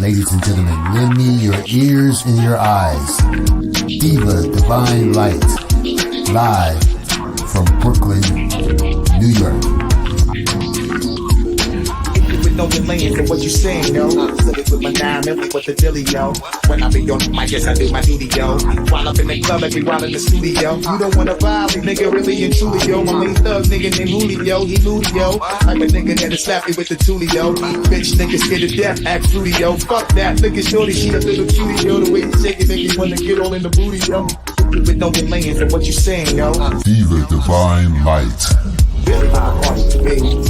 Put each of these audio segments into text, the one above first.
Ladies and gentlemen, lend me your ears and your eyes. Diva Divine Light, live from Brooklyn, New York. No delaying for what you saying, yo. Silly with my 9 million with the dilly, yo. When I be on the mic, yes, I do my duty, yo. While up in the club, every while in the studio. You don't wanna violate, nigga, really and truly, yo. My main thug, nigga named Julio, he moody, yo. Like a nigga that'll slap me with the tulio. Bitch, nigga scared to death, act fruity, yo. Fuck that, nigga shorty, she a little cutie, yo. The way you shake it, make me wanna get all in the booty, yo. With no delaying for what you saying, yo. Diva Divine Light. Really my heart to me.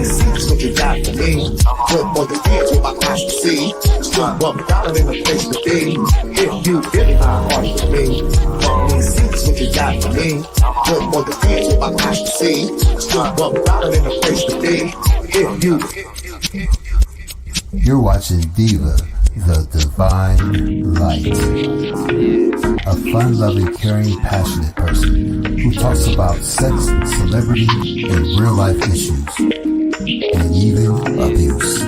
See what you got for me. Good for the kids with my eyes to see. Still $1 in the place to be. If you really my heart to me. See what you got for me. Good for the kids with my eyes to see. Still $1 in the place to be. If you. You're watching Diva, the Divine Light. A fun-loving, caring, passionate person who talks about sex, celebrity, and real-life issues, and even abuse.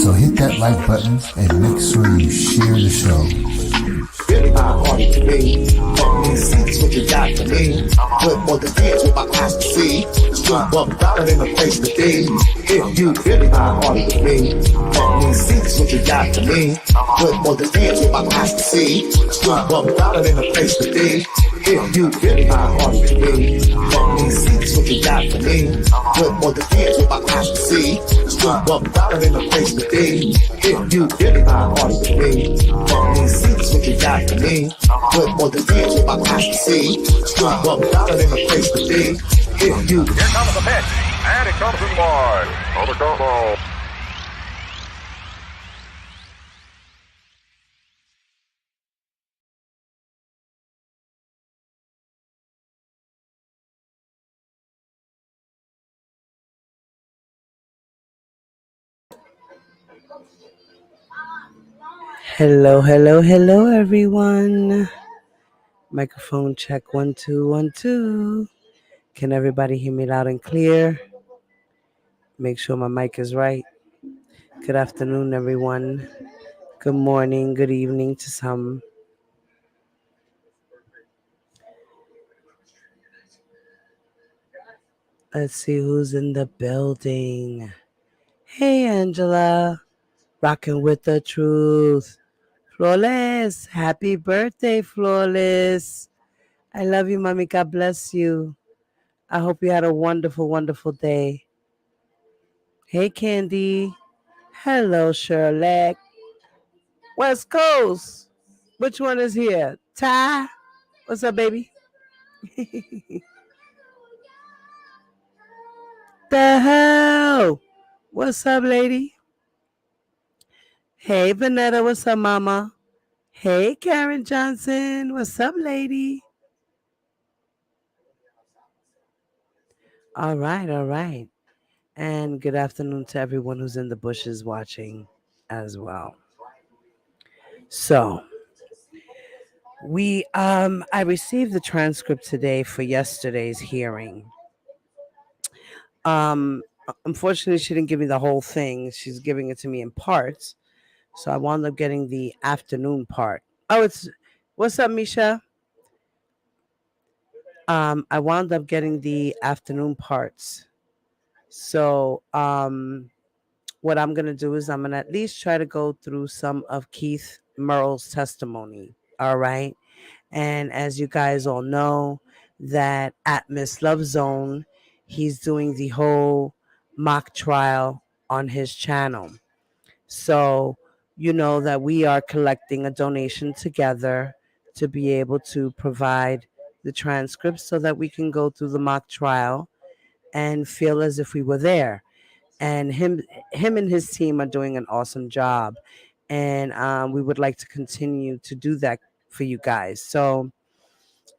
So hit that like button and make sure you share the show. Really my heart to me. See what you got for me. Good for the kids with my eyes to see. Still $1 in the place to be. If you really my heart to me. See what you got for me. Good for the kids with my eyes to see. Still $1 in the place to be. If you really my heart to me. See what you got for me. Good for the kids with my eyes to see. Still $1 in the place to be. If you really my heart to me. See what you got for me. Good for the kids with my eyes to see. Still $1 in the place to be. If you. Here comes the pitch, and it comes in wide. On the combo. Hello, everyone. Microphone check 1 2 1 2. Can everybody hear me loud and clear? Make sure my mic is right. Good afternoon, everyone. Good morning, good evening to some. Let's see who's in the building. Hey, Angela. Rocking with the truth. Flawless. Happy birthday, Flawless. I love you, Mommy. God bless you. I hope you had a wonderful, wonderful day. Hey, Candy. Hello, Shirley. West Coast. Which one is here? Ty? What's up, baby? The hell? What's up, lady? Hey, Vanetta. What's up, mama? Hey, Karen Johnson. What's up, lady? All right. And good afternoon to everyone who's in the bushes watching as well. So, I received the transcript today for yesterday's hearing. Unfortunately, she didn't give me the whole thing. She's giving it to me in parts. So I wound up getting the afternoon part. Oh, what's up, Misha? I wound up getting the afternoon parts. So what I'm gonna do is I'm gonna at least try to go through some of Keith Murrell's testimony. All right. And as you guys all know, that at Miss Love Zone, he's doing the whole mock trial on his channel. So, you know that we are collecting a donation together to be able to provide the transcripts so that we can go through the mock trial and feel as if we were there. And him and his team are doing an awesome job. And we would like to continue to do that for you guys. So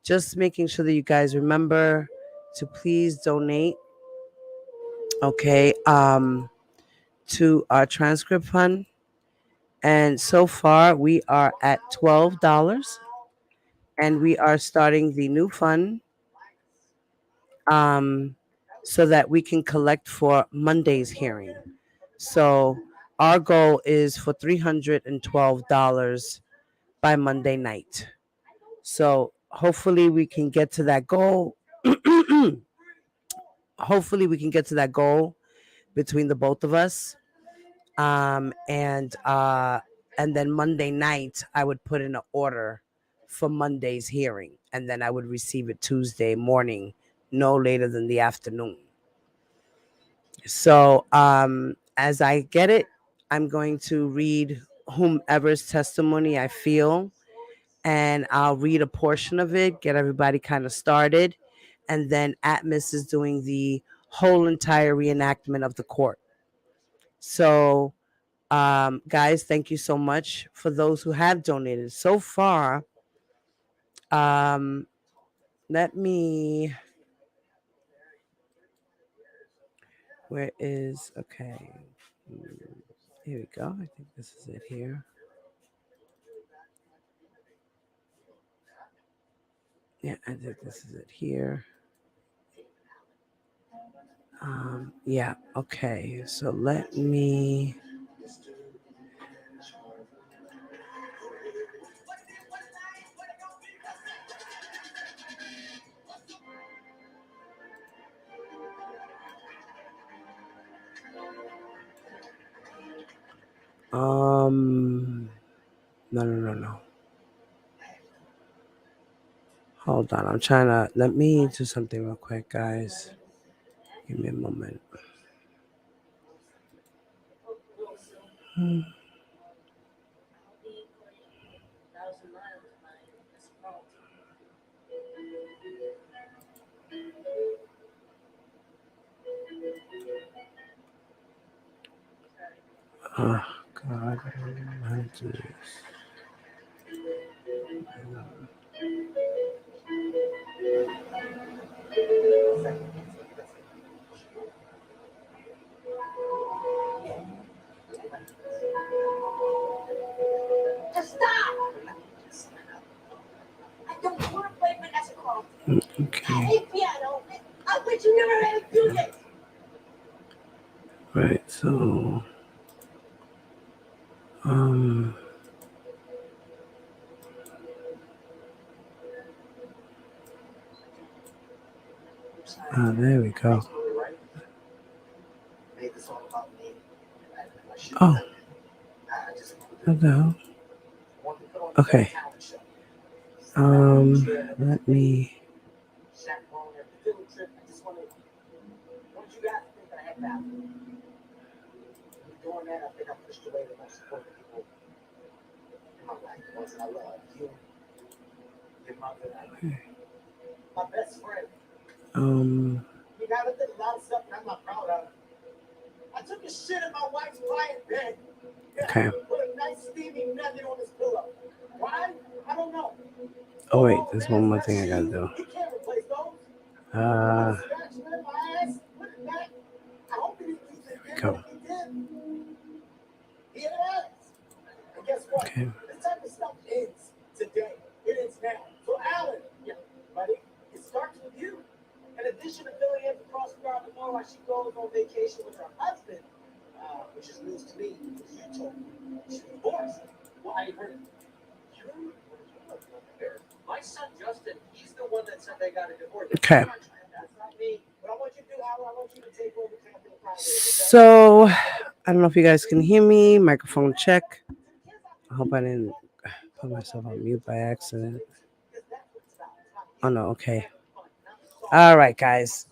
just making sure that you guys remember to please donate, okay, to our transcript fund. And so far we are at $12, and we are starting the new fund so that we can collect for Monday's hearing. So Our goal is for $312 by Monday night. So hopefully we can get to that goal. Hopefully we can get to that goal between the both of us. And then Monday night I would put in an order for Monday's hearing, and then I would receive it Tuesday morning, no later than the afternoon. So as I get it, I'm going to read whomever's testimony I feel, and I'll read a portion of it, get everybody kind of started, and then Atmos is doing the whole entire reenactment of the court. So guys, thank you so much for those who have donated so far. Let me, where is, okay, here we go. I think this is it here. Yeah, I think this is it here. Yeah, okay, so let me, no. Hold on, I'm trying to, let me do something real quick, guys. Give me a moment. Oh, God, I don't know how to do this. Okay. Right, so there we go. Oh, what the hell? Okay. Let me. You gotta think a lot of stuff I'm not proud of. I took a shit in my wife's quiet bed. Okay. Put a nice steaming nugget on his pillow. Why? I don't know. Oh wait, there's one more thing I gotta do. You can't replace those. There we go. Okay. This type of stuff ends today. It ends now. So Alan, buddy, it starts with you. In addition to filling in the cross-guard tomorrow while she goes on vacation with her husband, which is news to me, because you told me she's divorced. Well, I heard my son Justin, he's the one that said they got a divorce. Okay. That's not me. What I want you to do, Alan, I want you to take over camping. So I don't know if you guys can hear me. Microphone check. I hope I didn't put myself on mute by accident. Oh no, okay. All right, guys.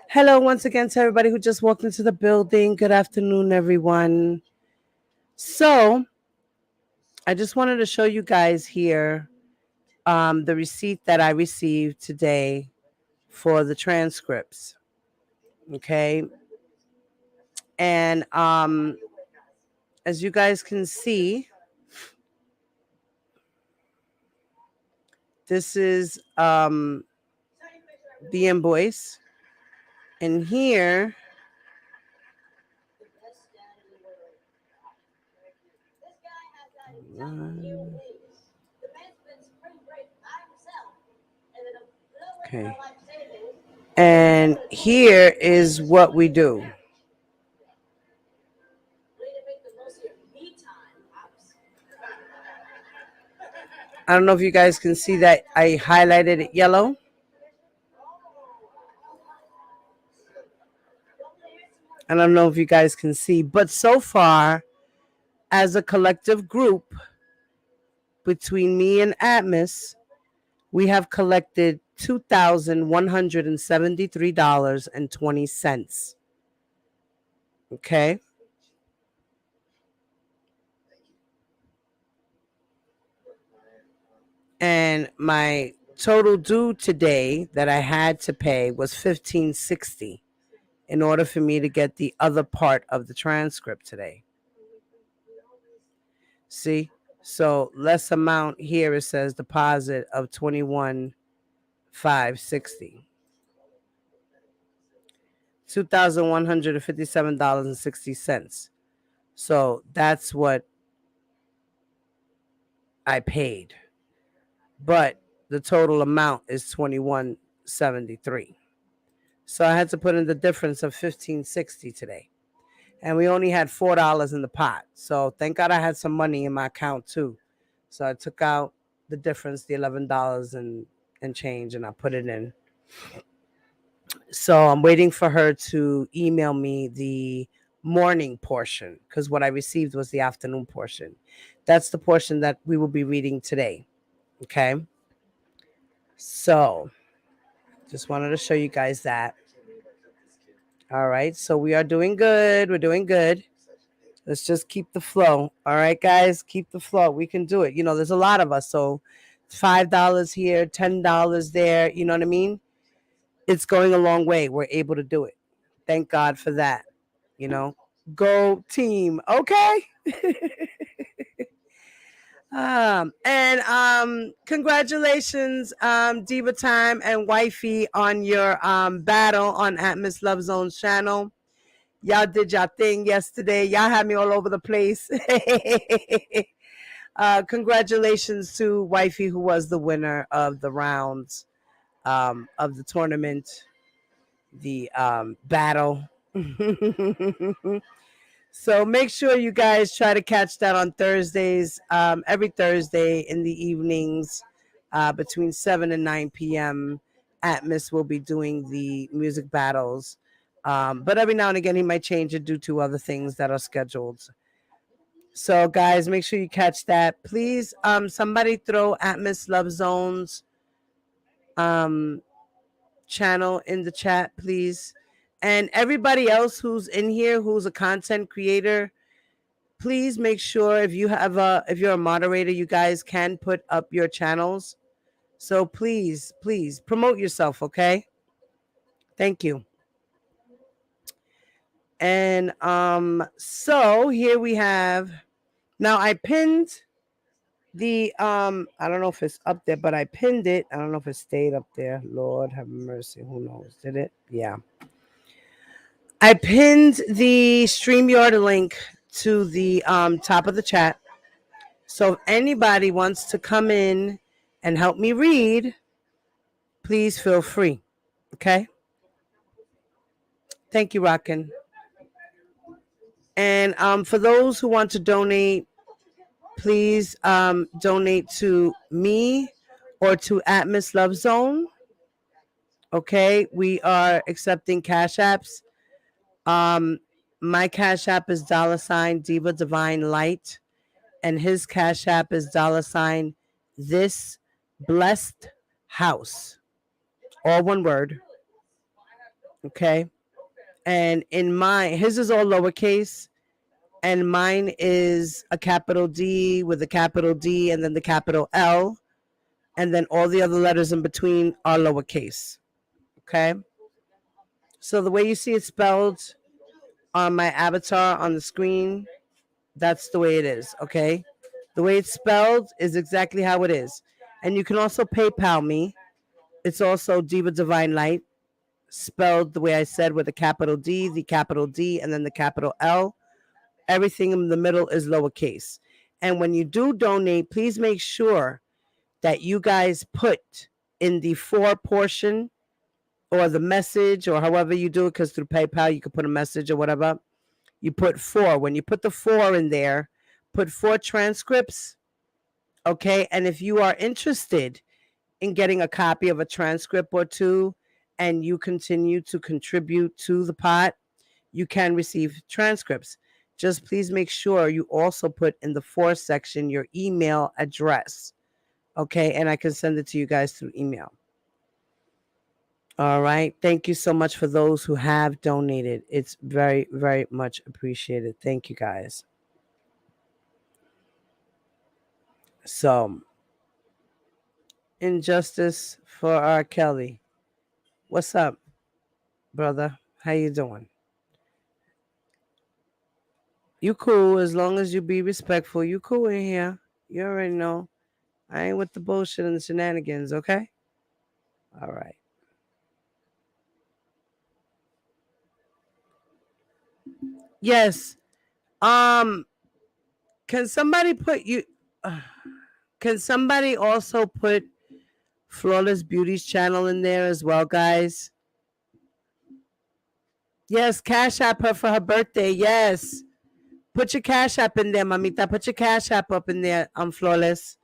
Hello once again to everybody who just walked into the building. Good afternoon, everyone. So I just wanted to show you guys here the receipt that I received today for the transcripts. Okay. And as you guys can see, this is the invoice. And here okay. And here is what we do. I don't know if you guys can see that I highlighted it yellow. I don't know if you guys can see, but so far, as a collective group, between me and Atmos, we have collected $2,173.20. Okay. And my total due today that I had to pay was $1,560 in order for me to get the other part of the transcript today. See? So less amount here, it says deposit of $21,560. $2,157.60. So that's what I paid. But the total amount is $21.73. So I had to put in the difference of $15.60 today. And we only had $4 in the pot. So thank God I had some money in my account too. So I took out the difference, the $11 and change, and I put it in. So I'm waiting for her to email me the morning portion, because what I received was the afternoon portion. That's the portion that we will be reading today. Okay. So just wanted to show you guys that. All right. So we are doing good. We're doing good. Let's just keep the flow. All right, guys, keep the flow. We can do it. You know, there's a lot of us. So $5 here, $10 there. You know what I mean? It's going a long way. We're able to do it. Thank God for that. You know, go team. Okay. Congratulations, Diva Time and Wifey, on your battle on Atmos Love Zone's channel. Y'all did y'all thing yesterday. Y'all had me all over the place. Congratulations to Wifey, who was the winner of the rounds of the tournament, the battle. So make sure you guys try to catch that on Thursdays, every Thursday in the evenings, between 7 and 9 p.m. Atmos will be doing the music battles. But every now and again, he might change it due to other things that are scheduled. So, guys, make sure you catch that. Please, somebody throw Atmos Love Zone's channel in the chat, please. And everybody else who's in here, who's a content creator, please make sure if you're a moderator, you guys can put up your channels. So please promote yourself, okay? Thank you. And so here we have, now I pinned the I don't know if it's up there, but I pinned it. I don't know if it stayed up there. Lord have mercy. Who knows? Did it? Yeah. I pinned the StreamYard link to the top of the chat. So if anybody wants to come in and help me read, please feel free. Okay? Thank you, Rockin'. And for those who want to donate, please donate to me or to Atmos Love Zone. Okay? We are accepting Cash Apps. My Cash App is $ Diva Divine Light, and his Cash App is $ This Blessed House. All one word. Okay? And in mine, his is all lowercase, and mine is a capital D with a capital D and then the capital L, and then all the other letters in between are lowercase. Okay? So the way you see it spelled on my avatar on the screen, that's the way it is, okay? The way it's spelled is exactly how it is. And you can also PayPal me. It's also Diva Divine Light, spelled the way I said, with a capital D, the capital D, and then the capital L. Everything in the middle is lowercase. And when you do donate, please make sure that you guys put in the for portion or the message, or however you do it, because through PayPal you can put a message or whatever. You put 4. When you put the 4 in there, put 4 transcripts Okay. And if you are interested in getting a copy of a transcript or two and you continue to contribute to the pot, you can receive transcripts. Just please make sure you also put in the for section your email address. Okay. And I can send it to you guys through email. All right. Thank you so much for those who have donated. It's very, very much appreciated. Thank you guys. So, injustice for R. Kelly. What's up, brother? How you doing? You cool as long as you be respectful. You cool in here. You already know. I ain't with the bullshit and the shenanigans, okay? All right. Yes. Um, can somebody put you can somebody also put Flawless Beauty's channel in there as well, guys? Yes, Cash App her for her birthday. Yes. Put your Cash App in there, mamita. Put your Cash App up in there. I'm Flawless.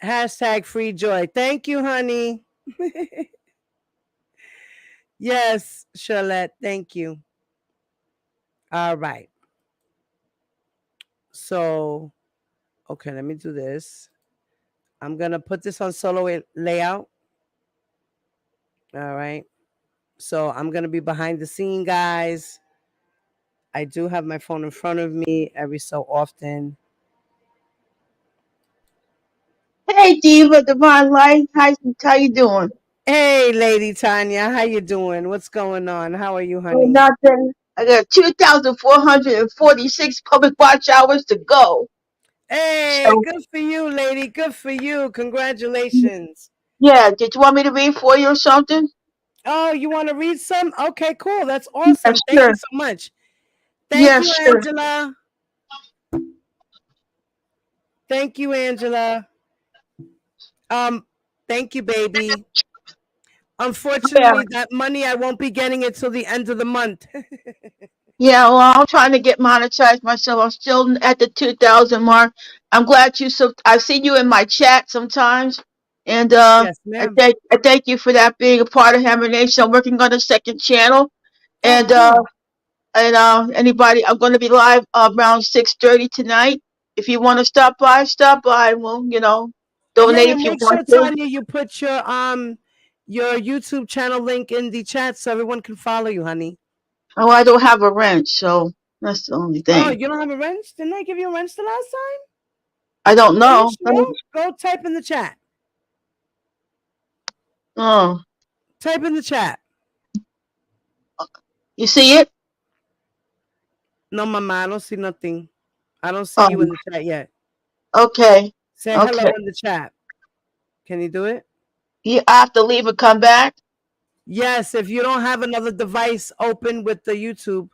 Hashtag free joy. Thank you, honey. Yes, Charlotte. Thank you. All right. So, okay, let me do this. I'm going to put this on solo layout. All right. So, I'm going to be behind the scene, guys. I do have my phone in front of me every so often. Hey, Diva, Divine Light, how you doing? Hey, Lady Tanya, how you doing? What's going on? How are you, Oh, honey? nothing. I got 2,446 public watch hours to go. Hey, So, good for you, lady. Good for you. Congratulations. yeah, did you want me to read for you or something? Oh, you want to read some? Okay, cool. That's Yeah, awesome. Thank sure. you so much. Thank Yeah, you, sure. Angela. Thank you, Angela. Um, thank you, baby. Yeah, Unfortunately, that money I won't be getting it till the end of the month. yeah. Well, I'm trying to get monetized myself. I'm still at the 2,000 mark. I'm glad you. So I see you in my chat sometimes, and Yes, ma'am. I thank you for that being a part of Hammer Nation. I'm working on a second channel, Oh, and cool. anybody, I'm going to be live around 6:30 tonight. If you want to stop by, stop by. Well, Yeah, donate and if you make want sure, to. Tanya, you put your YouTube channel link in the chat so everyone can follow you, honey. Oh, I don't have a wrench, so that's the only Oh, thing. you don't have a wrench? Didn't I give you a wrench the last time? I don't Are you know. sure? Go type in the chat. Oh, Type in the chat. you see it? No, mama, I don't see nothing. I don't see you Oh, in the chat yet. okay, Say hello okay. in the chat. Can you do it? I have to leave and come back. Yes, if you don't have another device open with the YouTube.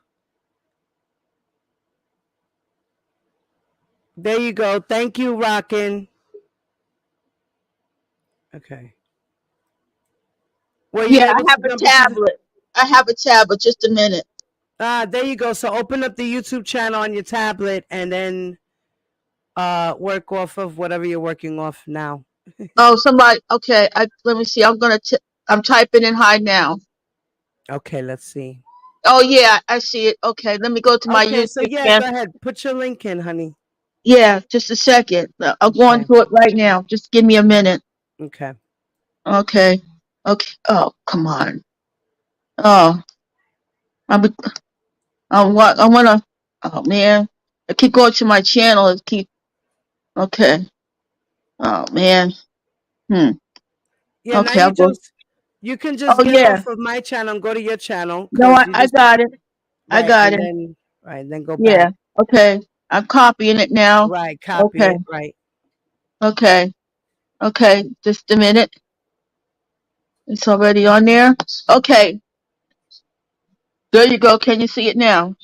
There you go. Thank you, Rockin'. Okay. Were you Yeah, I able have to a jump into the... tablet. I have a tablet. Just a minute. There you go. So open up the YouTube channel on your tablet and then work off of whatever you're working off now. Oh, somebody. Okay, let me see. I'm typing in hi now. Okay, let's see. Oh yeah, I see it. Okay, let me go to my Okay, so YouTube yeah, channel. go ahead. Put your link in, honey. Yeah, just a second. I'm going Okay. to it right now. Just give me a minute. Okay. Okay. Okay. Oh, come on. Oh, I'm. What? I wanna. Oh man, I keep going to my channel. It keep. Okay. Oh man. Hmm. Yeah, now Okay, I'll go. you can just Oh get yeah. off of my channel and go to your channel No, because you I just got it. I right got and it. then go Yeah. back. Okay. I'm copying it now. Right, copy Okay. it. Right. Okay. Okay. Just a minute. It's already on there. Okay. There you go. Can you see it now?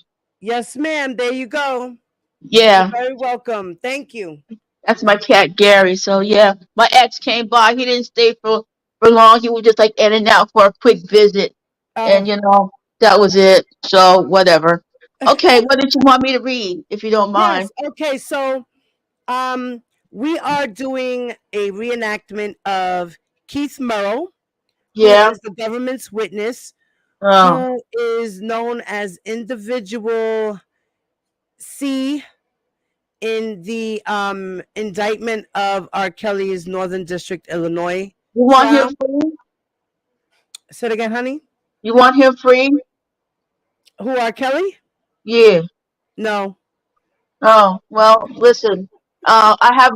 Yes, ma'am. There you go. You're Yeah. very welcome. Thank you. That's my cat Gary. So yeah, my ex came by. He didn't stay for long. He was just like in and out for a quick visit, and Oh. that was it. So whatever. Okay, what did you want me to read, if you don't mind? Yes. Okay. So We are doing a reenactment of Keith Murrell, who Yeah. is the government's witness, Oh. who is known as Individual C in the indictment of R. Kelly's Northern District, Illinois You want him trial. free? Say it again, honey. You want him free? Who, R. Kelly? Yeah. No. Oh, well, listen. I have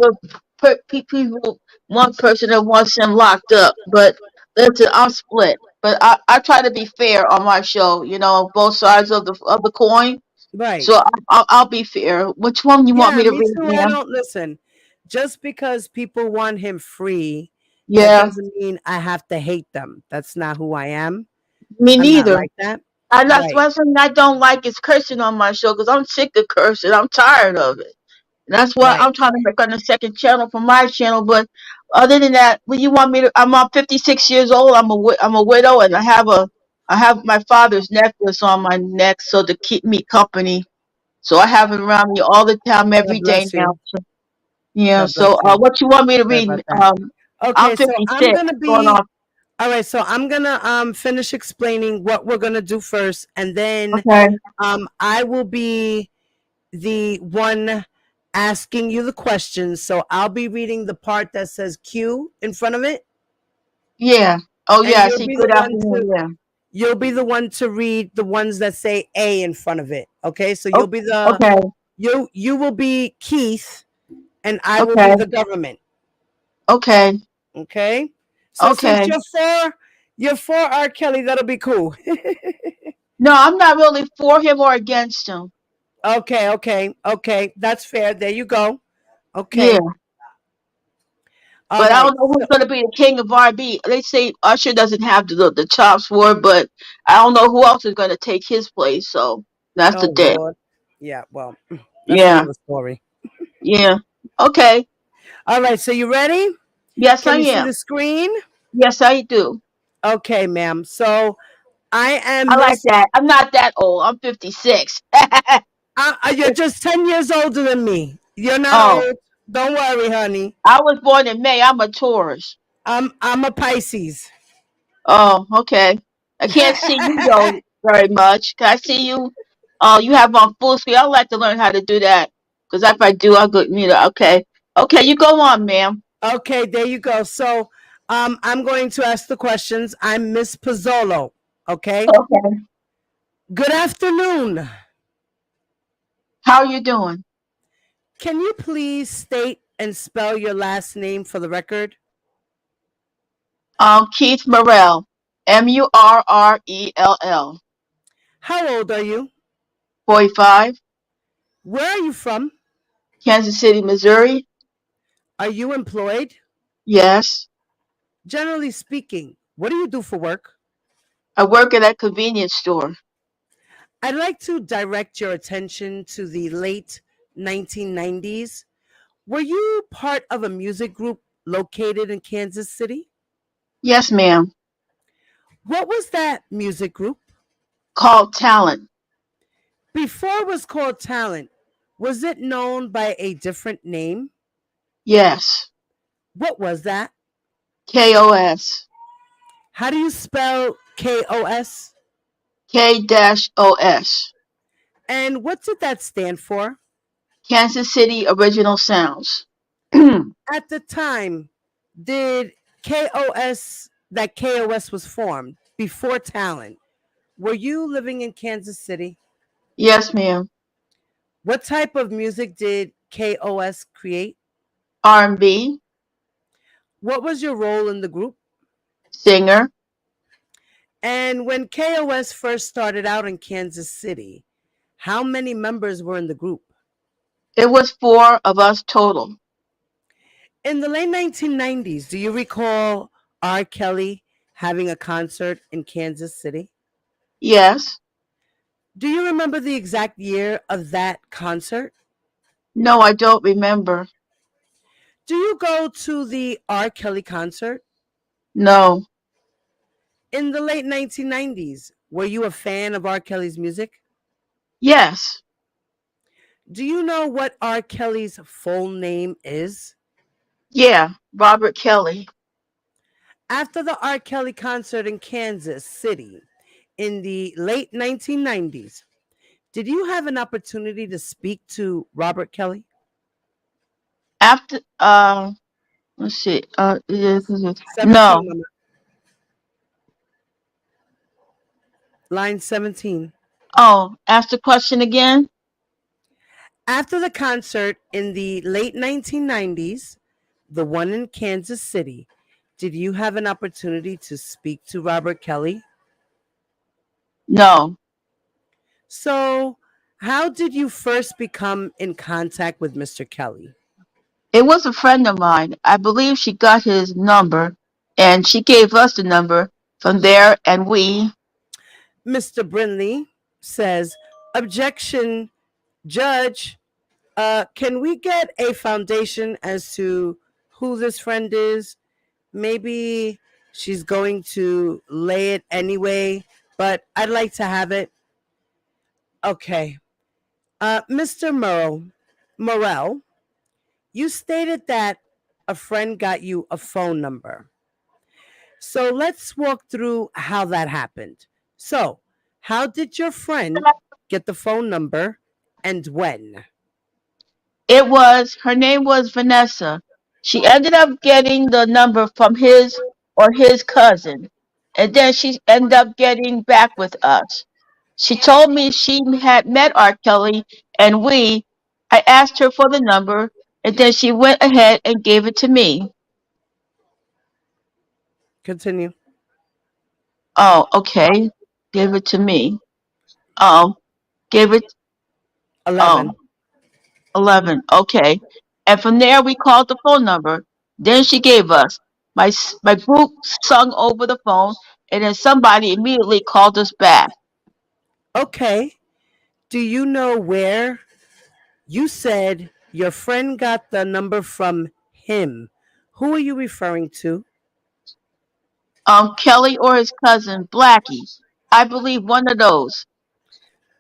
people, one person that wants him locked up, but listen, I'm split. But I try to be fair on my show. You know, both sides of the coin. Right. So I'll be fair. Which one you want Yeah, me to me read, too. I ma'am? don't listen. Just because people want him free, that Yeah, doesn't mean I have to hate them. That's not who I am. me I'm not neither. like that. And that's Right. one thing I don't like is cursing on my show because I'm sick of cursing. I'm tired of it. That's why Right. I'm trying to make on the second channel for my channel. But other than that, when you want me to, I'm 56 years old. I'm a widow, and I have my father's necklace on my neck so to keep me company. So I have it around me all the time, God every day bless now. you. Yeah. God bless So you. what you want me to Sorry read? about that. I'm Okay, so I'm 56, gonna going be on. all right. So I'm gonna finish explaining what we're gonna do first, and then Okay. I will be the one asking you the questions. So I'll be reading the part that says Q in front of it, Yeah. Oh and yeah. I see. Good afternoon. Yeah. you'll be the one to read the ones that say A in front of it. Okay, so Oh, you'll be the okay. you will be Keith, and I will Okay. be the government. Okay. Okay, so since Okay. you're for R. Kelly, that'll be cool. No, I'm not really for him or against him. Okay, that's fair. There you go. Yeah. Okay, all But I right. don't know who's going to be the king of R&B. They say Usher doesn't have the chops for it, but I don't know who else is going to take his place. So that's the Oh thing. Lord. Yeah. Well, that's Yeah, another story. yeah. Okay. All right. So you ready? Yes, I Can you see am. the screen? Yes, I do. Okay, ma'am. So I am I like Miss. that. I'm not that old. I'm 56. You're just 10 years older than me. You're not Oh, old. Don't worry, honey. I was born in May. I'm a Taurus. I'm a Pisces. Oh, okay. I can't see you though very much. Can I see you? Oh, you have on full screen. I'd like to learn how to do that. Because if I do, I'll go, okay. Okay, you go on, ma'am. Okay, there you go. So I'm going to ask the questions. I'm Miss Pizzolo. Okay. Okay. Good afternoon. How are you doing? Can you please state and spell your last name for the record? Keith Murrell. Murrell. How old are you? 45. Where are you from? Kansas City, Missouri. Are you employed? Yes. Generally speaking, what do you do for work? I work at a convenience store. I'd like to direct your attention to the late 1990s. Were you part of a music group located in Kansas City? Yes, ma'am. What was that music group? Called Talent. Before it was called Talent, was it known by a different name? Yes. What was that? KOS. How do you spell KOS? K-OS. And what did that stand for? Kansas City Original Sounds. At the time, did KOS was formed before Talent? Were you living in Kansas City? Yes, ma'am. What type of music did KOS create? R&B. What was your role in the group? Singer. And when KOS first started out in Kansas City, how many members were in the group? It was 4 of us total. In the late 1990s, do you recall R. Kelly having a concert in Kansas City? Yes. Do you remember the exact year of that concert? No, I don't remember. Do you go to the R. Kelly concert? No. In the late 1990s, were you a fan of R. Kelly's music? Yes. Do you know what R. Kelly's full name is? Yeah, Robert Kelly. After the R. Kelly concert in Kansas City in the late 1990s, did you have an opportunity to speak to Robert Kelly? After let's see. No. 17, line 17. Oh, ask the question again. After the concert in the late 1990s, the one in Kansas City, did you have an opportunity to speak to Robert Kelly? No. So, how did you first become in contact with Mr. Kelly? It was a friend of mine. I believe she got his number and she gave us the number from there and we Mr. Brinley says, objection, judge. Can we get a foundation as to who this friend is? Maybe she's going to lay it anyway, but I'd like to have it. Okay. Mr. Murrell, you stated that a friend got you a phone number. So let's walk through how that happened. So, how did your friend get the phone number and when? her name was Vanessa. She ended up getting the number from his cousin. And then she ended up getting back with us. She told me she had met R. Kelly and I asked her for the number and then she went ahead and gave it to me. Continue. Oh, okay. Gave it to me. Um, gave it, oh, 11. 11. Okay. And from there, we called the phone number. Then she gave us. My group sung over the phone, and then somebody immediately called us back. Okay. Do you know where you said your friend got the number from him? Who are you referring to? Kelly or his cousin, Blackie. I believe one of those.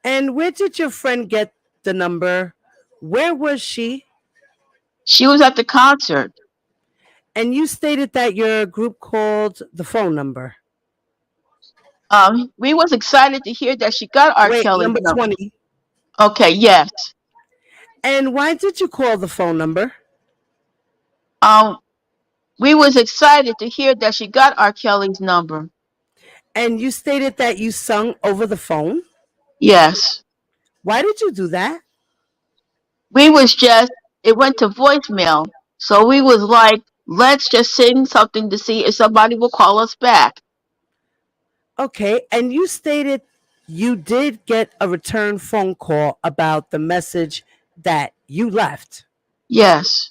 And where did your friend get the number? Where was she? She was at the concert. And you stated that your group called the phone number. We was excited to hear that she got R. Wait, Kelly's number number. 20. Okay, yes. And why did you call the phone number? Um, we was excited to hear that she got R. Kelly's number. And you stated that you sung over the phone? Yes. Why did you do that? We was just it went to voicemail. So we was like, let's just sing something to see if somebody will call us back. Okay, and you stated you did get a return phone call about the message that you left. Yes.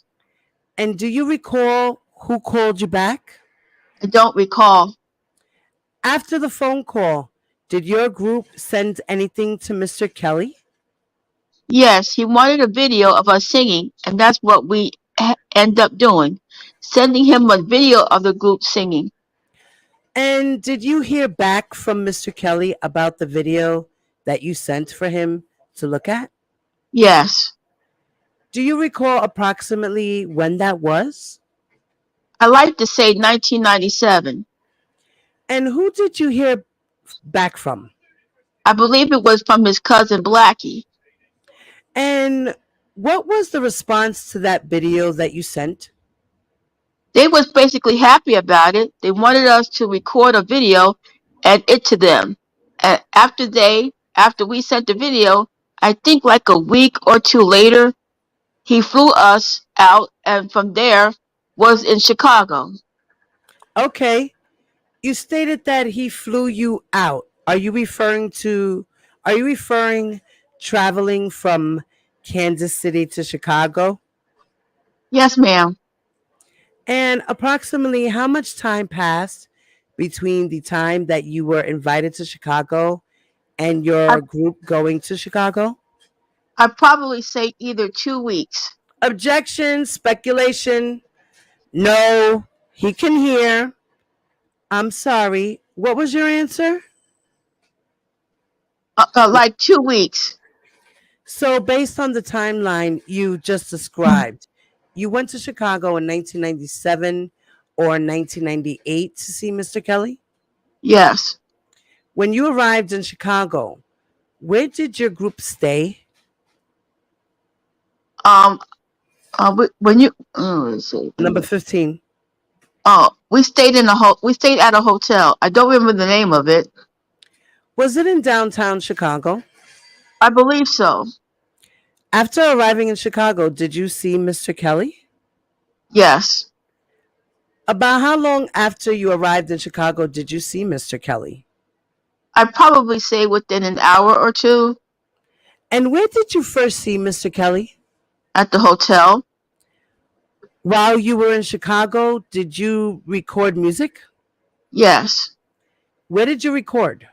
And do you recall who called you back? I don't recall. After the phone call, did your group send anything to Mr. Kelly? Yes, he wanted a video of us singing, and that's what we end up doing. Sending him a video of the group singing. And did you hear back from Mr. Kelly about the video that you sent for him to look at? Yes. Do you recall approximately when that was? I like to say 1997. And who did you hear back from? I believe it was from his cousin Blackie. And what was the response to that video that you sent? They was basically happy about it. They wanted us to record a video and it to them. And after we sent the video, I think like a week or two later, he flew us out and from there was in Chicago. Okay. You stated that he flew you out. Are you referring traveling from Kansas City to Chicago? Yes, ma'am. And approximately how much time passed between the time that you were invited to Chicago and I, your group going to Chicago? I'd probably say either 2 weeks. Objection, speculation. No, he can hear. I'm sorry. What was your answer? Like 2 weeks. So, based on the timeline you just described, you went to Chicago in 1997 or 1998 to see Mr. Kelly? Yes. When you arrived in Chicago, where did your group stay? Um. When you let's see. Number 15. Oh, we stayed in a we stayed at a hotel. I don't remember the name of it. Was it in downtown Chicago? I believe so. After arriving in Chicago, did you see Mr. Kelly? Yes. About how long after you arrived in Chicago did you see Mr. Kelly? I'd probably say within an hour or two. And where did you first see Mr. Kelly? At the hotel. While you were in Chicago, did you record music? Yes. Where did you record?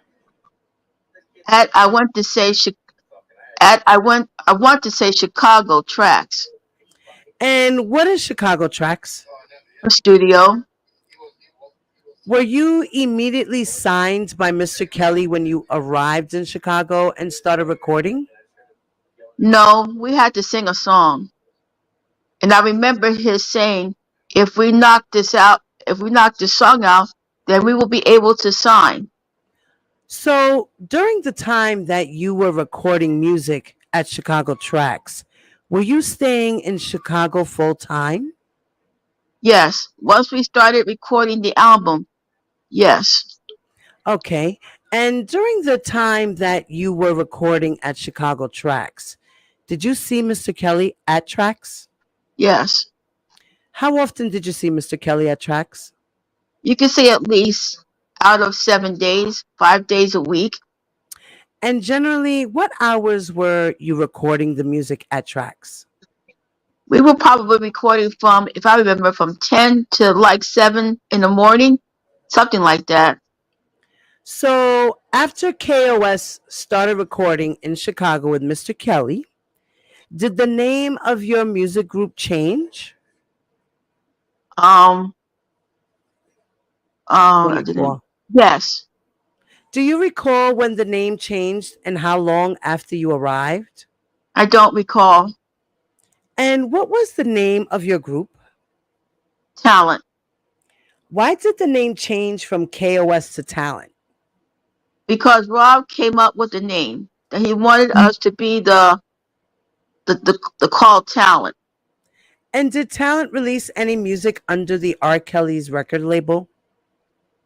I went to say I want to say Chicago Tracks. And what is Chicago Tracks? A studio. Were you immediately signed by Mr. Kelly when you arrived in Chicago and started recording? No, we had to sing a song. And I remember his saying, if we knock this song out, then we will be able to sign. So during the time that you were recording music at Chicago Tracks, were you staying in Chicago full time? Yes. Once we started recording the album, yes. Okay. And during the time that you were recording at Chicago Tracks, did you see Mr. Kelly at Tracks? Yes. How often did you see Mr. Kelly at Tracks? You can say at least out of 7 days, 5 days a week. And generally, what hours were you recording the music at Tracks? We were probably recording from, if I remember, from 10 to like 7 in the morning, something like that. So after KOS started recording in Chicago with Mr. Kelly, did the name of your music group change? I didn't. 24. Yes. Do you recall when the name changed and how long after you arrived? I don't recall. And what was the name of your group? Talent. Why did the name change from KOS to Talent? Because Rob came up with the name that he wanted us to be the called Talent. And did Talent release any music under the R. Kelly's record label?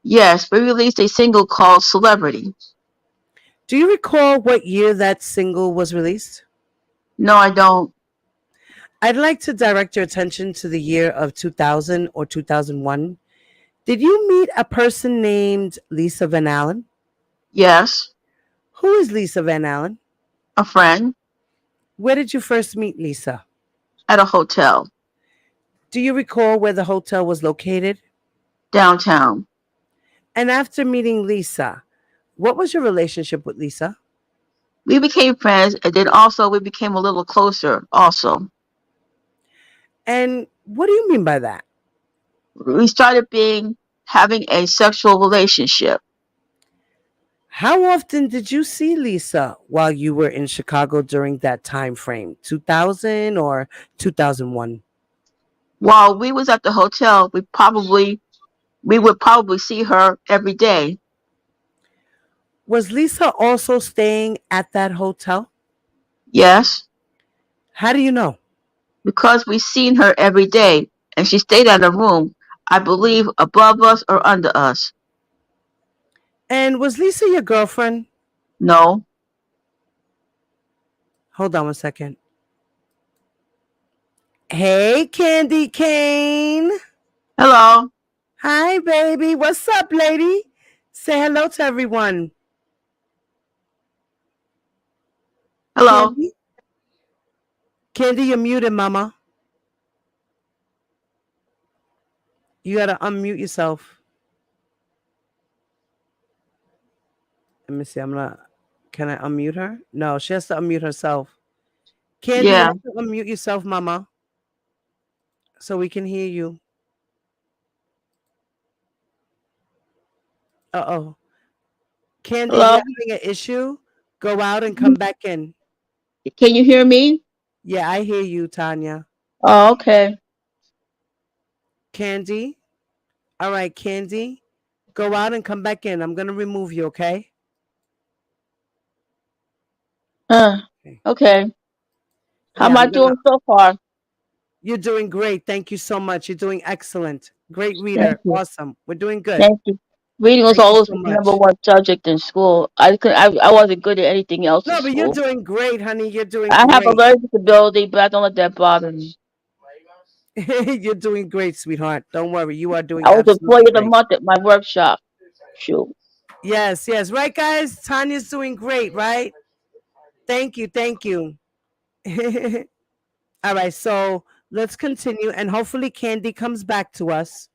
Yes, we released a single called Celebrity. Do you recall what year that single was released? No, I don't. I'd like to direct your attention to the year of 2000 or 2001. Did you meet a person named Lisa Van Allen? Yes. Who is Lisa Van Allen? A friend. Where did you first meet Lisa? At a hotel. Do you recall where the hotel was located? Downtown. And after meeting Lisa, what was your relationship with Lisa? We became friends, and then also we became a little closer also. And what do you mean by that? We started having a sexual relationship. How often did you see Lisa while you were in Chicago during that time frame? 2000 or 2001? While we was at the hotel, we would probably see her every day. Was Lisa also staying at that hotel? Yes. How do you know? Because we seen her every day, and she stayed at a room, I believe, above us or under us. And was Lisa your girlfriend? No. Hold on 1 second. Hey, Candy Cane. Hello. Hi, baby. What's up, lady? Say hello to everyone. Hello. Candy, Candy, you're muted, mama. You got to unmute yourself. Let me see. Can I unmute her? No, she has to unmute herself. Candy, you Yeah. have to unmute yourself, mama, so we can hear you. Uh-oh. Candy, if Hello. you're having an issue, go out and come back in. Can you hear me? Yeah, I hear you, Tanya. Oh, okay. Candy. All right, Candy. Go out and come back in. I'm gonna remove you, okay? Uh, Okay. okay. How Yeah, am I I'm gonna. doing so far? You're doing great. Thank you so much. You're doing excellent. Great Thank reader. you. Awesome. We're doing good. Thank you. Reading was Thank you always so my number much. one subject in school. I wasn't good at anything else in No, but you're school. doing great, honey. You're doing I have a great. learning disability, but I don't let that bother me. You're doing great, sweetheart. Don't worry. You are doing I was Employee absolutely of the great. Month at my workshop. Shoot. Yes, yes. Right, guys? Tanya's doing great, right? Thank you. Thank you. All right. So let's continue. And hopefully Candy comes back to us.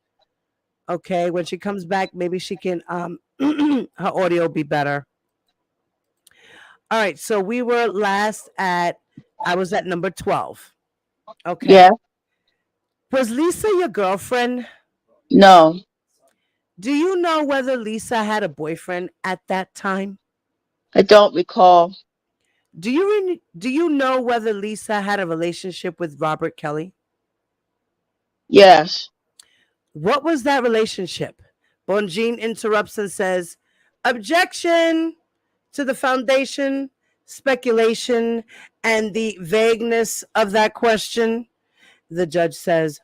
Okay. When she comes back, maybe she can her audio be better. All right. So we were last at I was at number 12. Yeah. Okay. Was Lisa your girlfriend? No, Do you know whether Lisa had a boyfriend at that time? I don't recall. Do you know whether Lisa had a relationship with Robert Kelly? Yes. What was that relationship? Bonjean interrupts and says, "Objection to the foundation, speculation, and the vagueness of that question." The judge says,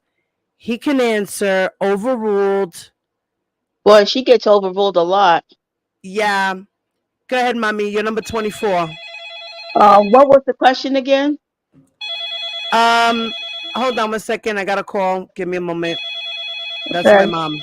"He can answer, overruled." Boy, she gets overruled a lot. Yeah. Go ahead, mommy. You're number 24. What was the question again? Um, Hold on 1 second. I got a call. Give me a moment. That's my Okay. mom.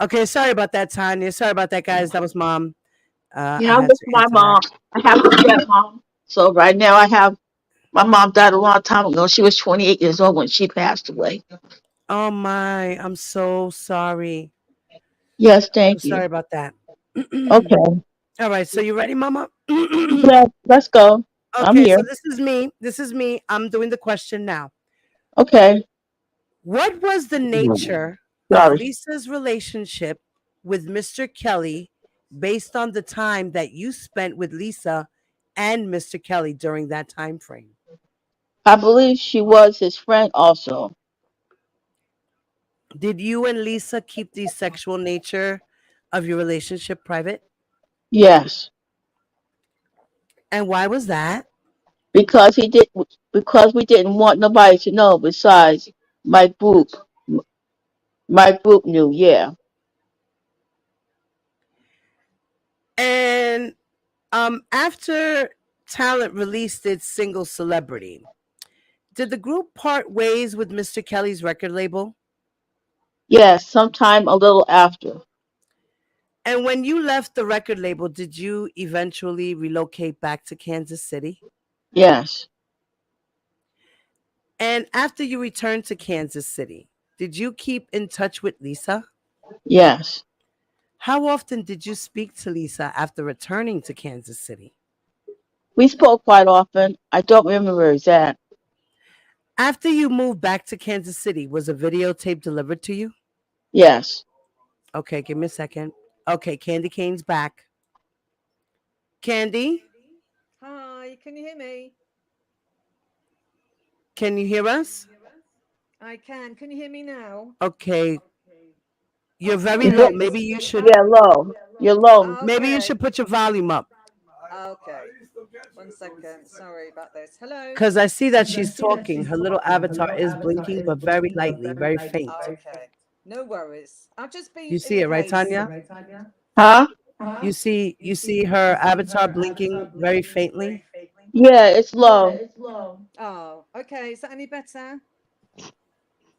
Okay, sorry about that, Tanya. Sorry about that, guys. That was mom. I Yeah, I had miss to my answer that. mom. I have a stepmom. So right now I have my mom died a long time ago. She was 28 years old when she passed away. Oh my, I'm so sorry. Yes, I'm thank you. sorry about that. Okay. All right, so you ready, mama? Yeah, let's go. I'm Okay, here. so this is me. This is me. I'm doing the question now. Okay. What was the nature of Sorry. Lisa's relationship with Mr. Kelly based on the time that you spent with Lisa and Mr. Kelly during that time frame? I believe she was his friend also. Did you and Lisa keep the sexual nature of your relationship private? Yes. And why was that? Because he did because we didn't want nobody to know besides my group. My group knew, yeah. And after Talent released its single Celebrity, did the group part ways with Mr. Kelly's record label? Yes, sometime a little after. And when you left the record label, did you eventually relocate back to Kansas City? Yes. And after you returned to Kansas City, did you keep in touch with Lisa? Yes. How often did you speak to Lisa after returning to Kansas City? We spoke quite often. I don't remember exact. After you moved back to Kansas City, was a videotape delivered to you? Yes. Okay, give me a second. Okay, Candy Cane's back. Candy, Hi, can you hear me? can you hear us? I can. Can you hear me now? Okay, you're Oh, very low. Yeah, great. Maybe you should yeah, low. You're low. Okay. put your volume up Okay. 1 second. Sorry about this. Hello. because I see that she's talking. Her little avatar is blinking, but very lightly, very faint. Okay. No worries. I'll just be You in see it, right, case. Tanya? Huh? You see her avatar blinking very faintly. Yeah, it's low. Oh, okay. Is that any better?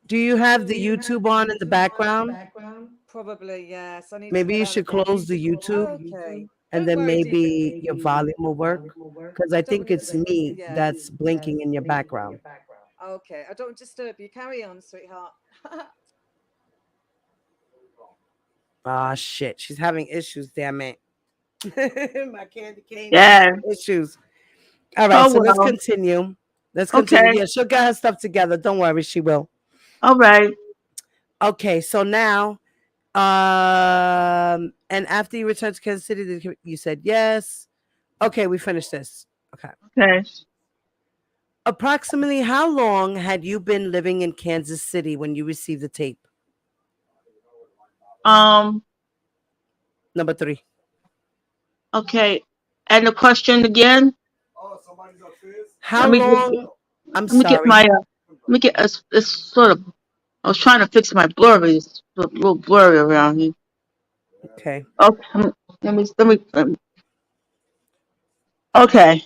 Do you have the YouTube on in the background? Probably, yes. I need to Maybe get you out should of it. close the YouTube, Okay. and Don't then worry, dear. maybe your volume will work. Because I I don't think want it's to. me Yeah. that's blinking in your background. Okay. I don't want to disturb you. Carry on, sweetheart. Ah, shit. She's having issues, damn it. My candy cane is Yeah. having issues. All right, Oh so let's well. continue. Let's continue. Okay. Yeah, she'll get her stuff together. Don't worry, she will. All right. Okay, so now, and after you returned to Kansas City, you said yes. Okay, we finished this. Okay. Okay. Approximately how long had you been living in Kansas City when you received the tape? Um. Number 3. Okay. And the question again. How Let me get. long? I'm Let me get sorry. my. Let me get. It's sort of. I was trying to fix my blurry. It's a little blurry around here. Okay. Okay. Let me. Okay.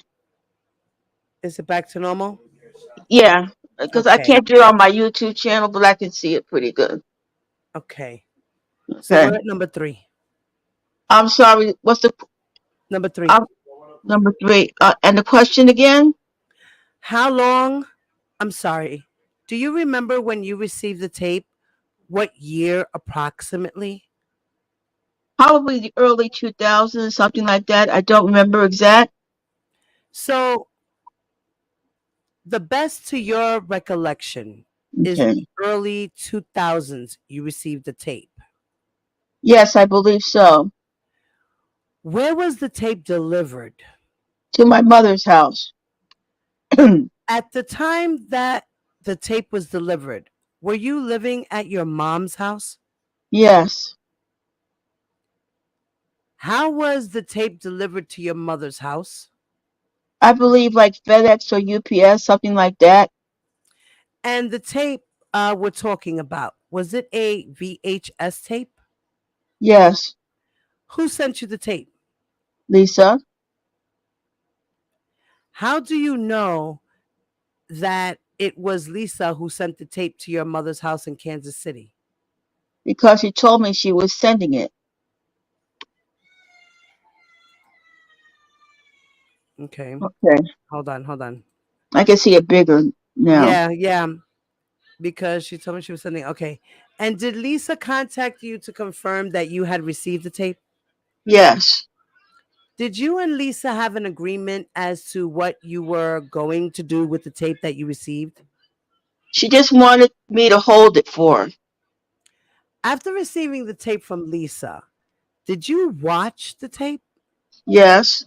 Is it back to normal? Yeah. Because I Okay. can't do it on my YouTube channel, but I can see it pretty good. Okay. So Okay. we're at number 3. I'm sorry. What's the Number 3. um, number 3? And the question again? How long? I'm sorry. Do you remember when you received the tape? What year approximately? Probably the early 2000s, something like that. I don't remember exact. So, the best to your recollection is Okay. the early 2000s you received the tape. Yes, I believe so. Where was the tape delivered? To my mother's house. At the time that the tape was delivered, were you living at your mom's house? Yes. How was the tape delivered to your mother's house? I believe like FedEx or UPS, something like that. And the tape we're talking about, was it a VHS tape? Yes. Who sent you the tape? Lisa, How do you know that it was Lisa who sent the tape to your mother's house in Kansas City? because she told me she was sending it. Okay. Okay. Hold on. I can see it bigger now. Yeah. Because she told me she was sending. Okay. And did Lisa contact you to confirm that you had received the tape? Yes. Did you and Lisa have an agreement as to what you were going to do with the tape that you received? She just wanted me to hold it for her. After receiving the tape from Lisa, did you watch the tape? Yes.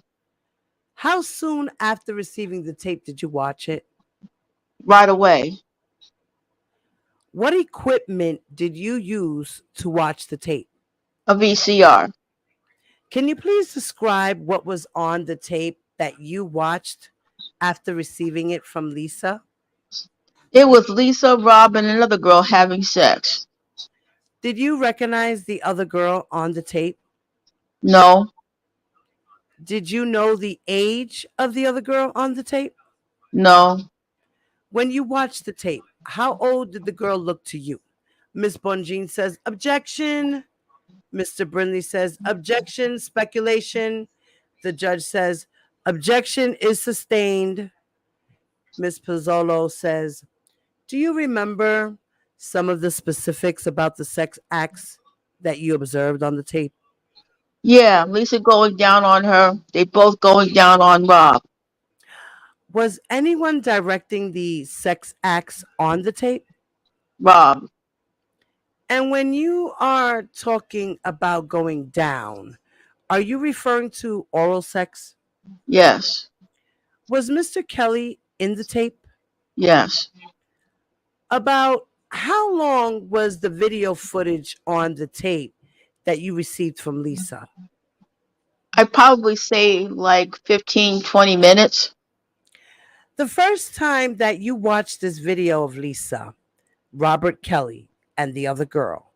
How soon after receiving the tape did you watch it? Right away. What equipment did you use to watch the tape? A VCR. Can you please describe what was on the tape that you watched after receiving it from Lisa? It was Lisa, Rob, and another girl having sex. Did you recognize the other girl on the tape? No. Did you know the age of the other girl on the tape? No. When you watched the tape, how old did the girl look to you? Miss Bonjean says, objection. Mr. Brindley says, objection, speculation. The judge says, objection is sustained. Miss Pizzolo says, do you remember some of the specifics about the sex acts that you observed on the tape? Yeah, Lisa going down on her. They both going down on Rob. Was anyone directing the sex acts on the tape? Rob. And when you are talking about going down, are you referring to oral sex? Yes. Was Mr. Kelly in the tape? Yes. About how long was the video footage on the tape that you received from Lisa? I'd probably say like 15, 20 minutes. The first time that you watched this video of Lisa, Robert Kelly, and the other girl,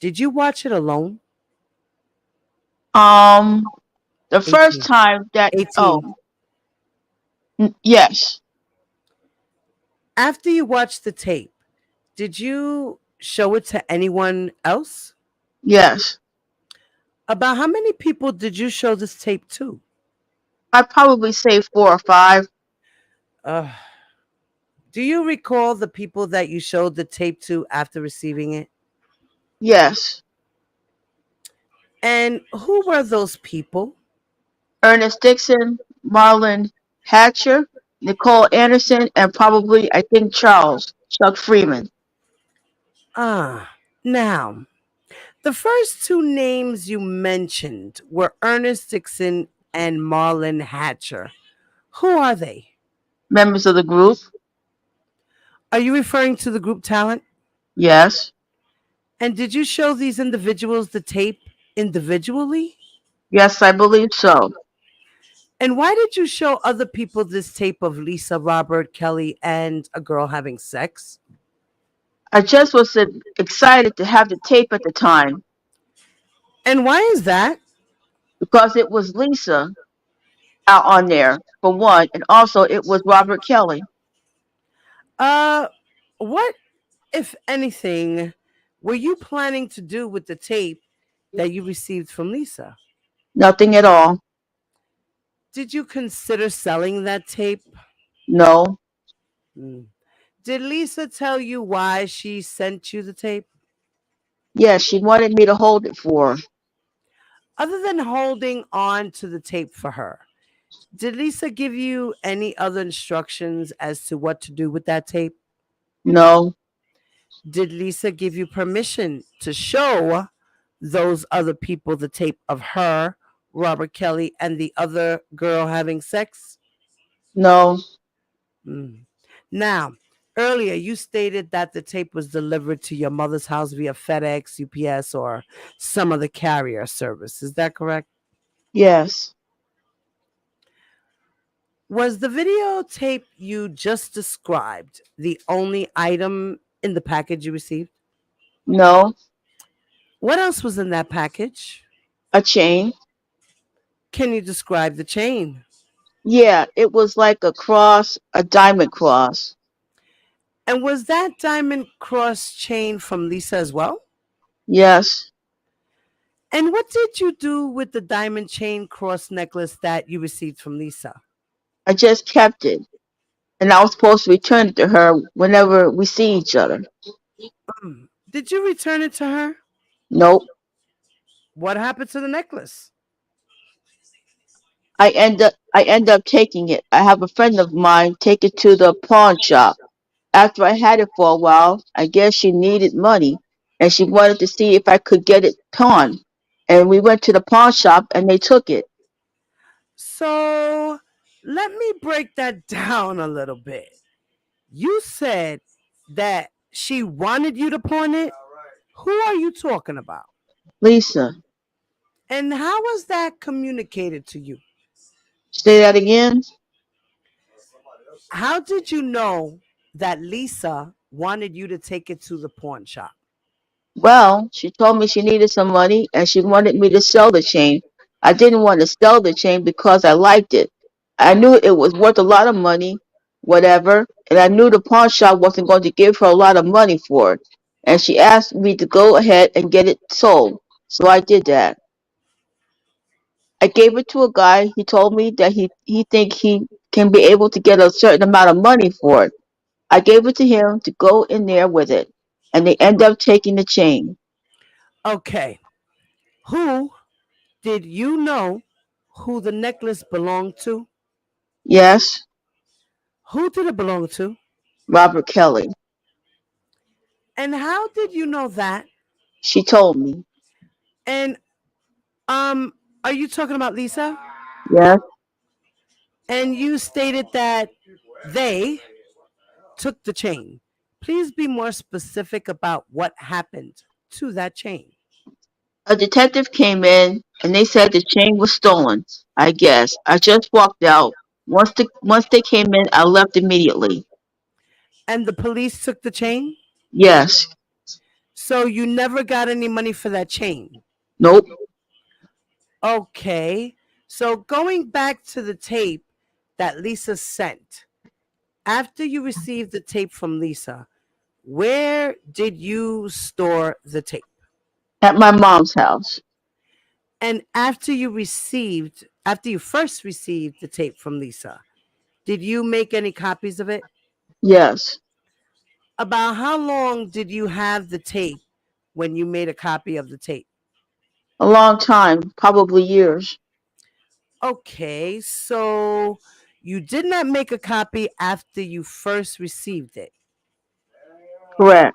Did you watch it alone? Um, the first 18. time that 18. yes, After you watched the tape, did you show it to anyone else? yes. About how many people did you show this tape to? I'd probably say 4 or 5. Uh, do you recall the people that you showed the tape to after receiving it? Yes. And who were those people? Ernest Dixon, Marlon Hatcher, Nicole Anderson, and probably, I think, Chuck Freeman. Now, the first two names you mentioned were Ernest Dixon and Marlon Hatcher. Who are they? Members of the group. Are you referring to the group talent? Yes. And did you show these individuals the tape individually? Yes, I believe so. And why did you show other people this tape of Lisa, Robert, Kelly, and a girl having sex? I just was excited to have the tape at the time And why is that? because it was Lisa out on there, for one, and also it was Robert Kelly. Uh, what, if anything, were you planning to do with the tape that you received from Lisa? Nothing at all. Did you consider selling that tape? No. Hmm. Did Lisa tell you why she sent you the tape? Yes, she wanted me to hold it for her. Other than holding on to the tape for her, did Lisa give you any other instructions as to what to do with that tape? No. Did Lisa give you permission to show those other people the tape of her, Robert Kelly, and the other girl having sex? No. Mm. Now, earlier you stated that the tape was delivered to your mother's house via FedEx, UPS, or some other carrier service. Is that correct? Yes. Was the videotape you just described the only item in the package you received? No. What else was in that package? A chain. Can you describe the chain? Yeah, it was like a cross, a diamond cross. And was that diamond cross chain from Lisa as well? Yes. And what did you do with the diamond chain cross necklace that you received from Lisa? I just kept it. And I was supposed to return it to her whenever we see each other. Did you return it to her? Nope. What happened to the necklace? I end up taking it. I have a friend of mine take it to the pawn shop. After I had it for a while, I guess she needed money and she wanted to see if I could get it pawned. And we went to the pawn shop and they took it. So let me break that down a little bit. You said that she wanted you to pawn it. Who are you talking about? Lisa, And how was that communicated to you? say that again? How did you know that Lisa wanted you to take it to the pawn shop? Well, she told me she needed some money and she wanted me to sell the chain. I didn't want to sell the chain because I liked it. I knew it was worth a lot of money, whatever, and I knew the pawn shop wasn't going to give her a lot of money for it. And she asked me to go ahead and get it sold. So I did that. I gave it to a guy. He told me that he think he can be able to get a certain amount of money for it. I gave it to him to go in there with it, and they end up taking the chain. Okay. Who did you know who the necklace belonged to? Yes, Who did it belong to? Robert Kelly. And how did you know that? She told me. And um are you talking about Lisa? Yes, And you stated that they took the chain. Please be more specific about what happened to that chain. a detective came in and they said the chain was stolen. I guess I just walked out. Once they came in, I left immediately. And the police took the chain? Yes, So you never got any money for that chain. Nope. Okay. So going back to the tape that Lisa sent, after you received the tape from Lisa, where did you store the tape? At my mom's house. And after you first received the tape from Lisa, did you make any copies of it? Yes. About how long did you have the tape when you made a copy of the tape? A long time, probably years. Okay, so you did not make a copy after you first received it. Correct.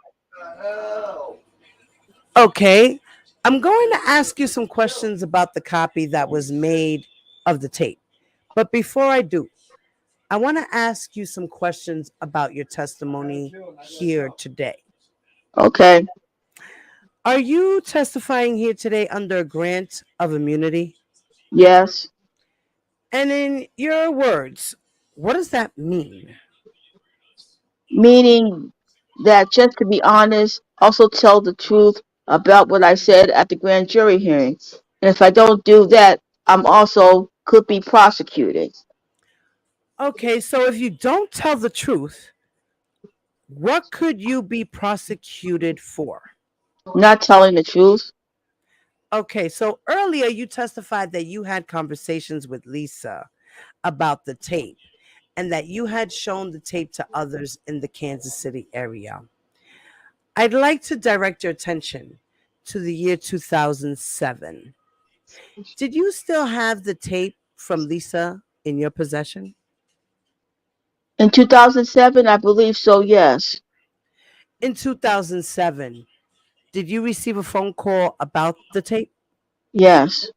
Okay, I'm going to ask you some questions about the copy that was made of the tape. But before I do, I want to ask you some questions about your testimony here today. Okay. Are you testifying here today under a grant of immunity? Yes. And in your words, what does that mean? Meaning that, just to be honest, also tell the truth about what I said at the grand jury hearing. And if I don't do that, I'm also could be prosecuted. Okay, so if you don't tell the truth, what could you be prosecuted for? Not telling the truth. Okay, so earlier you testified that you had conversations with Lisa about the tape and that you had shown the tape to others in the Kansas City area. I'd like to direct your attention to the year 2007. Did you still have the tape from Lisa in your possession? In 2007, I believe so, yes. In 2007, did you receive a phone call about the tape? Yes.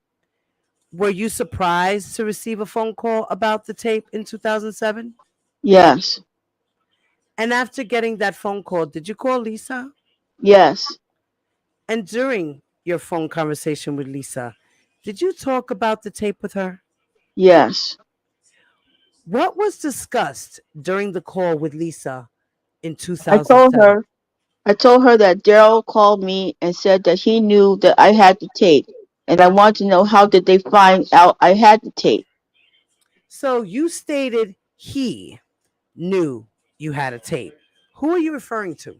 Were you surprised to receive a phone call about the tape in 2007? Yes. And after getting that phone call, did you call Lisa? Yes. And during your phone conversation with Lisa, did you talk about the tape with her? Yes. What was discussed during the call with Lisa in I told 2007? her I told her that Daryl called me and said that he knew that I had the tape, and I wanted to know how did they find out I had the tape. So you stated he knew you had a tape. Who are you referring to?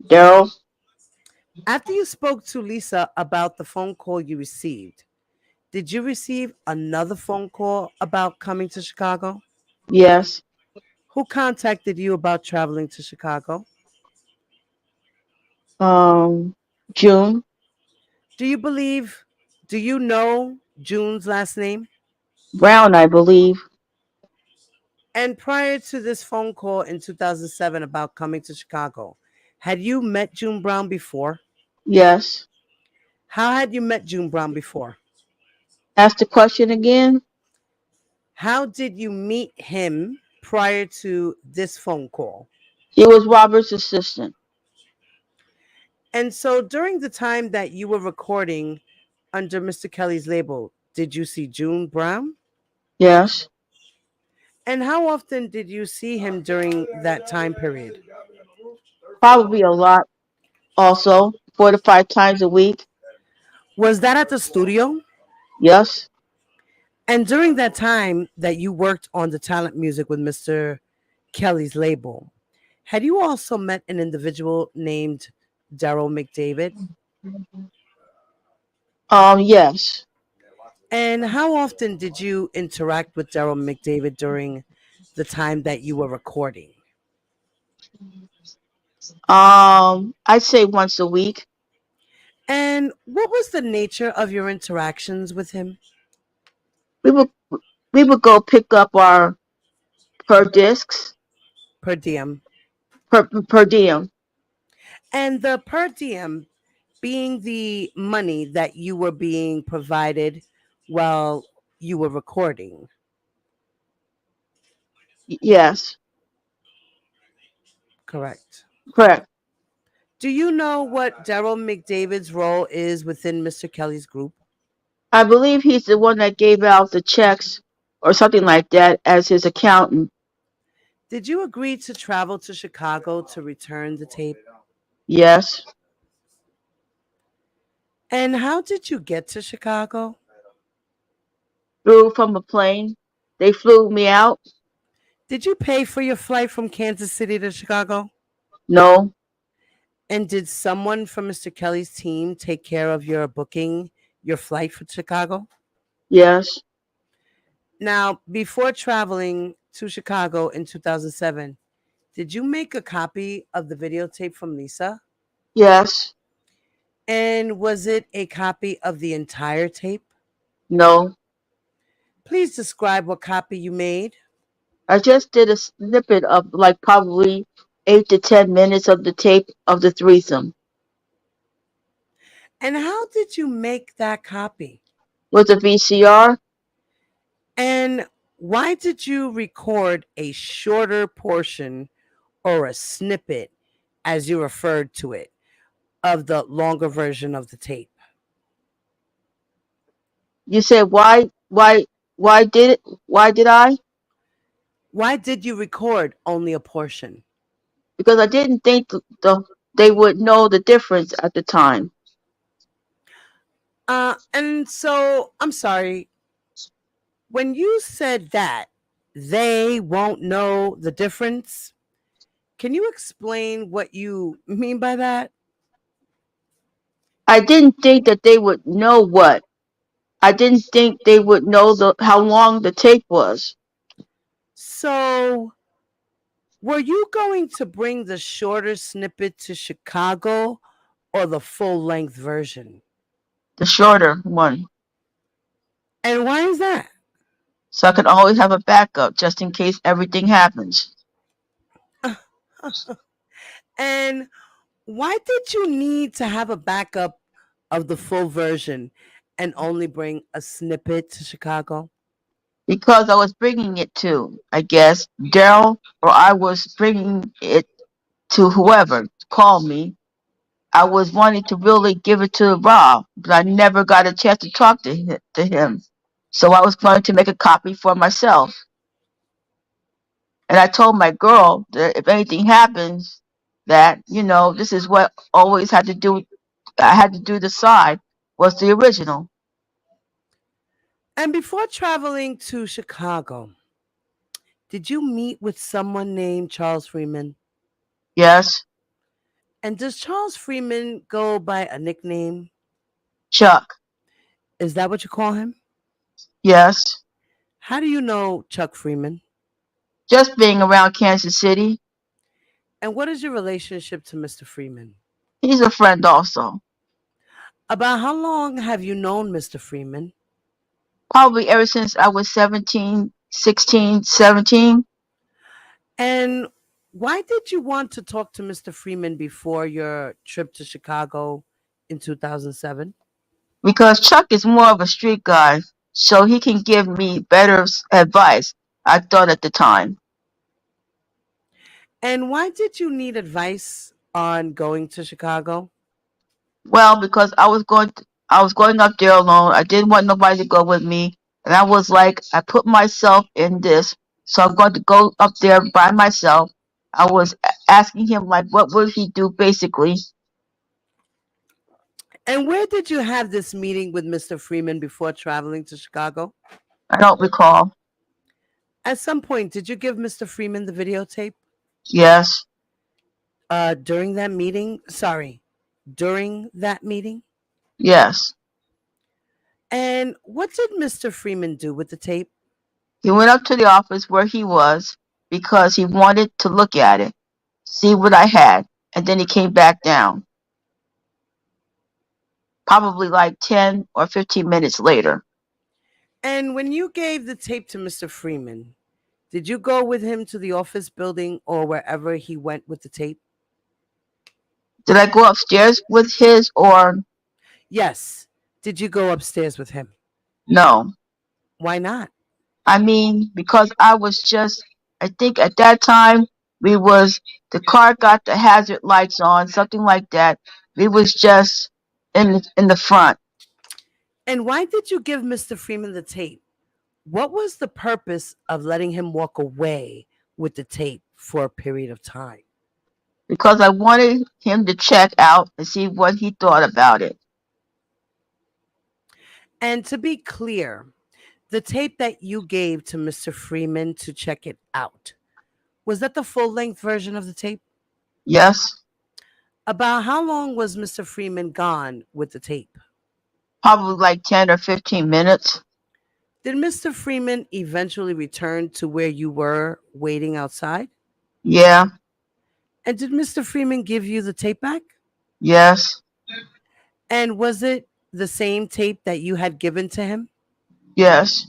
Daryl? After you spoke to Lisa about the phone call you received, did you receive another phone call about coming to Chicago? Yes. Who contacted you about traveling to Chicago? Um, June? Do you believe, do you know June's last name? Brown, I believe. And prior to this phone call in 2007 about coming to Chicago, had you met June Brown before? Yes. How had you met June Brown before? Ask the question again. How did you meet him prior to this phone call? He was Robert's assistant. And so during the time that you were recording under Mr. Kelly's label, did you see June Brown? Yes. And how often did you see him during that time period? Probably a lot also. 4 to 5 times a week. Was that at the studio? Yes. And during that time that you worked on the talent music with Mr. Kelly's label, had you also met an individual named Daryl Mcdavid? Yes. And how often did you interact with Daryl Mcdavid during the time that you were recording? I'd say once a week. And what was the nature of your interactions with him? We would we would go pick up our per discs, Per diem. per diem. And the per diem being the money that you were being provided while you were recording. Yes. Correct. Correct. Do you know what Daryl McDavid's role is within Mr. Kelly's group? I believe he's the one that gave out the checks or something like that as his accountant. Did you agree to travel to Chicago to return the tape? Yes. And how did you get to Chicago? Flew from a plane. They flew me out. Did you pay for your flight from Kansas City to Chicago? No. And did someone from Mr. Kelly's team take care of your booking your flight for Chicago? Yes. Now, before traveling to Chicago in 2007, did you make a copy of the videotape from Lisa? Yes. And was it a copy of the entire tape? No. Please describe what copy you made. I just did a snippet of like probably 8 to 10 minutes of the tape of the threesome. And how did you make that copy? With a VCR. And why did you record a shorter portion or a snippet, as you referred to it, of the longer version of the tape? You said why did I? Why did you record only a portion? Because I didn't think they would know the difference at the time. And so I'm sorry. When you said that they won't know the difference, can you explain what you mean by that? I didn't think that they would know what. I didn't think they would know how long the tape was. So, were you going to bring the shorter snippet to Chicago or the full length version? The shorter one. And why is that? So I could always have a backup just in case everything happens. And why did you need to have a backup of the full version and only bring a snippet to Chicago? Because I was bringing it to, I guess, Daryl, or I was bringing it to whoever called me. I was wanting to really give it to Rob, but I never got a chance to talk to him. So I was going to make a copy for myself. And I told my girl that if anything happens, that, this is what always had to do, I had to do the side, was the original. And before traveling to Chicago, did you meet with someone named Charles Freeman? Yes. And does Charles Freeman go by a nickname? Chuck. Is that what you call him? Yes. How do you know Chuck Freeman? Just being around Kansas City. And what is your relationship to Mr. Freeman? He's a friend also. About how long have you known Mr. Freeman? Probably ever since I was 17, 16, 17. And why did you want to talk to Mr. Freeman before your trip to Chicago in 2007? Because Chuck is more of a street guy, so he can give me better advice, I thought at the time. And why did you need advice on going to Chicago? Well, because I was going up there alone. I didn't want nobody to go with me. And I was like, I put myself in this, so I'm going to go up there by myself. I was asking him, like, what would he do, basically? And where did you have this meeting with Mr. Freeman before traveling to Chicago? I don't recall. At some point, did you give Mr. Freeman the videotape? Yes. During that meeting? Sorry, during that meeting? Yes. And what did Mr. Freeman do with the tape? He went up to the office where he was because he wanted to look at it, see what I had, and then he came back down. Probably like 10 or 15 minutes later. And when you gave the tape to Mr. Freeman, did you go with him to the office building or wherever he went with the tape? Did I go upstairs with his or Yes. Did you go upstairs with him? no? Why not? I mean, because I think at that time the car got the hazard lights on, something like that. We was just in the front. And why did you give Mr. Freeman the tape? What was the purpose of letting him walk away with the tape for a period of time? Because I wanted him to check out and see what he thought about it. And to be clear, the tape that you gave to Mr. Freeman to check it out, was that the full length version of the tape? Yes. About how long was Mr. Freeman gone with the tape? Probably like 10 or 15 minutes. Did Mr. Freeman eventually return to where you were waiting outside? Yeah. And did Mr. Freeman give you the tape back? Yes. And was it the same tape that you had given to him? Yes.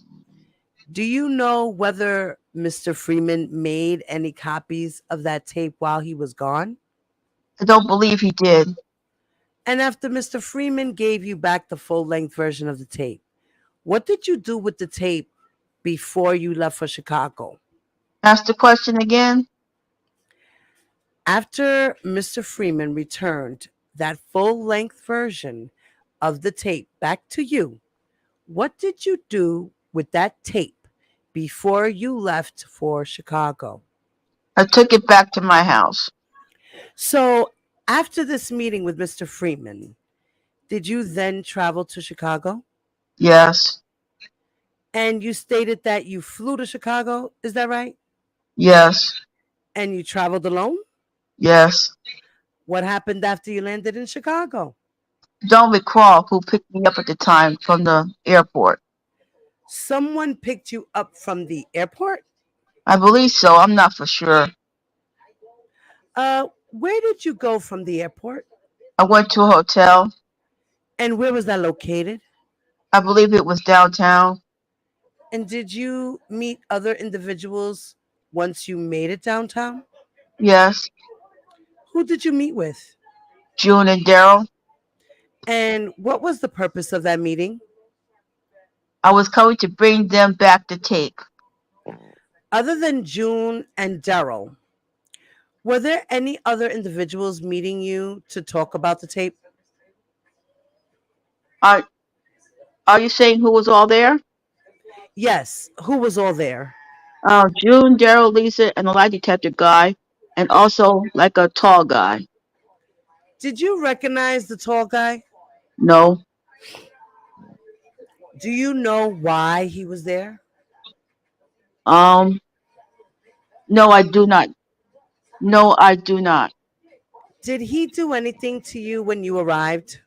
Do you know whether Mr. Freeman made any copies of that tape while he was gone? I don't believe he did. And after Mr. Freeman gave you back the full length version of the tape, what did you do with the tape before you left for Chicago? Ask the question again. After Mr. Freeman returned that full length version of the tape back to you, what did you do with that tape before you left for Chicago? I took it back to my house. So, after this meeting with Mr. Freeman, did you then travel to Chicago? Yes. And you stated that you flew to Chicago, is that right? Yes. And you traveled alone? Yes. What happened after you landed in Chicago? Don't recall who picked me up at the time from the airport. Someone picked you up from the airport? I believe so. I'm not for sure. Where did you go from the airport? I went to a hotel. And where was that located? I believe it was downtown. And did you meet other individuals once you made it downtown? Yes. Who did you meet with? June and Daryl. And what was the purpose of that meeting? I was coming to bring them back the tape. Other than June and Daryl, were there any other individuals meeting you to talk about the tape? Are you saying who was all there? Yes. Who was all there? June, Daryl, Lisa, and a lie detector guy, and also like a tall guy. Did you recognize the tall guy? No. Do you know why he was there? No, I do not. No, I do not. Did he do anything to you when you arrived?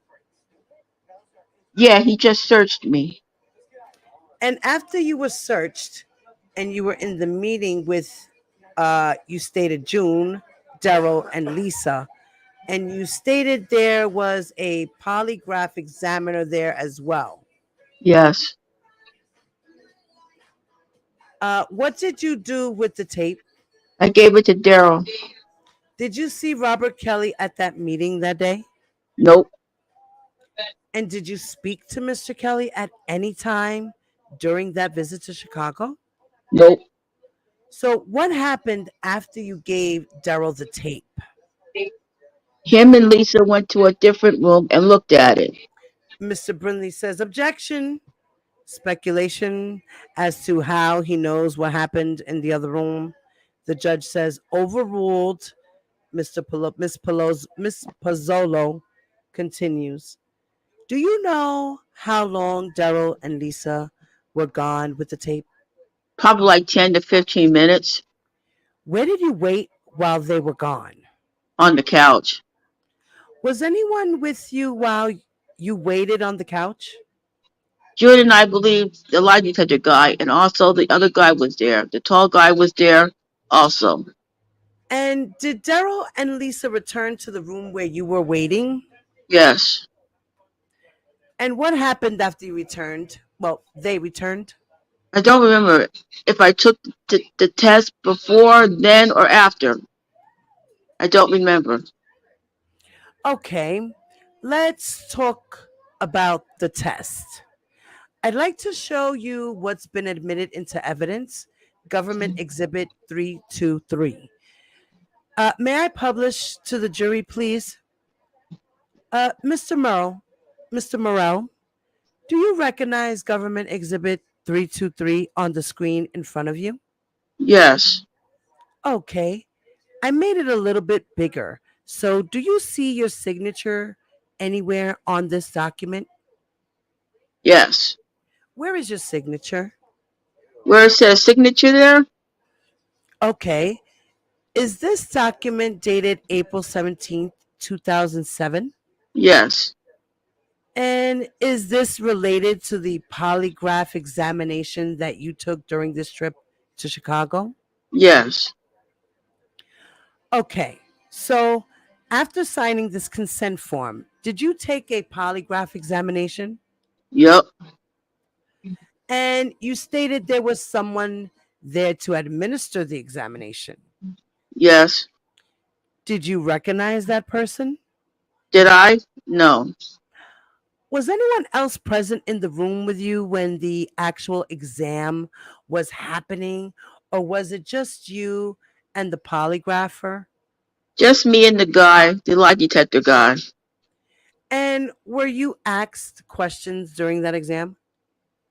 Yeah, he just searched me. And after you were searched and you were in the meeting with, you stated June, Daryl, and Lisa, and you stated there was a polygraph examiner there as well. Yes. What did you do with the tape? I gave it to Daryl. Did you see Robert Kelly at that meeting that day? Nope. And did you speak to Mr. Kelly at any time during that visit to Chicago? Nope. So, what happened after you gave Daryl the tape? Him and Lisa went to a different room and looked at it. Mr. Brindley says, objection. Speculation as to how he knows what happened in the other room. The judge says, overruled. Miss Pozzolo continues. Do you know how long Daryl and Lisa were gone with the tape? Probably like 10 to 15 minutes Where did you wait while they were gone? on the couch. Was anyone with you while you waited on the couch? June and I believe the lie detector guy, and also the other guy was there. The tall guy was there also. And did Daryl and Lisa return to the room where you were waiting? Yes. And what happened after you returned? Well, they returned. I don't remember if I took the test before, then, or after. I don't remember. Okay, let's talk about the test. I'd like to show you what's been admitted into evidence. Government Exhibit 323. May I publish to the jury, please? Mr. Murrell, do you recognize Government Exhibit 323 on the screen in front of you? Yes. Okay, I made it a little bit bigger. So, do you see your signature anywhere on this document? Yes. Where is your signature? Where it says signature there? Okay. Is this document dated April 17th, 2007? Yes. And is this related to the polygraph examination that you took during this trip to Chicago? Yes. Okay. So, after signing this consent form, did you take a polygraph examination? Yep. And you stated there was someone there to administer the examination. Yes. Did you recognize that person? Did I? No. Was anyone else present in the room with you when the actual exam was happening, or was it just you and the polygrapher? Just me and the guy, the lie detector guy. And were you asked questions during that exam?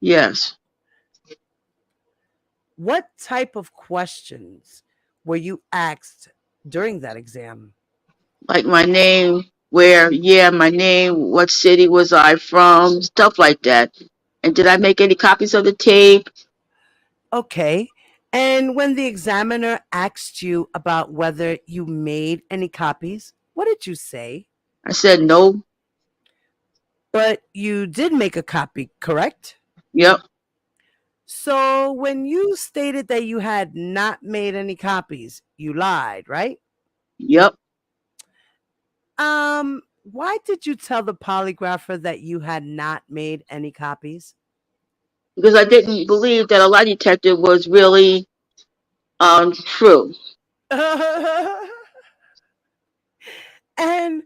Yes. What type of questions were you asked during that exam? Like my name, where, yeah, my name, what city was I from, stuff like that. And did I make any copies of the tape? Okay. And when the examiner asked you about whether you made any copies, what did you say? I said no. But you did make a copy, correct? Yep. So when you stated that you had not made any copies, you lied, right? Yep. Why did you tell the polygrapher that you had not made any copies? Because I didn't believe that a lie detector was really true. And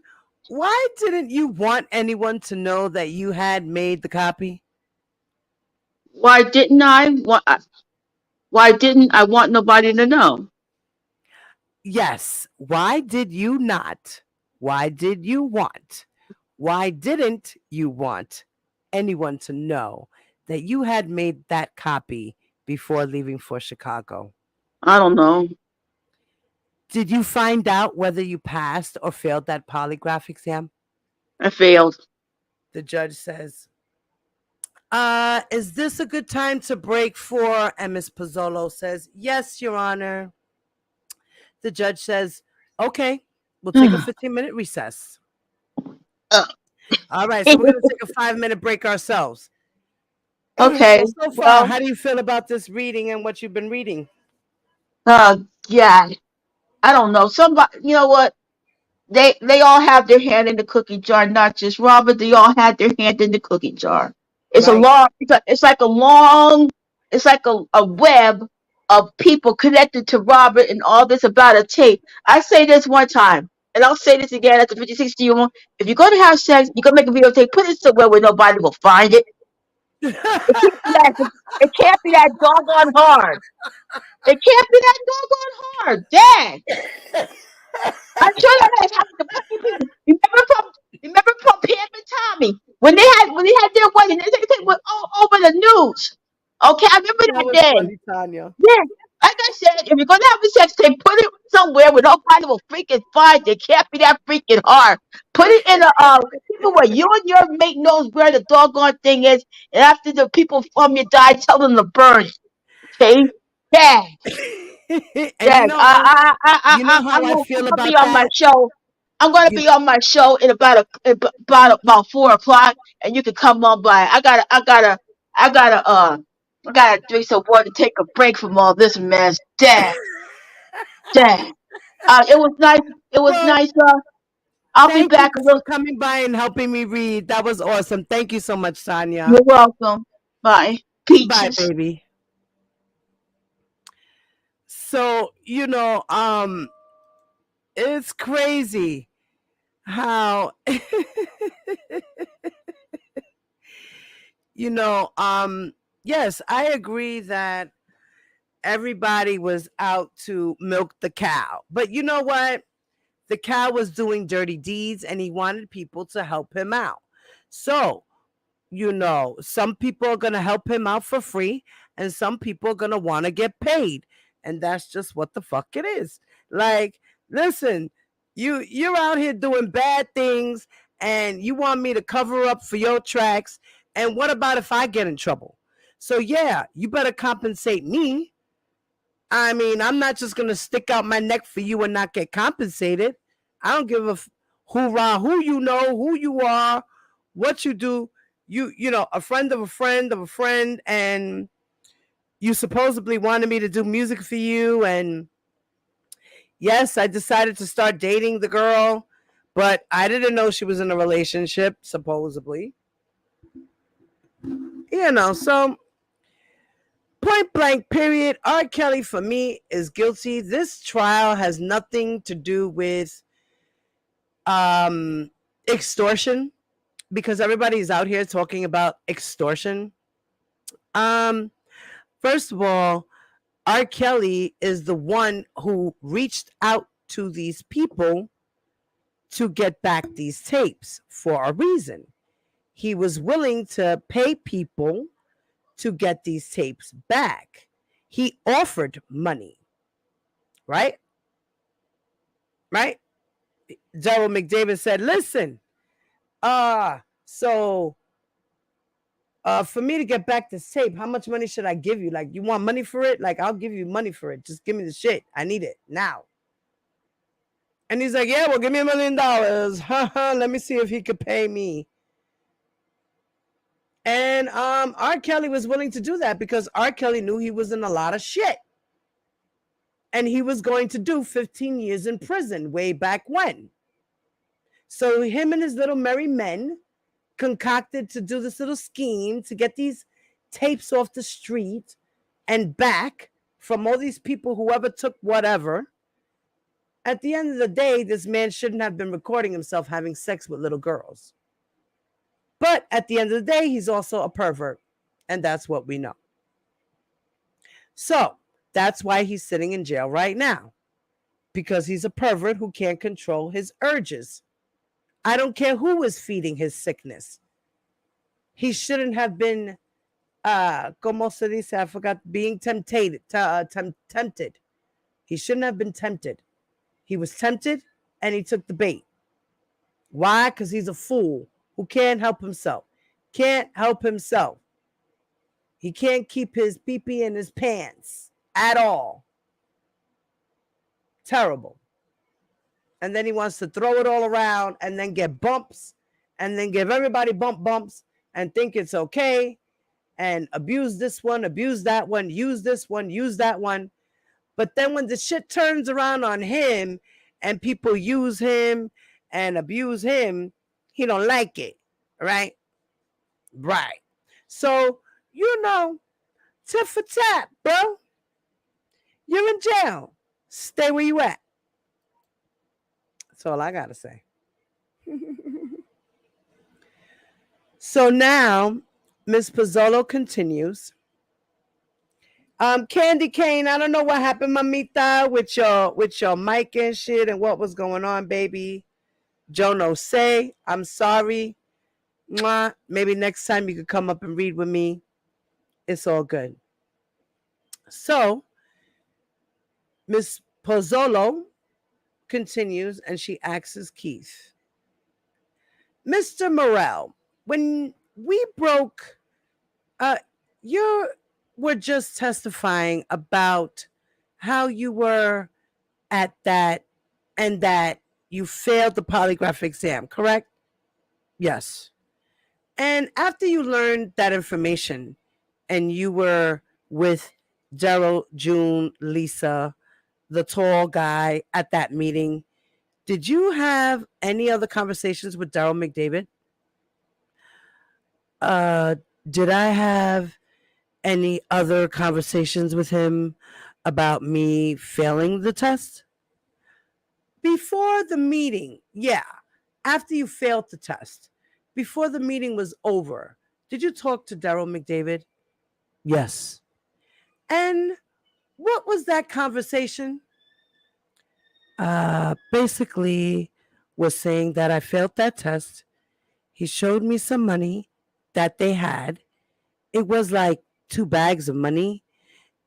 why didn't you want anyone to know that you had made the copy? Why didn't I? Why didn't I want nobody to know? Yes. Why did you not? Why did you want? Why didn't you want anyone to know that you had made that copy before leaving for Chicago? I don't know. Did you find out whether you passed or failed that polygraph exam? I failed. The judge says, is this a good time to break for? And Miss Pozzolo says, yes, Your Honor. The judge says, okay, we'll take a 15-minute recess. All right, so we're going to take a 5-minute break ourselves. Okay. So far, Well, how do you feel about this reading and what you've been reading? yeah. I don't know. Somebody, you know what? They all have their hand in the cookie jar, not just Robert. They all had their hand in the cookie jar. It's a Right. long. It's like a long. It's like a web of people connected to Robert and all this about a tape. I say this one time, and I'll say this again after 50, 60 years. If you're gonna have sex, you're gonna make a videotape. Put it somewhere where nobody will find it. It can't be that doggone hard. It can't be that doggone hard. Dang. I'm sure that has happened to plenty of people. Remember from Pam and Tommy when they had their wedding, they went all over the news. Okay, I remember That that was day. funny, Tanya. Yeah, like I said, if you're gonna have a sex tape, put it somewhere where nobody will freaking find it. It can't be that freaking hard. Put it in a people where you and your mate knows where the doggone thing is, and after the people from you die, tell them to burn it. Okay? Yeah. And Yes, you know how I I'm feel gonna be about on my that? show. I'm gonna You be on my show in about 4 o'clock, and you can come on by. I gotta drink some water, take a break from all this mess. Dang, dang. It was nice. It was well, nice. I'll be thank you back a for little. coming by and helping me read. That was awesome. Thank you so much, Tanya. You're welcome. Bye, Bye, peaches. baby. So, it's crazy how yes, I agree that everybody was out to milk the cow. But you know what? The cow was doing dirty deeds and he wanted people to help him out. So, some people are going to help him out for free and some people are going to want to get paid. And that's just what the fuck it is. Like, listen, you're out here doing bad things and you want me to cover up for your tracks And what about if I get in trouble? So yeah, you better compensate me. I mean, I'm not just going to stick out my neck for you and not get compensated. I don't give a hoorah who you know, who you are, what you do. You know, a friend of a friend of a friend, and you supposedly wanted me to do music for you. And yes, I decided to start dating the girl, but I didn't know she was in a relationship, supposedly. You know, so point blank, period. R. Kelly, for me, is guilty. This trial has nothing to do with extortion, because everybody's out here talking about extortion. First of all, R. Kelly is the one who reached out to these people to get back these tapes for a reason. He was willing to pay people to get these tapes back. He offered money, right? Right? Daryl Mcdavid said, listen, so for me to get back this tape, how much money should I give you? Like, you want money for it? Like, I'll give you money for it. Just give me the shit. I need it now. And he's like, yeah, well, give me $1 million. Let me see if he could pay me. And R. Kelly was willing to do that because R. Kelly knew he was in a lot of shit. And he was going to do 15 years in prison way back when. So him and his little merry men concocted to do this little scheme to get these tapes off the street and back from all these people, whoever took whatever. At the end of the day, this man shouldn't have been recording himself having sex with little girls. But at the end of the day, he's also a pervert. And that's what we know. So that's why he's sitting in jail right now. Because he's a pervert who can't control his urges. I don't care who was feeding his sickness. He shouldn't have been, como se dice, I forgot, being tempted. He shouldn't have been tempted. He was tempted and he took the bait. Why? Because he's a fool who can't help himself. Can't help himself. He can't keep his pee-pee in his pants at all. Terrible. And then he wants to throw it all around and then get bumps and then give everybody bumps and think it's okay and abuse this one, abuse that one, use this one, use that one. But then when the shit turns around on him and people use him and abuse him, he don't like it, right? Right. So, you know, tit for tat, bro. You're in jail. Stay where you at. That's all I got to say. So now, Miss Pozzolo continues. Candy Cane, I don't know what happened, mamita, with your mic and shit and what was going on, baby. Joe no say, I'm sorry. Mwah. Maybe next time you could come up and read with me. It's all good. So, Miss Pozzolo continues and she asks Keith, Mr. Murrell, when we broke, you were just testifying about how you were at that and that you failed the polygraph exam, correct? Yes. And after you learned that information and you were with Daryl, June, Lisa, the tall guy at that meeting, did you have any other conversations with Daryl Mcdavid? Did I have any other conversations with him about me failing the test? Before the meeting, yeah. After you failed the test, before the meeting was over, did you talk to Daryl Mcdavid? Yes. And what was that conversation? Basically was saying that I failed that test. He showed me some money that they had. It was like 2 bags of money.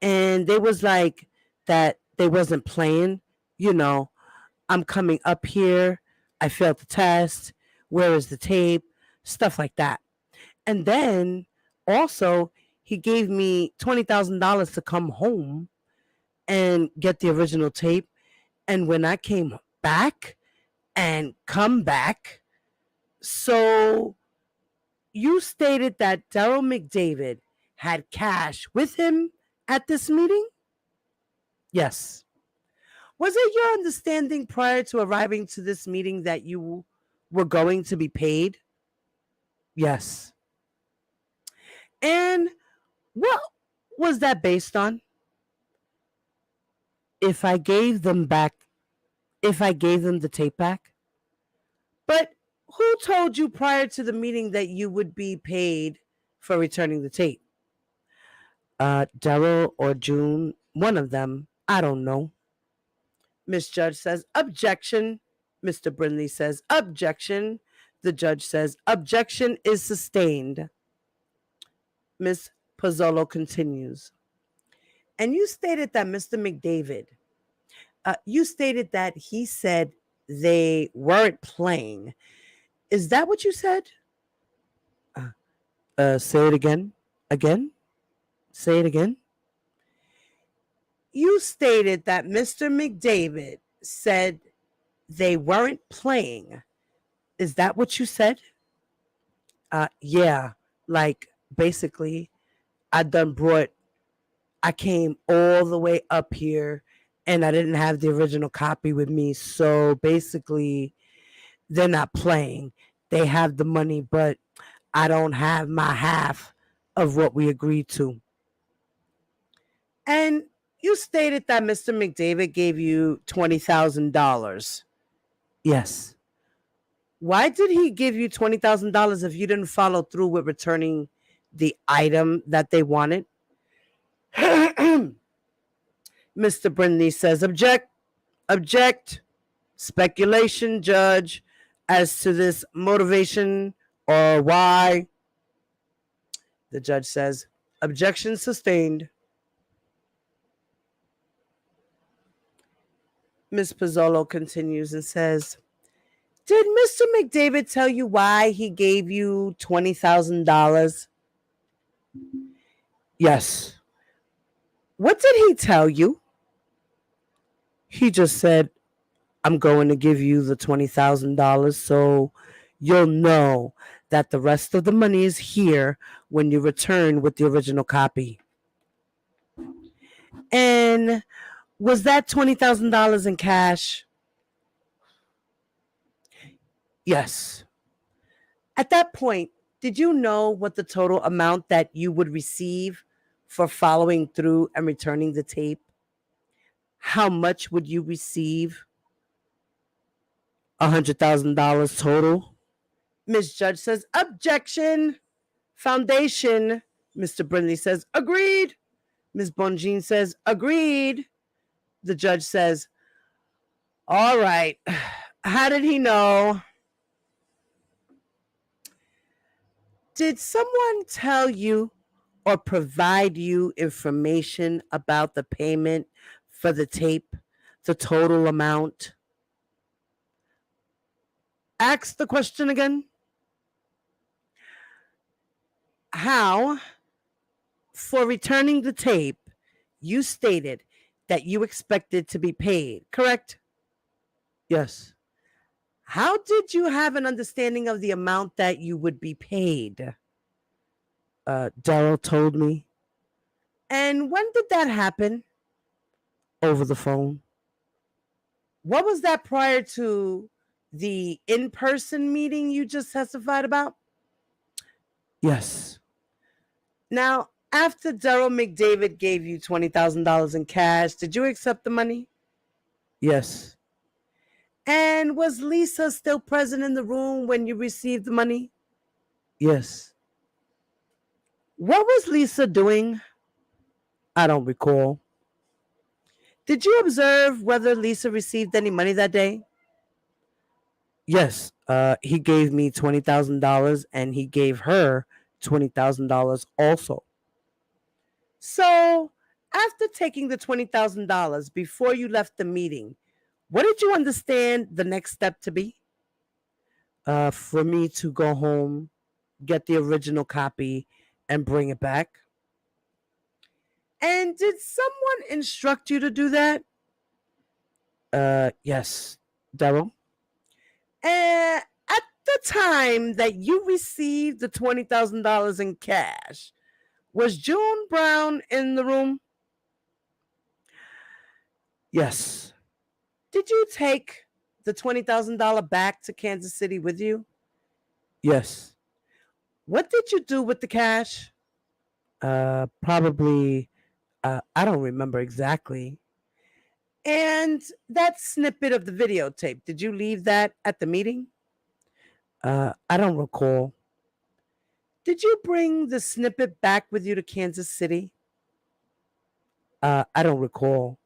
And they was like that they wasn't playing. You know, I'm coming up here. I failed the test. Where is the tape? Stuff like that. And then also, he gave me $20,000 to come home and get the original tape. And when I came back and come back, so you stated that Daryl Mcdavid had cash with him at this meeting? Yes. Was it your understanding prior to arriving to this meeting that you were going to be paid? Yes. And what was that based on? If I gave them the tape back? But who told you prior to the meeting that you would be paid for returning the tape? Daryl or June, one of them. I don't know. Miss Judge says, objection. Mr. Brindley says, objection. The judge says, objection is sustained. Miss Pozzolo continues. And you stated that Mr. Mcdavid, you stated that he said they weren't playing. Is that what you said? Say it again. Again? Say it again. You stated that Mr. Mcdavid said they weren't playing. Is that what you said? Yeah. Like, basically, I came all the way up here and I didn't have the original copy with me. So basically, they're not playing. They have the money, but I don't have my half of what we agreed to. And you stated that Mr. Mcdavid gave you $20,000. Yes. Why did he give you $20,000 if you didn't follow through with returning the item that they wanted? Mr. Brindley says, object, speculation, judge, as to this motivation or why. The judge says, objection sustained. Ms. Pozzolo continues and says, did Mr. Mcdavid tell you why he gave you $20,000? Yes. What did he tell you? He just said, I'm going to give you the $20,000 so you'll know that the rest of the money is here when you return with the original copy. And was that $20,000 in cash? Yes. At that point, did you know what the total amount that you would receive for following through and returning the tape? How much would you receive? $100,000 total. Ms. Judge says, objection. Foundation. Mr. Brindley says, agreed. Ms. Bonjean says, agreed. The judge says, all right. How did he know? Did someone tell you or provide you information about the payment for the tape, the total amount? Ask the question again. How, for returning the tape, you stated that you expected to be paid, correct? Yes. How did you have an understanding of the amount that you would be paid? Daryl told me. And when did that happen? Over the phone. What was that prior to the in-person meeting you just testified about? Yes. Now, after Daryl Mcdavid gave you $20,000 in cash, did you accept the money? Yes. And was Lisa still present in the room when you received the money? Yes. What was Lisa doing? I don't recall. Did you observe whether Lisa received any money that day? Yes. He gave me $20,000 and he gave her $20,000 also. So, after taking the $20,000 before you left the meeting, what did you understand the next step to be? For me to go home get the original copy and bring it back? And did someone instruct you to do that? Yes, Daryl. At the time that you received the $20,000 in cash, was June Brown in the room? Yes. Did you take the $20,000 back to Kansas City with you? Yes. What did you do with the cash? Probably, I don't remember exactly. And that snippet of the videotape, did you leave that at the meeting? I don't recall. Did you bring the snippet back with you to Kansas City? I don't recall.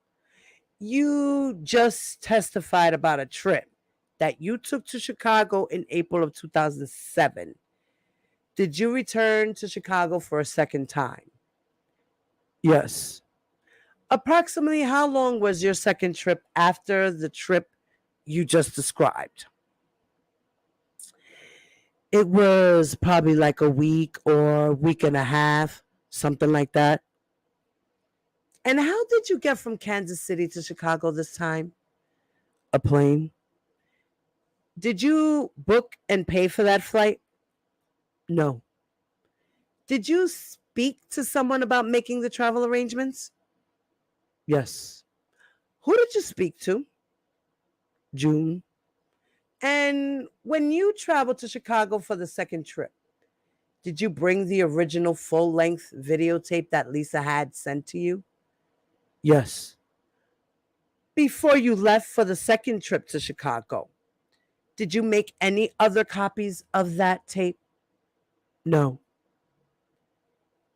You just testified about a trip that you took to Chicago in April of 2007. Did you return to Chicago for a second time? Yes. Approximately how long was your second trip after the trip you just described? It was probably like a week or week and a half, something like that. And how did you get from Kansas City to Chicago this time? A plane. Did you book and pay for that flight? No. Did you speak to someone about making the travel arrangements? Yes. Who did you speak to? June. And when you traveled to Chicago for the second trip, did you bring the original full-length videotape that Lisa had sent to you? Yes. Before you left for the second trip to Chicago, did you make any other copies of that tape? No.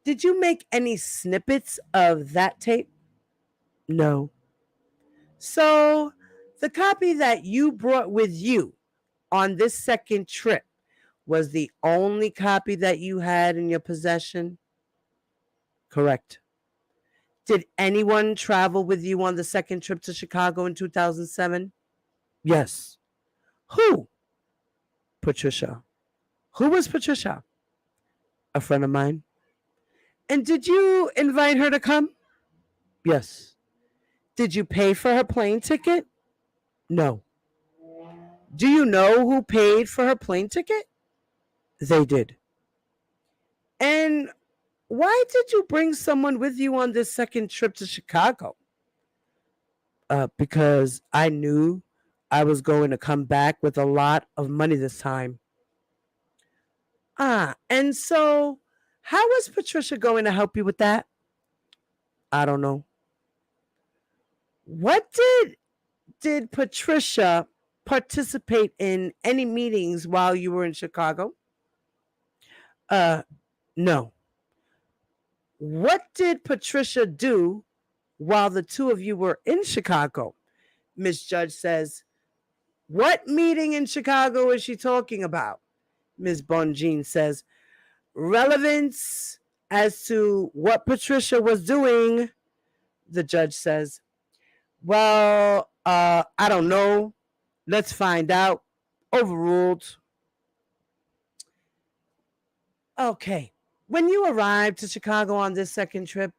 Did you make any snippets of that tape? No. So, the copy that you brought with you on this second trip was the only copy that you had in your possession? Correct. Did anyone travel with you on the second trip to Chicago in 2007? Yes. Who? Patricia. Who was Patricia? A friend of mine. And did you invite her to come? Yes. Did you pay for her plane ticket? No. Do you know who paid for her plane ticket? They did. And why did you bring someone with you on this second trip to Chicago? Because I knew I was going to come back with a lot of money this time. And so how was Patricia going to help you with that? I don't know. What did Patricia participate in any meetings while you were in Chicago? No. What did Patricia do while the two of you were in Chicago? Miss Judge says, what meeting in Chicago is she talking about? Ms. Bonjean says, relevance as to what Patricia was doing. The judge says, well, I don't know. Let's find out. Overruled. Okay. When you arrived to Chicago on this second trip,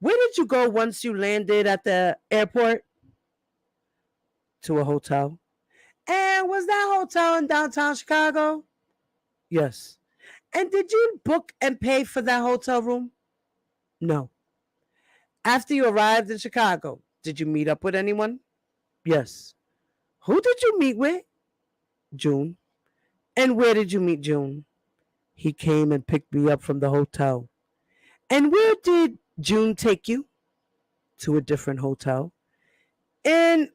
where did you go once you landed at the airport? To a hotel. And was that hotel in downtown Chicago? Yes. And did you book and pay for that hotel room? No. After you arrived in Chicago, did you meet up with anyone? Yes. Who did you meet with? June. And where did you meet June? He came and picked me up from the hotel. And where did June take you? To a different hotel. And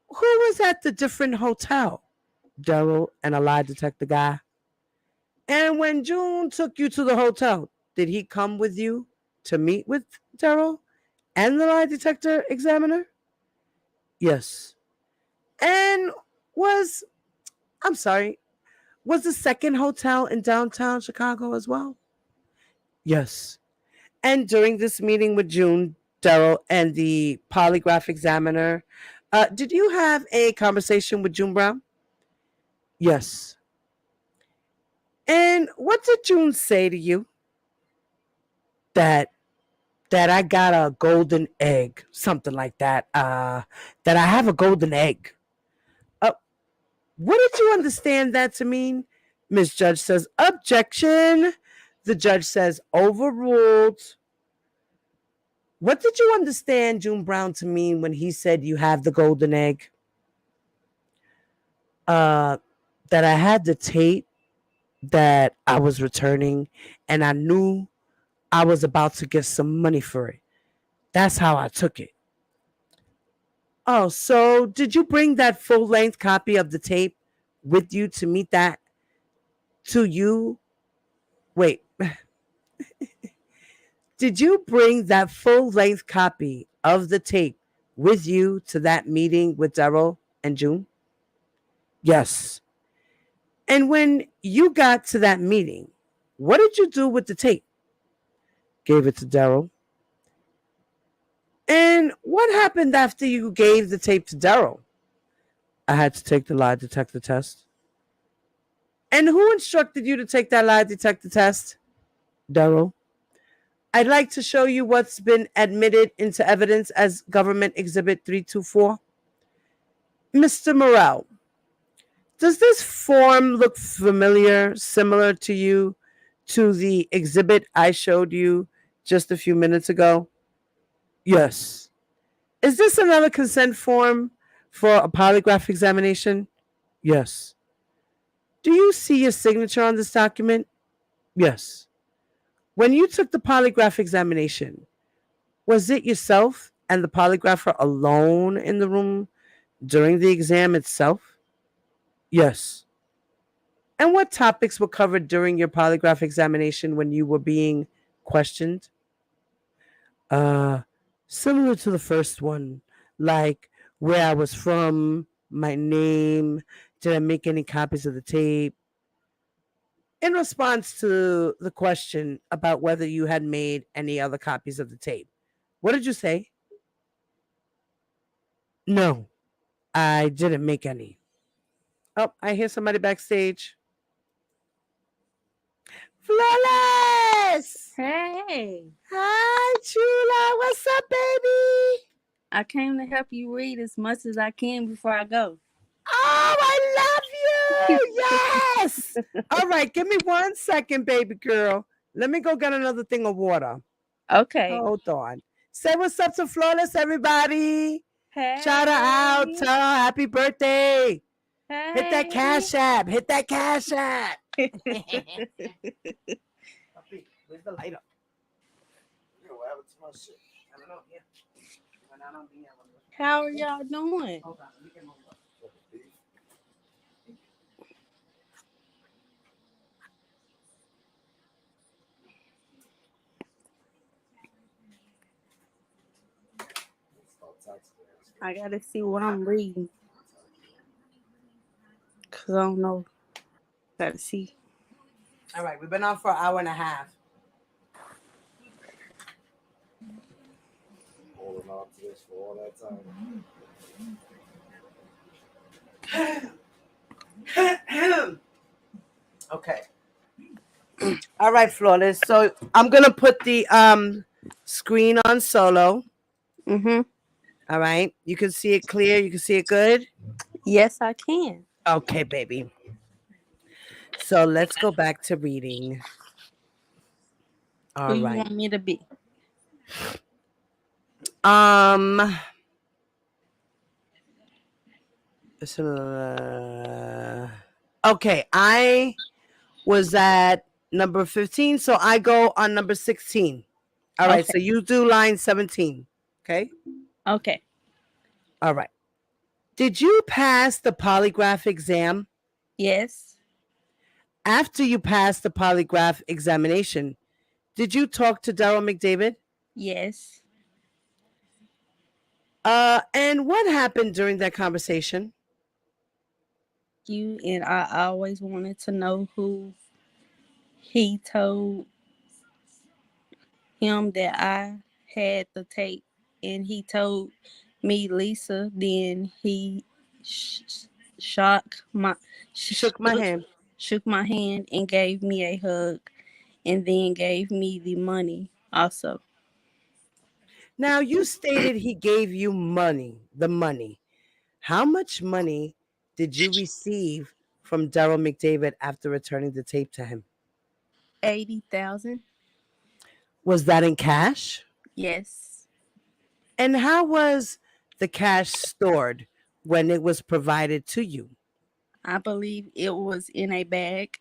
who was at the different hotel? Daryl and a lie detector guy. And when June took you to the hotel, did he come with you to meet with Daryl and the lie detector examiner? Yes. And was the second hotel in downtown Chicago as well? Yes. And during this meeting with June, Daryl, and the polygraph examiner, did you have a conversation with June Brown? Yes. And what did June say to you? That I got a golden egg, something like that. That I have a golden egg. What did you understand that to mean? Miss Judge says, objection. The judge says, overruled. What did you understand June Brown to mean when he said you have the golden egg? That I had the tape that I was returning and I knew I was about to get some money for it. That's how I took it. Oh, so did you bring that full length copy of the tape with you to meet that to you? Wait. Did you bring that full length copy of the tape with you to that meeting with Daryl and June? Yes. And when you got to that meeting, what did you do with the tape? Gave it to Daryl. And what happened after you gave the tape to Daryl? I had to take the lie detector test. And who instructed you to take that lie detector test? Daryl. I'd like to show you what's been admitted into evidence as Government Exhibit 324. Mr. Murrell, does this form look familiar, similar to you, to the exhibit I showed you just a few minutes ago? Yes. Is this another consent form for a polygraph examination? Yes. Do you see your signature on this document? Yes. When you took the polygraph examination, was it yourself and the polygrapher alone in the room during the exam itself? Yes. And what topics were covered during your polygraph examination when you were being questioned? Similar to the first one, like where I was from, my name, did I make any copies of the tape? In response to the question about whether you had made any other copies of the tape, what did you say? No, I didn't make any. Oh, I hear somebody backstage. Flawless! Hey, Hi, Chula. What's up, baby? I came to help you read as much as I can before I go. Oh, I love you. Yes. All right, give me 1 second, baby girl. Let me go get another thing of water. Okay. Hold on. Say what's up to Flawless, everybody. Hey. Shout her out. Tell her happy birthday. Hey. Hit that Cash App. Hit that Cash App. Where's the lighter? What happened to my shit? I don't know. Yeah. How are y'all doing? Hold on. Let me get my water. I gotta see what I'm reading. Cause I don't know. Gotta see. All right, we've been on for an hour and a half. Holding on to this for all that time. Okay. All right, Flawless. So I'm gonna put the screen on solo. Mm-hmm. All right. You can see it clear. You can see it good. Yes, I can. Okay, baby. So let's go back to reading. All Who right. you want me to be? Okay, I was at number 15, so I go on number 16. All right, Okay. so you do line 17. Okay. Okay. All right. Did you pass the polygraph exam? Yes. After you passed the polygraph examination, did you talk to Daryl Mcdavid? Yes. And what happened during that conversation? You and I always wanted to know who he told him that I had the tape, and he told me Lisa. Then he shook my Shook my hand. shook my hand, and gave me a hug, and then gave me the money also. Now, you stated he gave you the money. How much money did you receive from Daryl Mcdavid after returning the tape to him? 80,000. Was that in cash? Yes. And how was the cash stored when it was provided to you? I believe it was in a bag.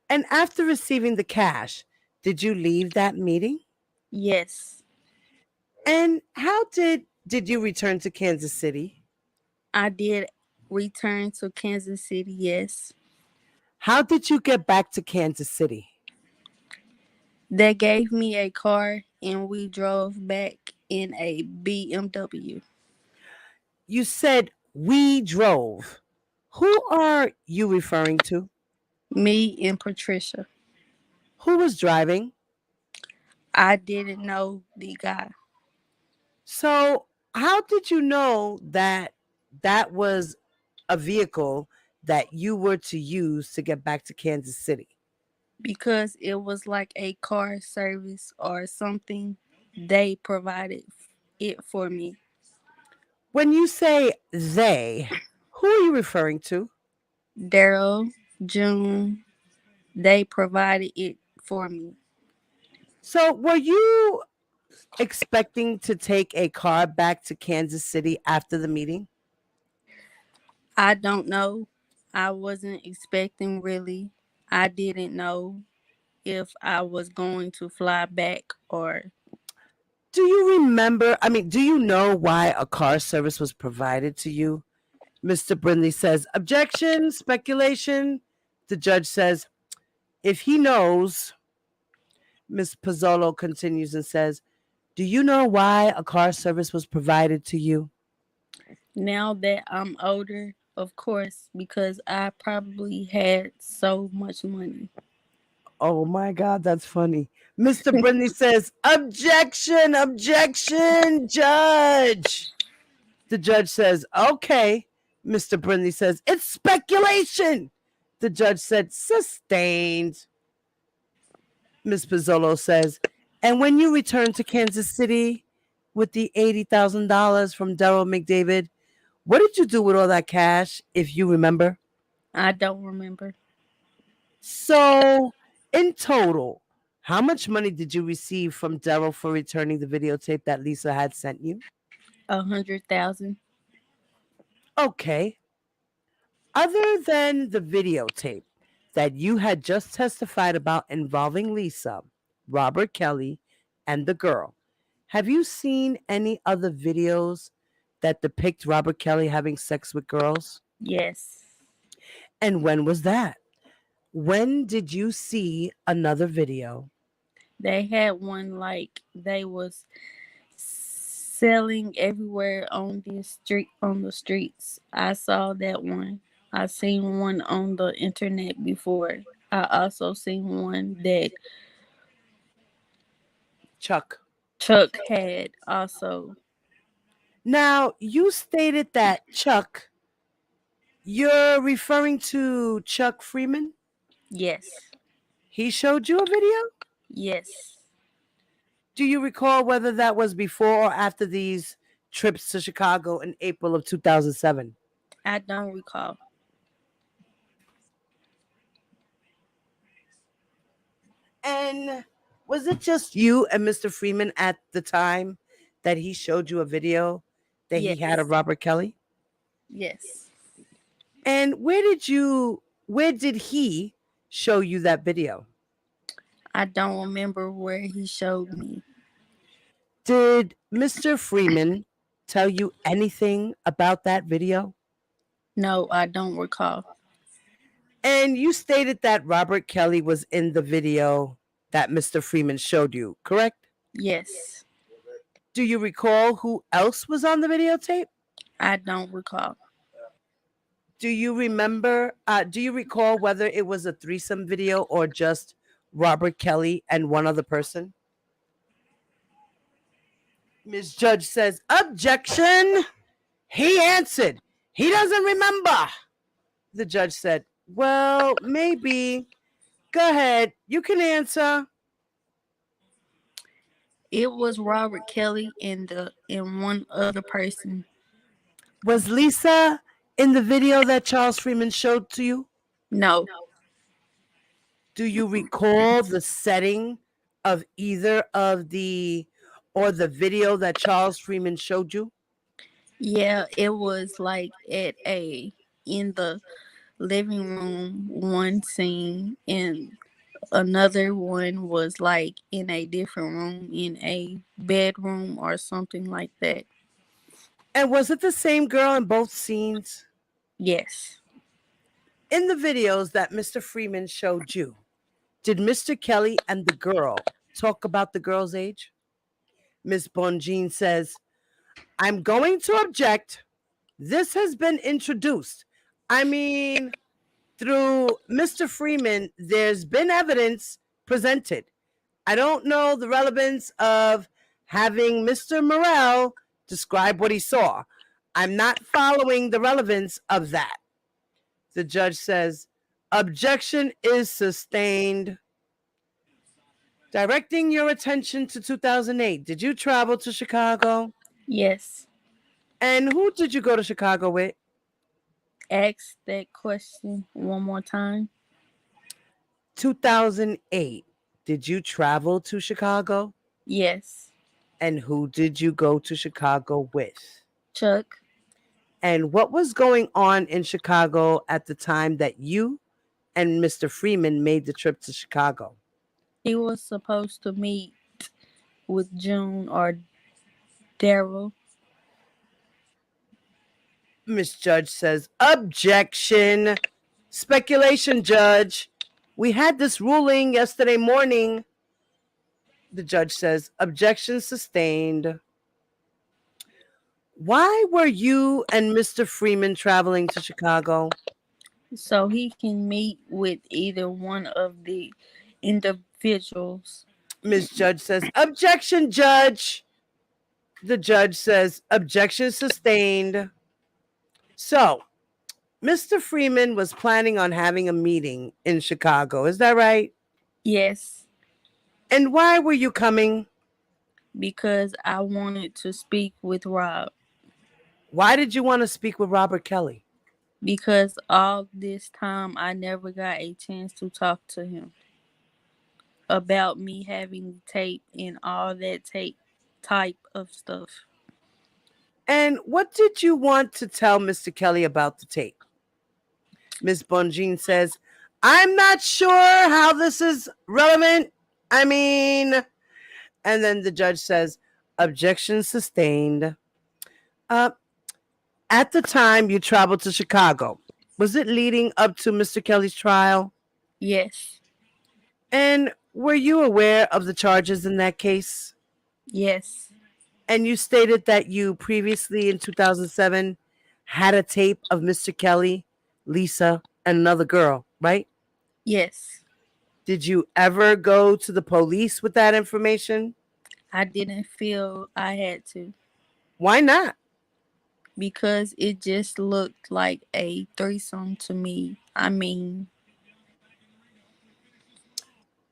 And after receiving the cash, did you leave that meeting? Yes. And how did you return to Kansas City? I did return to Kansas City, yes. How did you get back to Kansas City? They gave me a car and we drove back in a BMW. You said we drove. Who are you referring to? Me and Patricia. Who was driving? I didn't know the guy So, how did you know that that was a vehicle that you were to use to get back to Kansas City? because it was like a car service or something. They provided it for me. When you say they, who are you referring to? Daryl, June, they provided it for me. So, were you expecting to take a car back to Kansas City after the meeting? I don't know. I wasn't expecting really. I didn't know if I was going to fly back or Do you remember? Do you know why a car service was provided to you? Mr. Brindley says, objection, speculation. The judge says, if he knows. Miss Pizzolo continues and says, do you know why a car service was provided to you? now that I'm older, of course, because I probably had so much money. Oh my God, that's funny. Mr. Brindley says, objection, objection, judge. The judge says, okay. Mr. Brindley says, it's speculation. The judge said, sustained. Miss Pizzolo says, and when you returned to Kansas City with the $80,000 from Daryl Mcdavid, what did you do with all that cash, if you remember? I don't remember. So, in total, how much money did you receive from Daryl for returning the videotape that Lisa had sent you? 100,000. Okay. Other than the videotape that you had just testified about involving Lisa, Robert Kelly, and the girl, have you seen any other videos that depict Robert Kelly having sex with girls? Yes. And when was that? When did you see another video? They had one like they was selling everywhere on the streets. I saw that one. I seen one on the internet before. I also seen one that Chuck had also. Now, you stated that Chuck, you're referring to Chuck Freeman? Yes. He showed you a video? Yes. Do you recall whether that was before or after these trips to Chicago in April of 2007? I don't recall. And was it just you and Mr. Freeman at the time that he showed you a video that he had of Robert Kelly? Yes. And where did he show you that video? I don't remember where he showed me. Did Mr. Freeman tell you anything about that video? No, I don't recall. And you stated that Robert Kelly was in the video that Mr. Freeman showed you, correct? Yes. Do you recall who else was on the videotape? I don't recall. Do you recall whether it was a threesome video or just Robert Kelly and one other person? Ms. Judge says, objection. He answered, he doesn't remember. The judge said, Well, maybe. Go ahead. You can answer. It was Robert Kelly and one other person. Was Lisa in the video that Charles Freeman showed to you? No. Do you recall the setting of either of the or the video that Charles Freeman showed you? Yeah, it was like in the living room one scene, and another one was like in a different room in a bedroom or something like that. And was it the same girl in both scenes? Yes. In the videos that Mr. Freeman showed you, did Mr. Kelly and the girl talk about the girl's age? Miss Bonjean says, I'm going to object. This has been introduced. I mean, through Mr. Freeman, there's been evidence presented. I don't know the relevance of having Mr. Murrell describe what he saw. I'm not following the relevance of that. The judge says, objection is sustained. Directing your attention to 2008, did you travel to Chicago? Yes. And who did you go to Chicago with? Ask that question one more time. 2008, did you travel to Chicago? Yes. And who did you go to Chicago with? Chuck. And what was going on in Chicago at the time that you and Mr. Freeman made the trip to Chicago? He was supposed to meet with June or Daryl. Miss Judge says, objection. Speculation, Judge. We had this ruling yesterday morning. The judge says, objection sustained. Why were you and Mr. Freeman traveling to Chicago? So he can meet with either one of the individuals. Miss Judge says, objection, Judge. The judge says, objection sustained. So, Mr. Freeman was planning on having a meeting in Chicago. Is that right? Yes. And why were you coming? Because I wanted to speak with Rob. Why did you want to speak with Robert Kelly? Because all this time I never got a chance to talk to him about me having tape and all that tape type of stuff. And what did you want to tell Mr. Kelly about the tape? Ms. Bonjean says, I'm not sure how this is relevant. I mean, and then the judge says, objection sustained. At the time you traveled to Chicago, was it leading up to Mr. Kelly's trial? Yes. And were you aware of the charges in that case? Yes. And you stated that you previously in 2007 had a tape of Mr. Kelly, Lisa, and another girl, right? Yes. Did you ever go to the police with that information? I didn't feel I had to. Why not? Because it just looked like a threesome to me. I mean,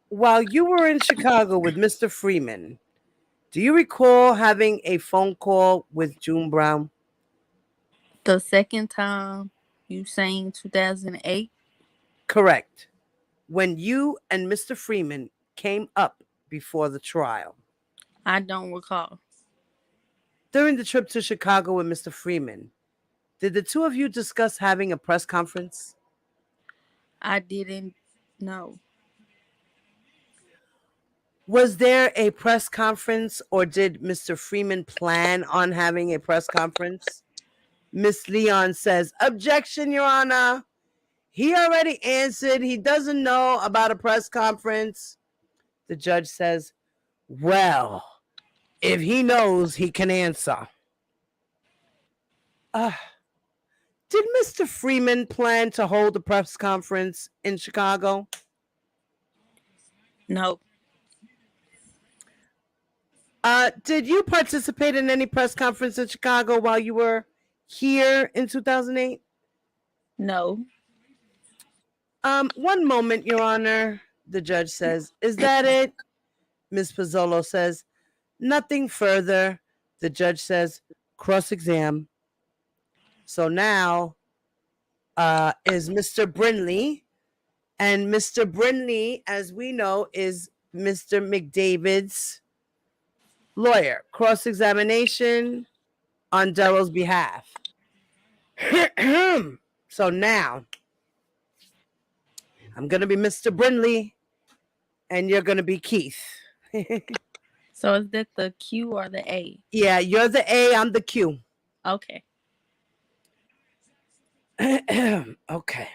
while you were in Chicago with Mr. Freeman, do you recall having a phone call with June Brown? the second time you saying 2008? Correct. When you and Mr. Freeman came up before the trial. I don't recall. During the trip to Chicago with Mr. Freeman, did the two of you discuss having a press conference? I didn't know. Was there a press conference or did Mr. Freeman plan on having a press conference? Miss Leon says, objection, Your Honor. He already answered. He doesn't know about a press conference. The judge says, well, if he knows, he can answer. Did Mr. Freeman plan to hold a press conference in Chicago? No. Did you participate in any press conference in Chicago while you were here in 2008? No. One moment, Your Honor. The judge says, "Is that it?" Miss Pizzolo says, "Nothing further." The judge says, "Cross exam." So now is Mr. Brinley. And Mr. Brinley, as we know, is Mr. McDavid's lawyer. Cross examination on Daryl's behalf. So now I'm going to be Mr. Brinley and you're going to be Keith. So is that the Q or the A? Yeah, you're the A, I'm the Q. Okay. Okay.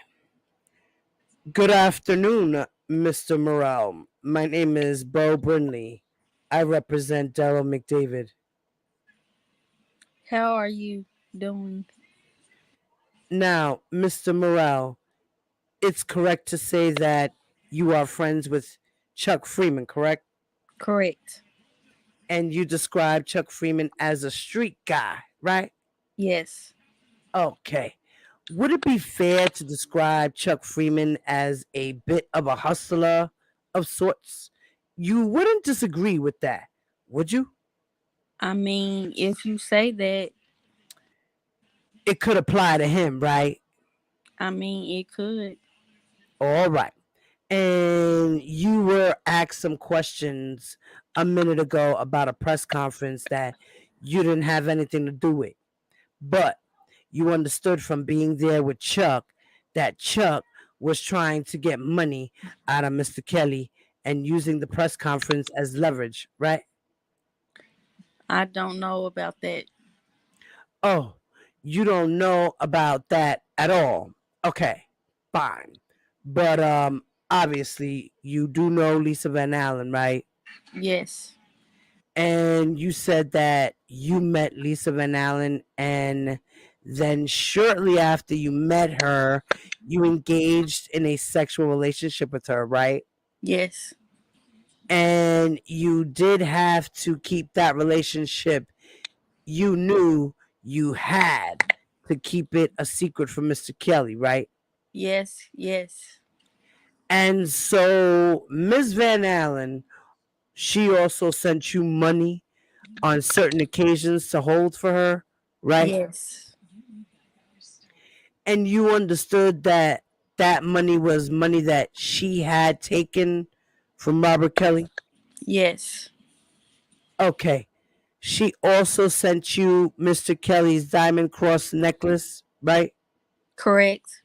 Good afternoon, Mr. Murrell. My name is Bo Brinley. I represent Daryl Mcdavid. How are you doing? Now, Mr. Murrell, it's correct to say that you are friends with Chuck Freeman, correct? Correct. And you describe Chuck Freeman as a street guy, right? Yes. Okay. Would it be fair to describe Chuck Freeman as a bit of a hustler of sorts? You wouldn't disagree with that, would you? I mean, if you say that, It could apply to him, right? I mean, it could. All right. And you were asked some questions a minute ago about a press conference that you didn't have anything to do with. But you understood from being there with Chuck that Chuck was trying to get money out of Mr. Kelly and using the press conference as leverage, right? I don't know about that. Oh, you don't know about that at all. Okay, fine. But obviously you do know Lisa Van Allen, right? Yes. And you said that you met Lisa Van Allen, and then shortly after you met her, you engaged in a sexual relationship with her, right? Yes. And you did have to keep that relationship. You knew you had to keep it a secret from Mr. Kelly, right? Yes. Yes. And so Ms. Van Allen, she also sent you money on certain occasions to hold for her, right? Yes. And you understood that that money was money that she had taken from Robert Kelly? Yes. Okay. She also sent you Mr. Kelly's diamond cross necklace, right? Correct.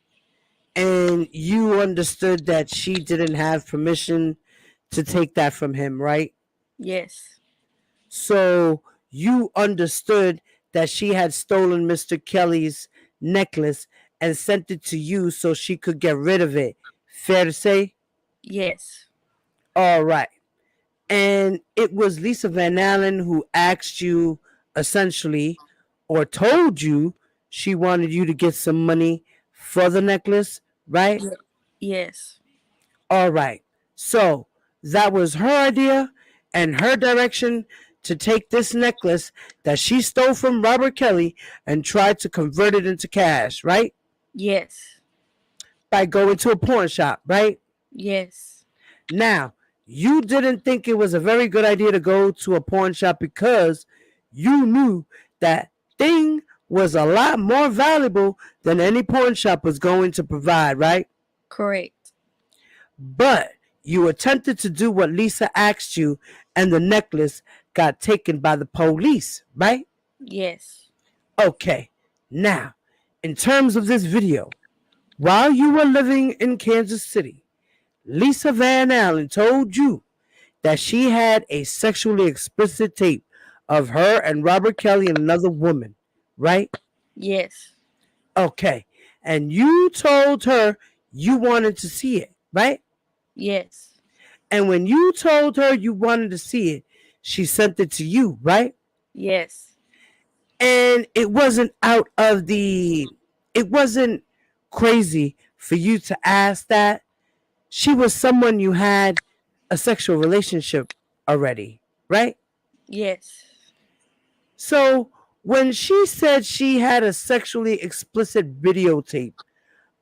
And you understood that she didn't have permission to take that from him, right? Yes. So you understood that she had stolen Mr. Kelly's necklace and sent it to you so she could get rid of it. Fair to say? Yes. All right. And it was Lisa Van Allen who asked you essentially or told you she wanted you to get some money for the necklace, right? Yes. All right. So that was her idea and her direction to take this necklace that she stole from Robert Kelly and try to convert it into cash, right? Yes. By going to a pawn shop, right? Yes. Now, you didn't think it was a very good idea to go to a pawn shop because you knew that thing was a lot more valuable than any pawn shop was going to provide, right? Correct. But you attempted to do what Lisa asked you, and the necklace got taken by the police, right? Yes. Okay. Now, in terms of this video, while you were living in Kansas City, Lisa Van Allen told you that she had a sexually explicit tape of her and Robert Kelly and another woman, right? Yes. Okay. And you told her you wanted to see it, right? Yes. And when you told her you wanted to see it, she sent it to you, right? Yes. And it wasn't it wasn't crazy for you to ask that. She was someone you had a sexual relationship already, right? Yes. So when she said she had a sexually explicit videotape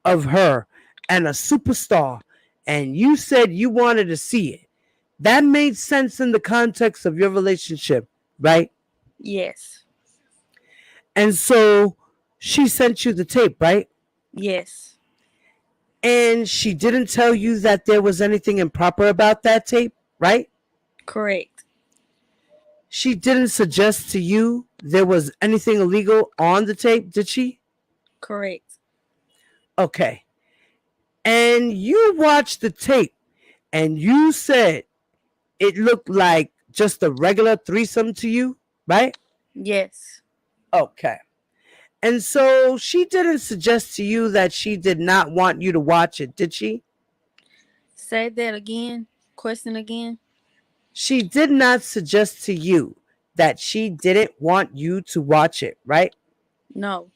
of her and a superstar, and you said you wanted to see it. That made sense in the context of your relationship, right? Yes. And so she sent you the tape, right? Yes. And she didn't tell you that there was anything improper about that tape, right? Correct. She didn't suggest to you there was anything illegal on the tape, did she? Correct. Okay. And you watched the tape and you said it looked like just a regular threesome to you, right? Yes. Okay. And so she didn't suggest to you that she did not want you to watch it, did she? Say that again. Question again. She did not suggest to you that she didn't want you to watch it, right? No.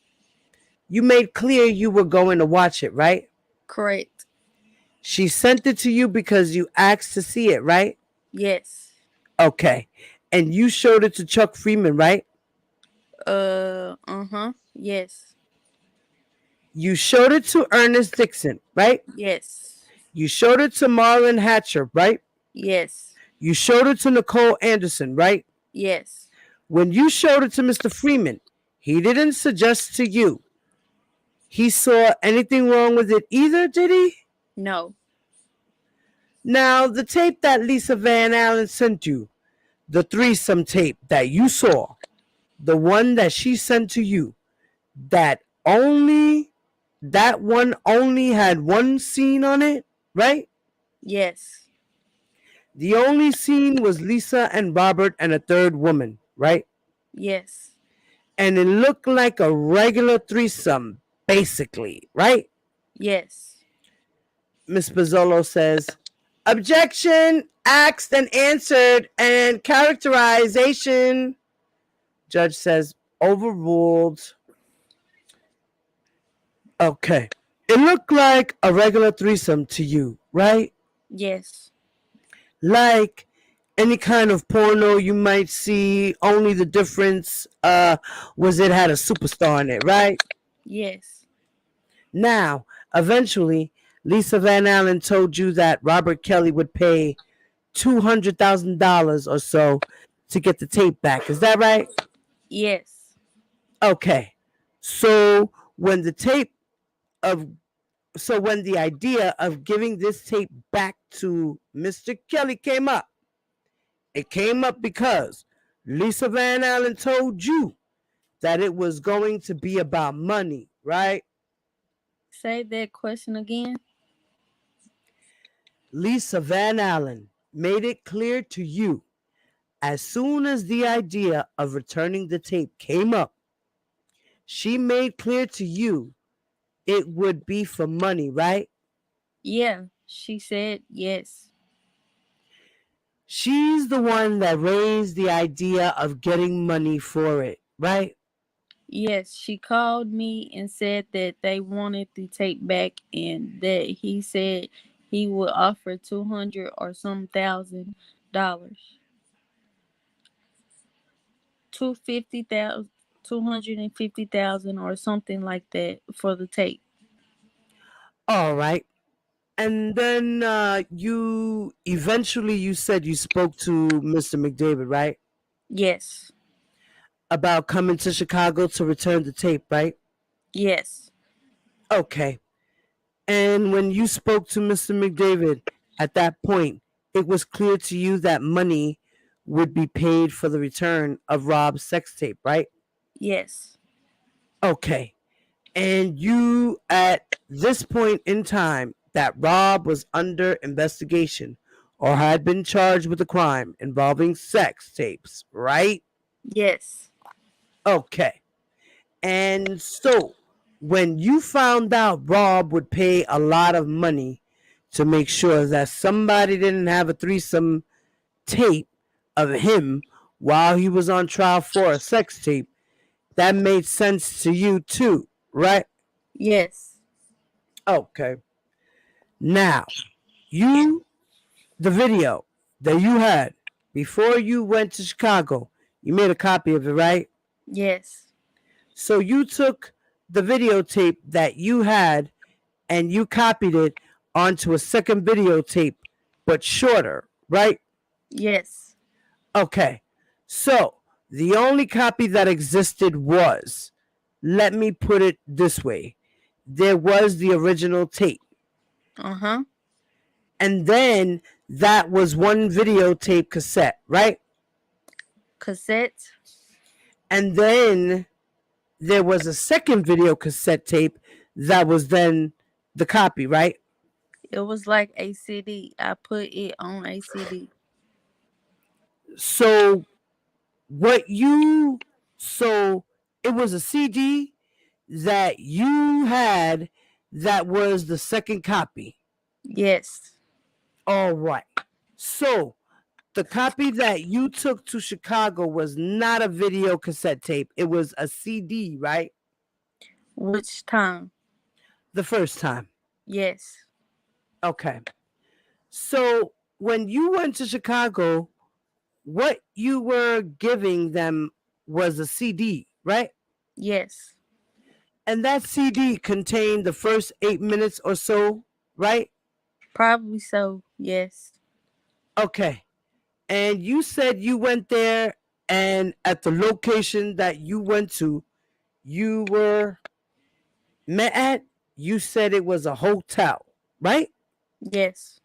You made clear you were going to watch it, right? Correct. She sent it to you because you asked to see it, right? Yes. Okay. And you showed it to Chuck Freeman, right? Yes. You showed it to Ernest Dixon, right? Yes. You showed it to Marlon Hatcher, right? Yes. You showed it to Nicole Anderson, right? Yes. When you showed it to Mr. Freeman, he didn't suggest to you he saw anything wrong with it either, did he? No. Now, the tape that Lisa Van Allen sent you, the threesome tape that you saw, the one that she sent to you, that one only had one scene on it, right? Yes. The only scene was Lisa and Robert and a third woman, right? Yes. And it looked like a regular threesome, basically, right? Yes. Miss Bozzolo says, objection, asked and answered, and characterization. Judge says, overruled. Okay. It looked like a regular threesome to you, right? Yes. Like any kind of porno you might see, only the difference was it had a superstar in it, right? Yes. Now, eventually, Lisa Van Allen told you that Robert Kelly would pay $200,000 or so to get the tape back. Is that right? Yes. Okay. So when the idea of giving this tape back to Mr. Kelly came up, it came up because Lisa Van Allen told you that it was going to be about money, right? Say that question again. Lisa Van Allen made it clear to you as soon as the idea of returning the tape came up. She made clear to you it would be for money, right? Yeah. She said yes. She's the one that raised the idea of getting money for it, right? Yes. She called me and said that they wanted the tape back and that he said he would offer 200 or some $1,000. 250,000, 250,000 or something like that for the tape. All right. And then you said you spoke to Mr. McDavid, right? Yes. About coming to Chicago to return the tape, right? Yes. Okay. And when you spoke to Mr. McDavid at that point, it was clear to you that money would be paid for the return of Rob's sex tape, right? Yes. Okay. And you, at this point in time, that Rob was under investigation or had been charged with a crime involving sex tapes, right? Yes. Okay. And so, when you found out Rob would pay a lot of money to make sure that somebody didn't have a threesome tape of him while he was on trial for a sex tape, that made sense to you too, right? Yes. Okay. Now, the video that you had before you went to Chicago, you made a copy of it, right? Yes. So you took the videotape that you had and you copied it onto a second videotape, but shorter, right? Yes. Okay. So the only copy that existed was, let me put it this way, there was the original tape. Uh-huh. And then that was one videotape cassette, right? Cassette. And then there was a second video cassette tape that was then the copy, right? It was like a CD. I put it on a CD. So so it was a CD that you had that was the second copy. Yes. All right. So the copy that you took to Chicago was not a video cassette tape. It was a CD, right? Which time? The first time. Yes. Okay. So when you went to Chicago, what you were giving them was a CD, right? Yes. And that CD contained the first 8 minutes or so, right? Probably so. Yes. Okay. And you said you went there, and at the location that you went to, you were met at, you said it was a hotel, right? Yes.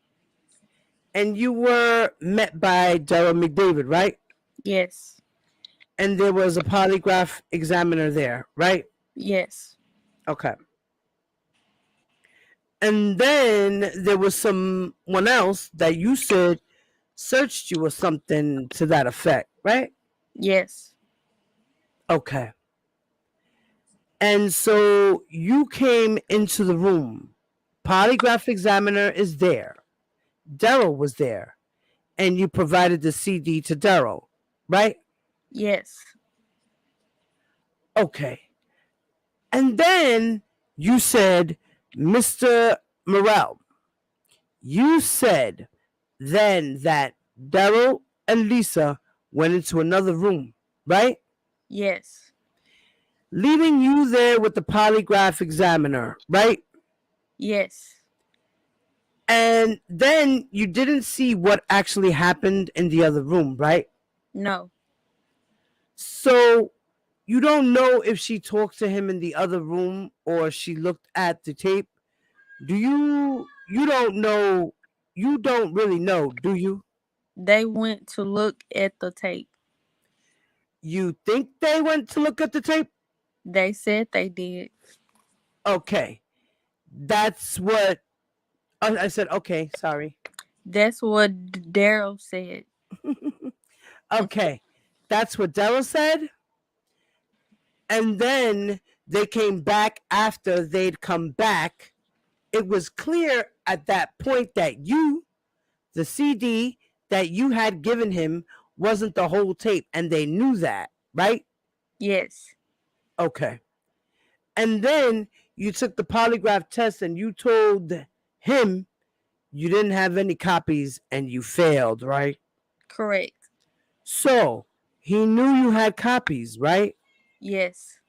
And you were met by Daryl Mcdavid, right? Yes. And there was a polygraph examiner there, right? Yes. Okay. And then there was someone else that you said searched you or something to that effect, right? Yes. Okay. And so you came into the room. Polygraph examiner is there. Daryl was there. And you provided the CD to Daryl, right? Yes. Okay. And then you said, Mr. Murrell, you said then that Daryl and Lisa went into another room, right? Yes. Leaving you there with the polygraph examiner, right? Yes. And then you didn't see what actually happened in the other room, right? No. So you don't know if she talked to him in the other room or she looked at the tape. You don't know, you don't really know, do you? They went to look at the tape. You think they went to look at the tape? They said they did. Okay. That's what I said. Okay, sorry. That's what Daryl said. Okay. That's what Daryl said. And then they came back after they'd come back. It was clear at that point that the CD that you had given him wasn't the whole tape, and they knew that, right? Yes. Okay. And then you took the polygraph test and you told him you didn't have any copies and you failed, right? Correct. So he knew you had copies, right? Yes.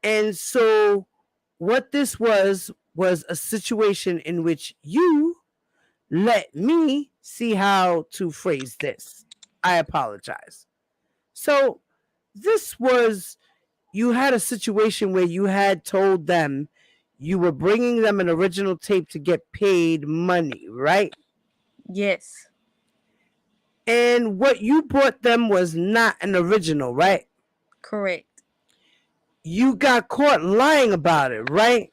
And so what this was a situation in which you let me see how to phrase this. I apologize. So this was, you had a situation where you had told them you were bringing them an original tape to get paid money, right? Yes. And what you brought them was not an original, right? Correct. You got caught lying about it, right?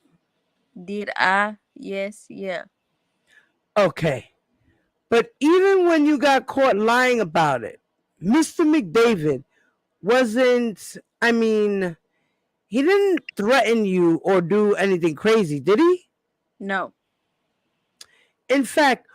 Did I? Yes. Yeah. Okay. But even when you got caught lying about it, Mr. McDavid he didn't threaten you or do anything crazy, did he? No. In fact,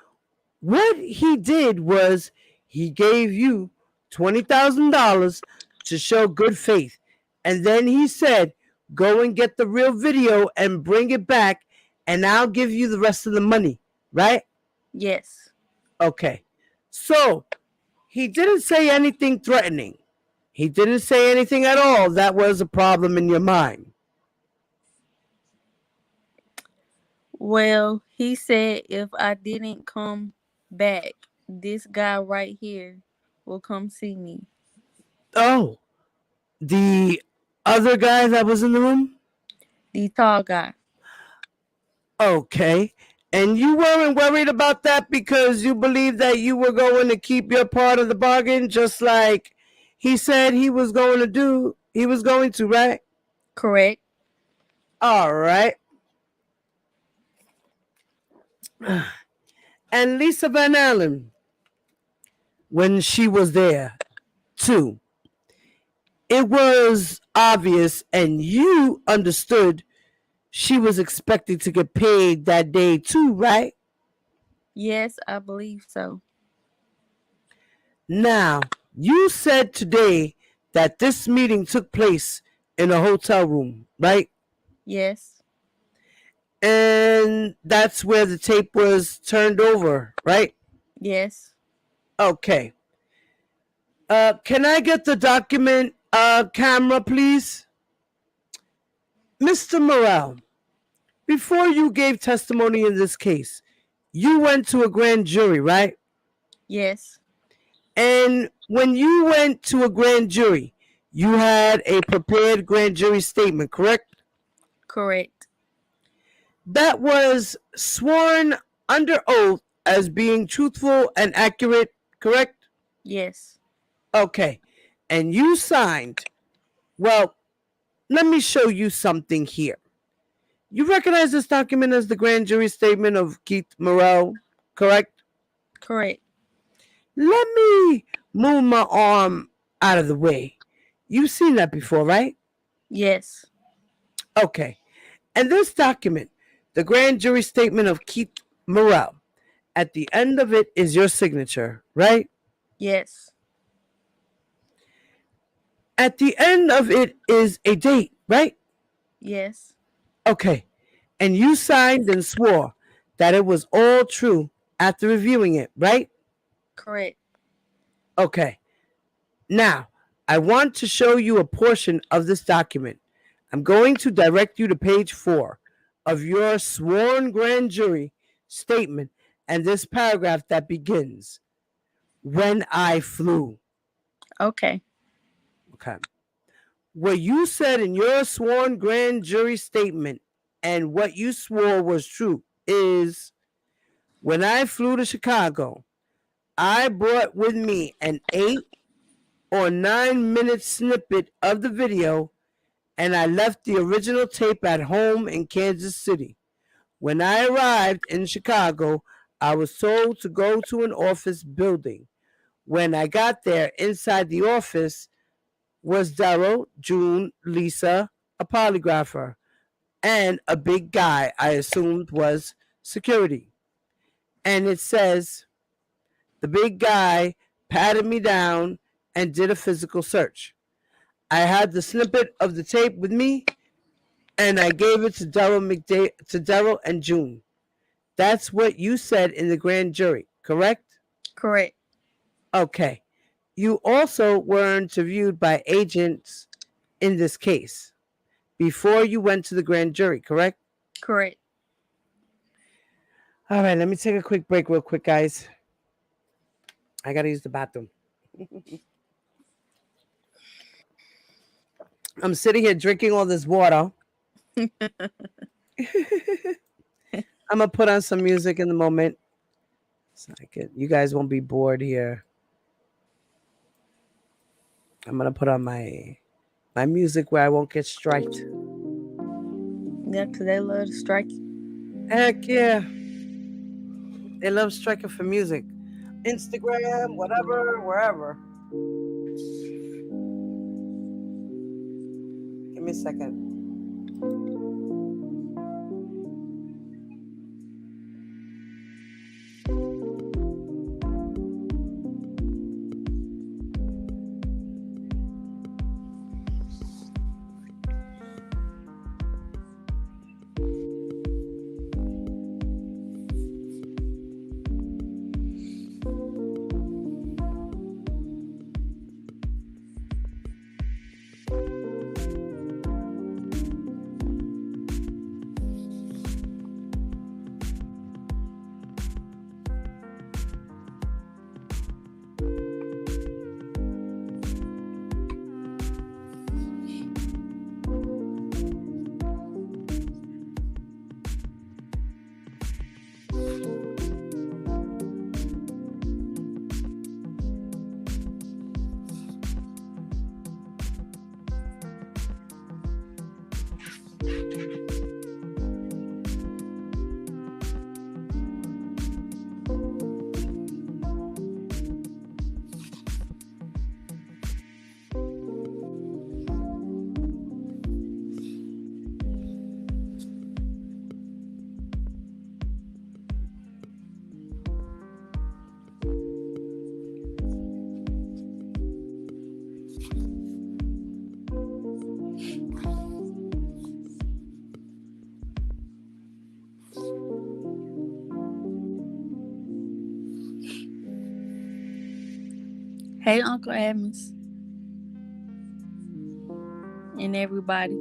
what he did was he gave you $20,000 to show good faith. And then he said, go and get the real video and bring it back, and I'll give you the rest of the money, right? Yes. Okay. So he didn't say anything threatening. He didn't say anything at all that was a problem in your mind. Well, he said if I didn't come back, this guy right here will come see me. Oh, the other guy that was in the room? The tall guy. Okay. And you weren't worried about that because you believed that you were going to keep your part of the bargain, just like he said he was going to do. He was going to, right? Correct. All right. And Lisa Van Allen, when she was there too, it was obvious and you understood she was expecting to get paid that day too, right? Yes, I believe so. Now, you said today that this meeting took place in a hotel room, right? Yes. And that's where the tape was turned over, right? Yes. Okay. Can I get the document camera, please? Mr. Murrell, before you gave testimony in this case, you went to a grand jury, right? Yes. And when you went to a grand jury, you had a prepared grand jury statement, correct? Correct. That was sworn under oath as being truthful and accurate, correct? Yes. Okay. And you signed. Well, let me show you something here. You recognize this document as the grand jury statement of Keith Murrell, correct? Correct. Let me move my arm out of the way. You've seen that before, right? Yes. Okay. And this document, the grand jury statement of Keith Murrell, at the end of it is your signature, right? Yes. At the end of it is a date, right? Yes. Okay. And you signed and swore that it was all true after reviewing it, right? Correct. Okay. Now, I want to show you a portion of this document. I'm going to direct you to page 4 of your sworn grand jury statement and this paragraph that begins, when I flew. Okay. Okay. What you said in your sworn grand jury statement and what you swore was true is, when I flew to Chicago, I brought with me an 8 or 9 minute snippet of the video and I left the original tape at home in Kansas City. When I arrived in Chicago, I was told to go to an office building. When I got there, inside the office was Daryl, June, Lisa, a polygrapher, and a big guy I assumed was security. And it says, the big guy patted me down and did a physical search. I had the snippet of the tape with me, and I gave it to Daryl and June. That's what you said in the grand jury, correct? Correct. Okay. You also were interviewed by agents in this case before you went to the grand jury, correct? Correct. All right, let me take a quick break real quick, guys. I got to use the bathroom. I'm sitting here drinking all this water. I'm going to put on some music in the moment so you guys won't be bored here. I'm going to put on my music where I won't get striked. Yeah, because they love to strike. Heck yeah. They love striking for music. Instagram, whatever, wherever. Give me a second. Hey, Uncle Adams and everybody.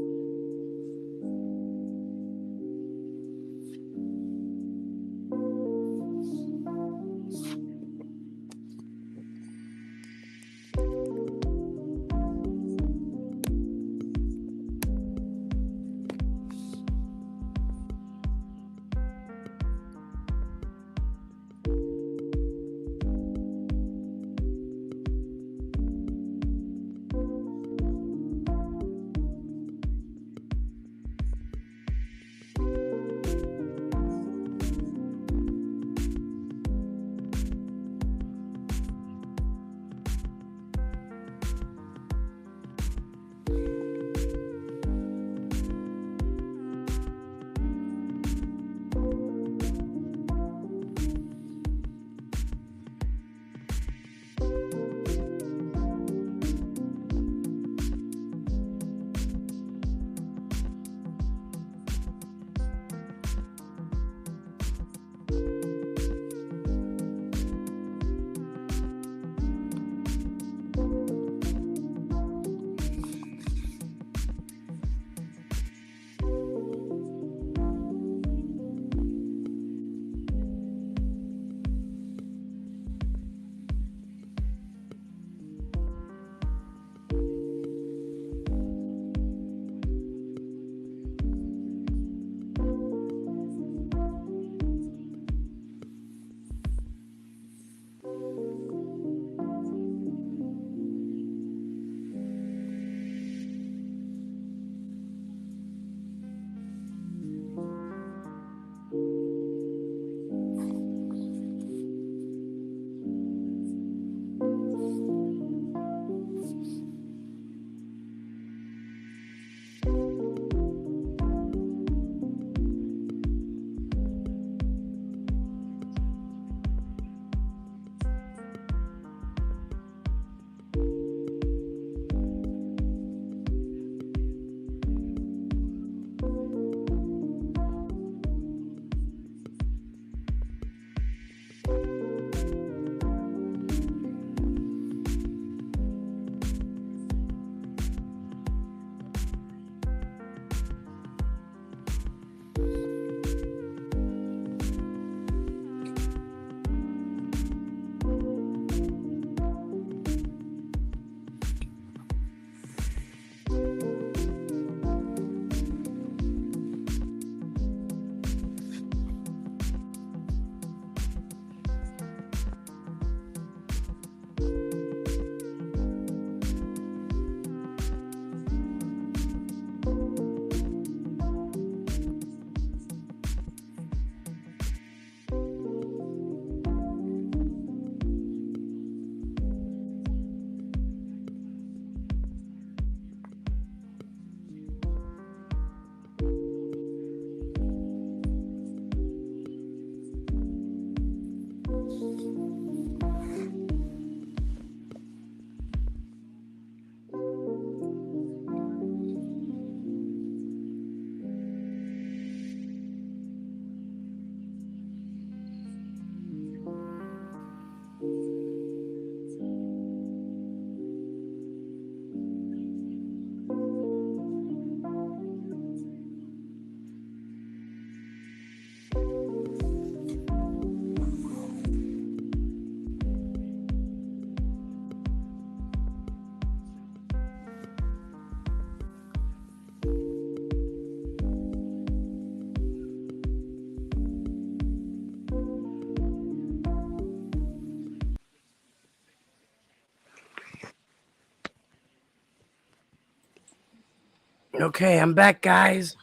Okay, I'm back, guys.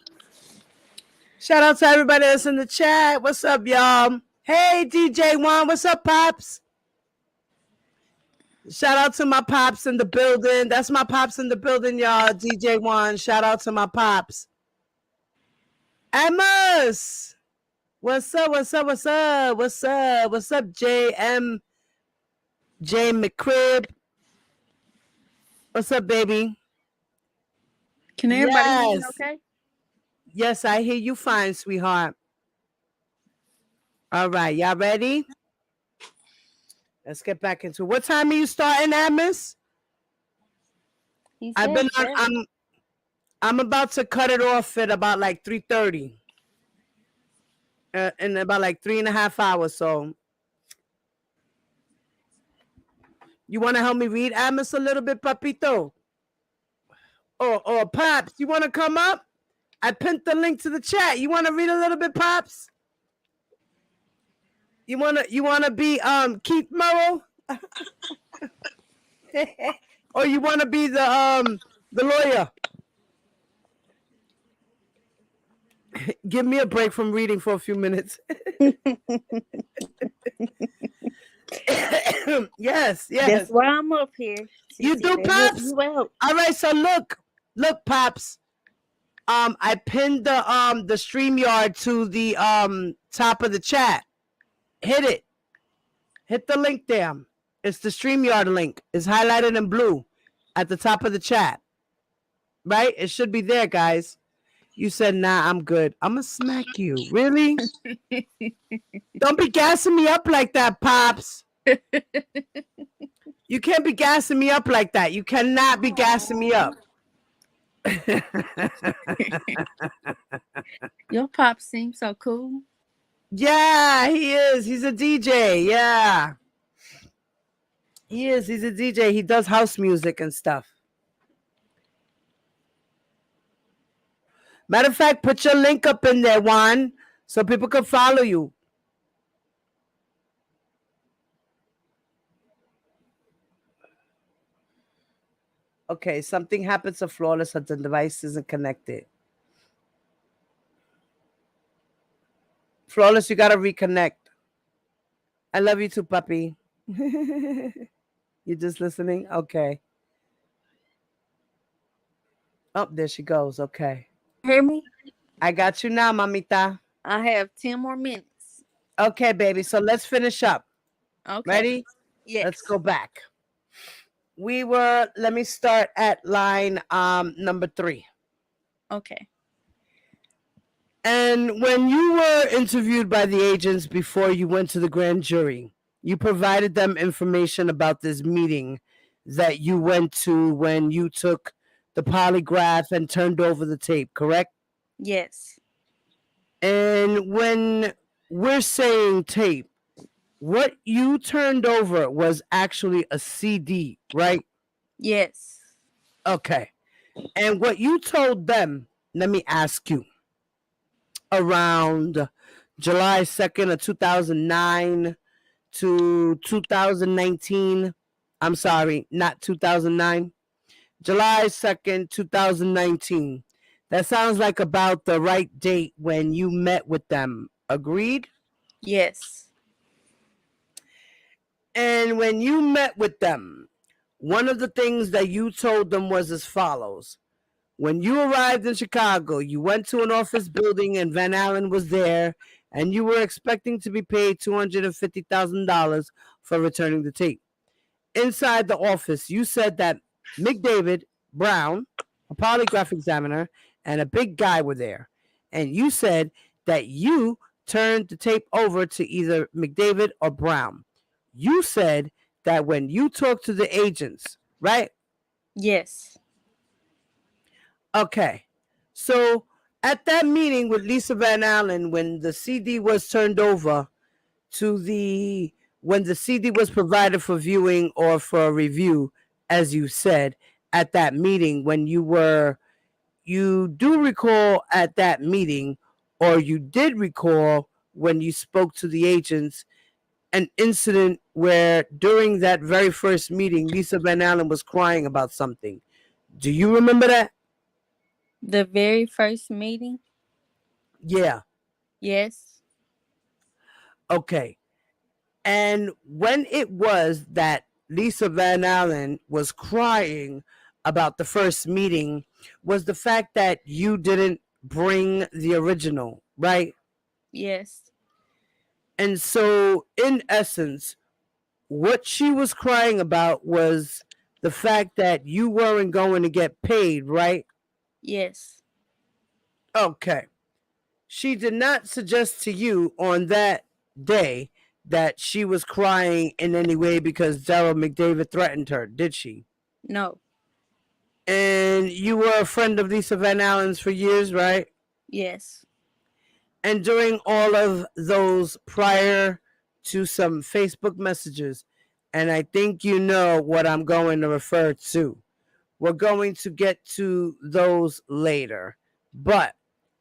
Shout out to everybody that's in the chat. What's up, y'all? Hey, DJ Juan. What's up, Pops? Shout out to my Pops in the building. That's my Pops in the building, y'all. DJ Juan. Shout out to my Pops. Amos. What's up? What's up? What's up? What's up? What's up, JM? J McCrib. What's up, baby? Can everybody hear me Yes. okay? Yes, I hear you fine, sweetheart. All right, y'all ready? Let's get back into it. What time are you starting at, Miss? He I've said been on. that. I'm about to cut it off at about like 3:30. In about like 3.5 hours. So, you want to help me read Amos a little bit, Papito? Or Pops, you want to come up? I pinned the link to the chat. You want to read a little bit, Pops? You wanna be Keith Murrell? Or you wanna be the lawyer? Give me a break from reading for a few minutes. Yes. That's why I'm up here. You do, Pops? You out. All right, so look, Pops. I pinned the StreamYard to the top of the chat. Hit it. Hit the link there. It's the StreamYard link. It's highlighted in blue at the top of the chat. Right? It should be there, guys. You said, nah, I'm good. I'm going to smack you. Really? Don't be gassing me up like that, Pops. You can't be gassing me up like that. You cannot be gassing me up. Your pop seems so cool. Yeah, he is. He's a DJ. Yeah. He is. He's a DJ. He does house music and stuff. Matter of fact, put your link up in there, Juan, so people can follow you. Okay, something happens to Flawless that the device isn't connected. Flawless, you got to reconnect. I love you too, puppy. You just listening? Okay. Oh, there she goes. Okay. Hear me? I got you now, mamita. I have 10 more minutes. Okay, baby. So let's finish up. Okay. Ready? Yes. Let's go back. Let me start at line number 3. Okay. And when you were interviewed by the agents before you went to the grand jury, you provided them information about this meeting that you went to when you took the polygraph and turned over the tape, correct? Yes. And when we're saying tape, what you turned over was actually a CD, right? Yes. Okay. And what you told them, let me ask you, around July 2nd of 2009 to 2019, I'm sorry, not 2009, July 2nd, 2019. That sounds like about the right date when you met with them. Agreed? Yes. And when you met with them, one of the things that you told them was as follows. When you arrived in Chicago, you went to an office building and Van Allen was there, and you were expecting to be paid $250,000 for returning the tape. Inside the office, you said that McDavid, Brown, a polygraph examiner, and a big guy were there. And you said that you turned the tape over to either McDavid or Brown. You said that when you talked to the agents, right? Yes. Okay. So at that meeting with Lisa Van Allen, when the CD was turned over to when the CD was provided for viewing or for review, as you said, at that meeting, when you do recall at that meeting, or you did recall when you spoke to the agents, an incident where during that very first meeting, Lisa Van Allen was crying about something. Do you remember that? The very first meeting? Yeah. Yes. Okay. And when it was that Lisa Van Allen was crying about the first meeting, was the fact that you didn't bring the original, right? Yes. And so, in essence, what she was crying about was the fact that you weren't going to get paid, right? Yes. Okay. She did not suggest to you on that day that she was crying in any way because Daryl Mcdavid threatened her, did she? No. And you were a friend of Lisa Van Allen's for years, right? Yes. And during all of those prior to some Facebook messages, and I think you know what I'm going to refer to. We're going to get to those later. But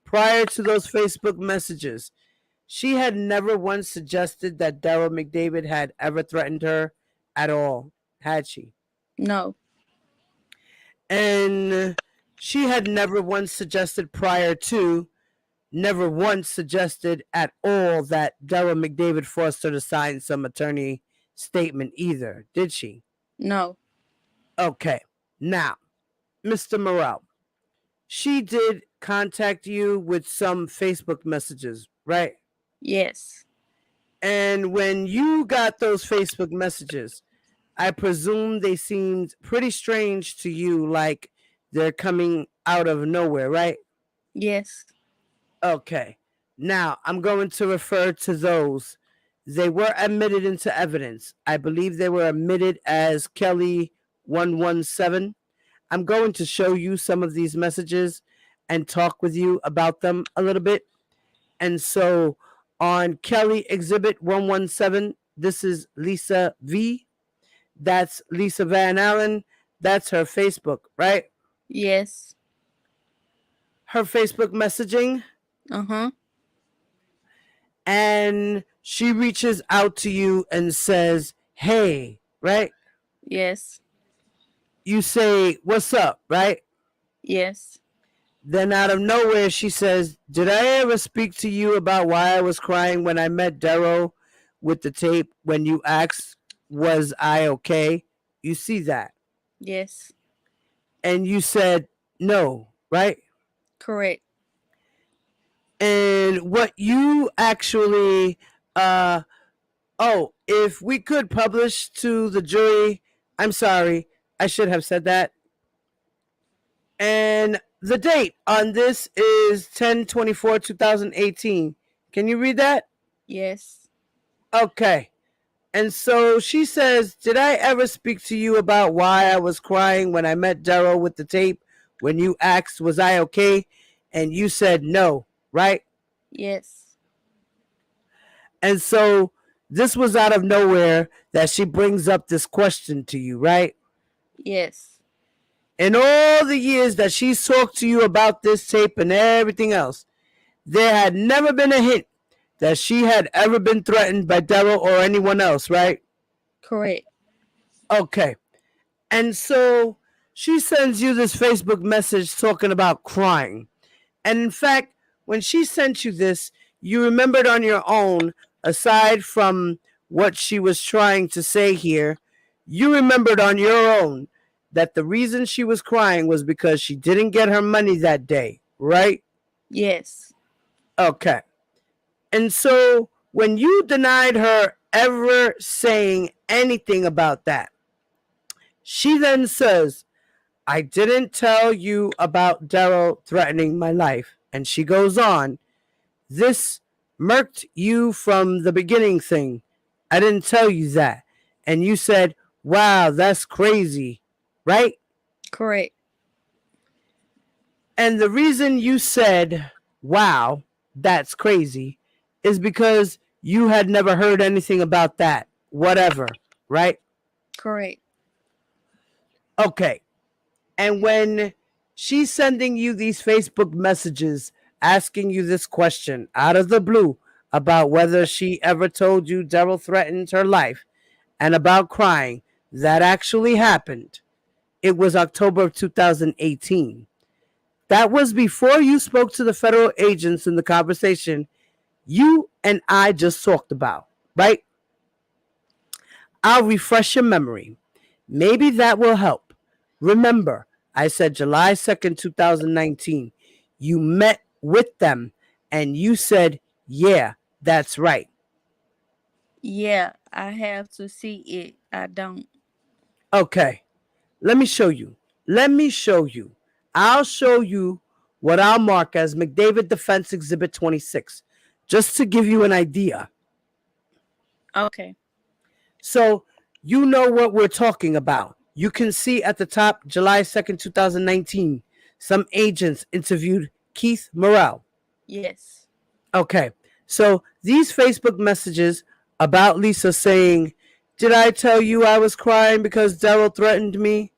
prior to those Facebook messages, she had never once suggested that Daryl McDavid had ever threatened her at all, had she? No. And she had never once suggested prior to, never once suggested at all that Daryl McDavid forced her to sign some attorney statement either, did she? No. Okay. Now, Mr. Murrell, she did contact you with some Facebook messages, right? Yes. And when you got those Facebook messages, I presume they seemed pretty strange to you, like they're coming out of nowhere, right? Yes. Okay. Now, I'm going to refer to those. They were admitted into evidence. I believe they were admitted as Kelly 117. I'm going to show you some of these messages and talk with you about them a little bit. And so on Kelly Exhibit 117, this is Lisa V. That's Lisa Van Allen. That's her Facebook, right? Yes. Her Facebook messaging. Uh-huh. And she reaches out to you and says, hey, right? Yes. You say, what's up, right? Yes. Then out of nowhere, she says, did I ever speak to you about why I was crying when I met Daryl with the tape when you asked, was I okay? You see that? Yes. And you said, no, right? Correct. And what you actually, if we could publish to the jury, I'm sorry, I should have said that. And the date on this is 10/24/2018. Can you read that? Yes. Okay. And so she says, did I ever speak to you about why I was crying when I met Daryl with the tape when you asked, was I okay? And you said no, right? Yes. And so this was out of nowhere that she brings up this question to you, right? Yes. In all the years that she's talked to you about this tape and everything else, there had never been a hint that she had ever been threatened by Daryl or anyone else, right? Correct. Okay. And so she sends you this Facebook message talking about crying. And in fact, when she sent you this, you remembered on your own, aside from what she was trying to say here, you remembered on your own that the reason she was crying was because she didn't get her money that day, right? Yes. Okay. And so when you denied her ever saying anything about that, she then says, I didn't tell you about Daryl threatening my life. And she goes on, this murked you from the beginning thing. I didn't tell you that. And you said, wow, that's crazy, right? Correct. And the reason you said, wow, that's crazy, is because you had never heard anything about that, whatever, right? Correct. Okay. And when she's sending you these Facebook messages asking you this question out of the blue about whether she ever told you Daryl threatened her life and about crying, that actually happened. It was October of 2018. That was before you spoke to the federal agents in the conversation you and I just talked about, right? I'll refresh your memory. Maybe that will help. Remember, I said July 2nd, 2019. You met with them and you said, yeah, that's right. Yeah, I have to see it. I don't. Okay, let me show you. Let me show you. I'll show you what I'll mark as McDavid Defense Exhibit 26, just to give you an idea. Okay. So you know what we're talking about. You can see at the top, July 2nd, 2019, some agents interviewed Keith Murrell. Yes. Okay, so these Facebook messages about Lisa saying, did I tell you I was crying because Daryl threatened me?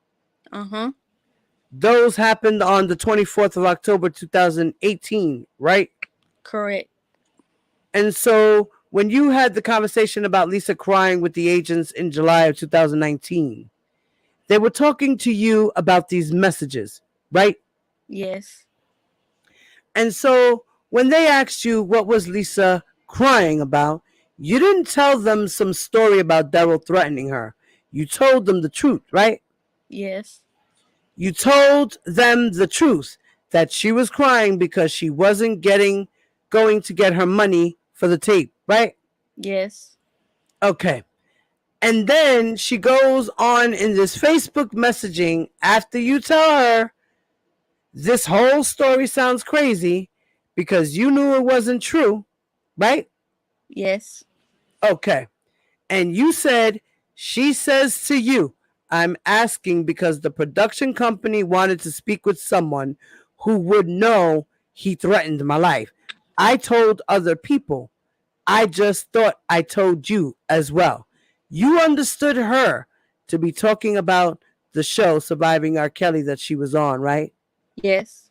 Uh-huh. Those happened on the 24th of October, 2018, right? Correct. And so when you had the conversation about Lisa crying with the agents in July of 2019, they were talking to you about these messages, right? Yes. And so when they asked you what was Lisa crying about, you didn't tell them some story about Daryl threatening her. You told them the truth, right? Yes. You told them the truth, that she was crying because she wasn't going to get her money for the tape, right? Yes. Okay. And then she goes on in this Facebook messaging after you tell her this whole story sounds crazy because you knew it wasn't true, right? Yes. Okay. And you said, she says to you, I'm asking because the production company wanted to speak with someone who would know he threatened my life. I told other people. I just thought I told you as well. You understood her to be talking about the show Surviving R. Kelly that she was on, right? Yes.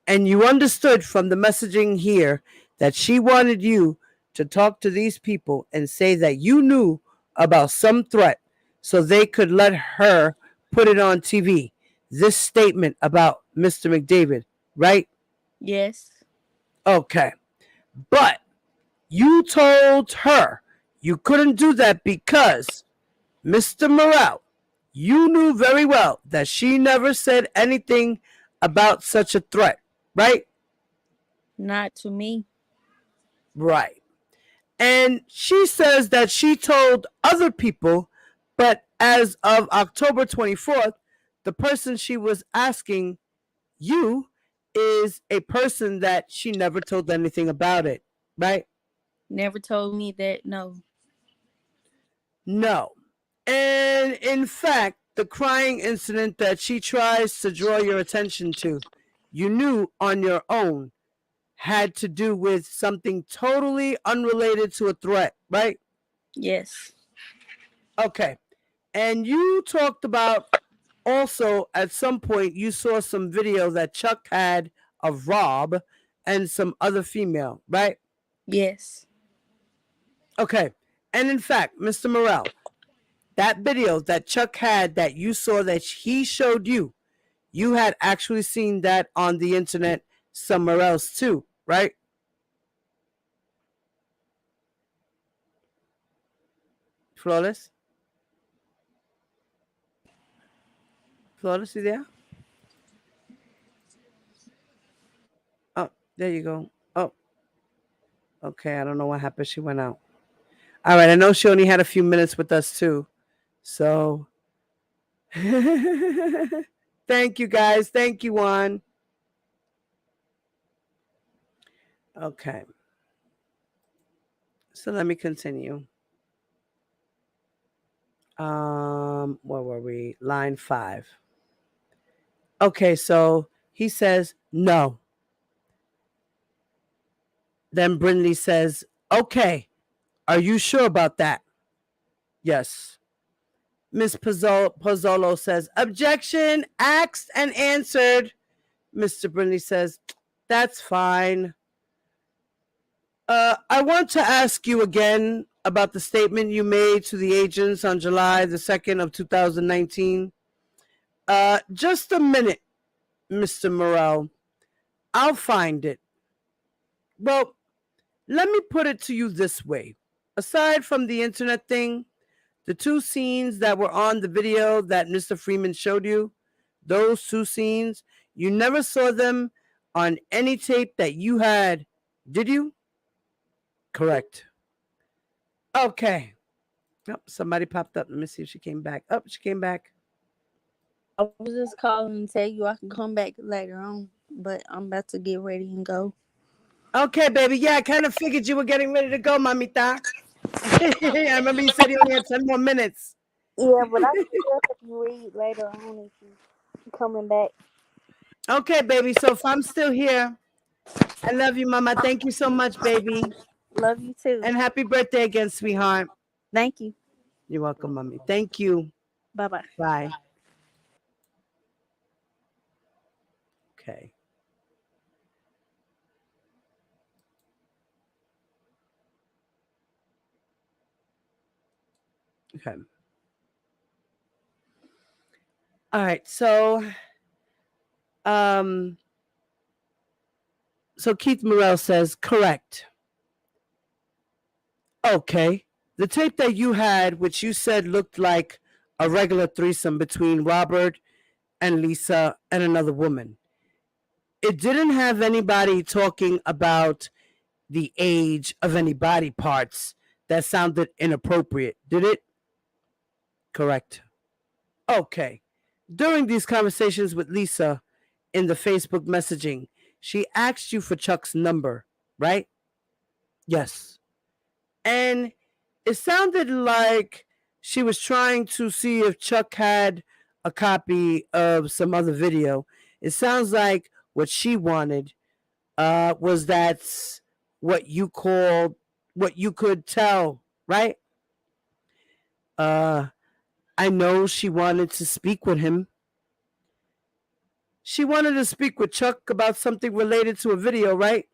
And you understood from the messaging here that she wanted you to talk to these people and say that you knew about some threat so they could let her put it on TV. This statement about Mr. McDavid, right? Yes. Okay. But you told her you couldn't do that because Mr. Murrell, you knew very well that she never said anything about such a threat, right? Not to me. Right. And she says that she told other people, but as of October 24th, the person she was asking you is a person that she never told anything about it, right? Never told me that. No. No. And in fact, the crying incident that she tries to draw your attention to, you knew on your own had to do with something totally unrelated to a threat, right? Yes. Okay. And you talked about also at some point you saw some video that Chuck had of Rob and some other female, right? Yes. Okay. And in fact, Mr. Murrell, that video that Chuck had that you saw that he showed you, you had actually seen that on the internet somewhere else too, right? Flawless? Flawless, you there? Oh, there you go. Oh, okay. I don't know what happened. She went out. All right. I know she only had a few minutes with us too. So thank you guys. Thank you, Juan. Okay. So let me continue. Where were we? Line 5. Okay, so he says no. Then Brindley says, okay, are you sure about that? Yes. Miss Pozzolo says, objection, asked and answered. Mr. Brindley says, that's fine. I want to ask you again about the statement you made to the agents on July the 2nd of 2019. Just a minute. Mr. Murrell. I'll find it. Well, let me put it to you this way. Aside from the internet thing, the two scenes that were on the video that Mr. Freeman showed you, those two scenes, you never saw them on any tape that you had, did you? Correct. Okay. Oh, somebody popped up. Let me see if she came back. Oh, she came back. I was just calling to tell you I can come back later on, but I'm about to get ready and go. Okay, baby. Yeah, I kind of figured you were getting ready to go, mamita. I remember you said you only had 10 more minutes. Yeah, but I can still read later on if you coming back. Okay, baby. So if I'm still here, I love you, mama. Thank you so much, baby. Love you too. And happy birthday again, sweetheart. Thank you. You're welcome, mommy. Thank you. Bye-bye. Bye. Okay. Okay. All right. So Keith Murrell says, correct. Okay. The tape that you had, which you said looked like a regular threesome between Robert and Lisa and another woman, it didn't have anybody talking about the age of any body parts that sounded inappropriate, did it? Correct. Okay. During these conversations with Lisa in the Facebook messaging, she asked you for Chuck's number, right? Yes. And it sounded like she was trying to see if Chuck had a copy of some other video. It sounds like what she wanted was that what you could tell, right? I know she wanted to speak with him. She wanted to speak with Chuck about something related to a video, right?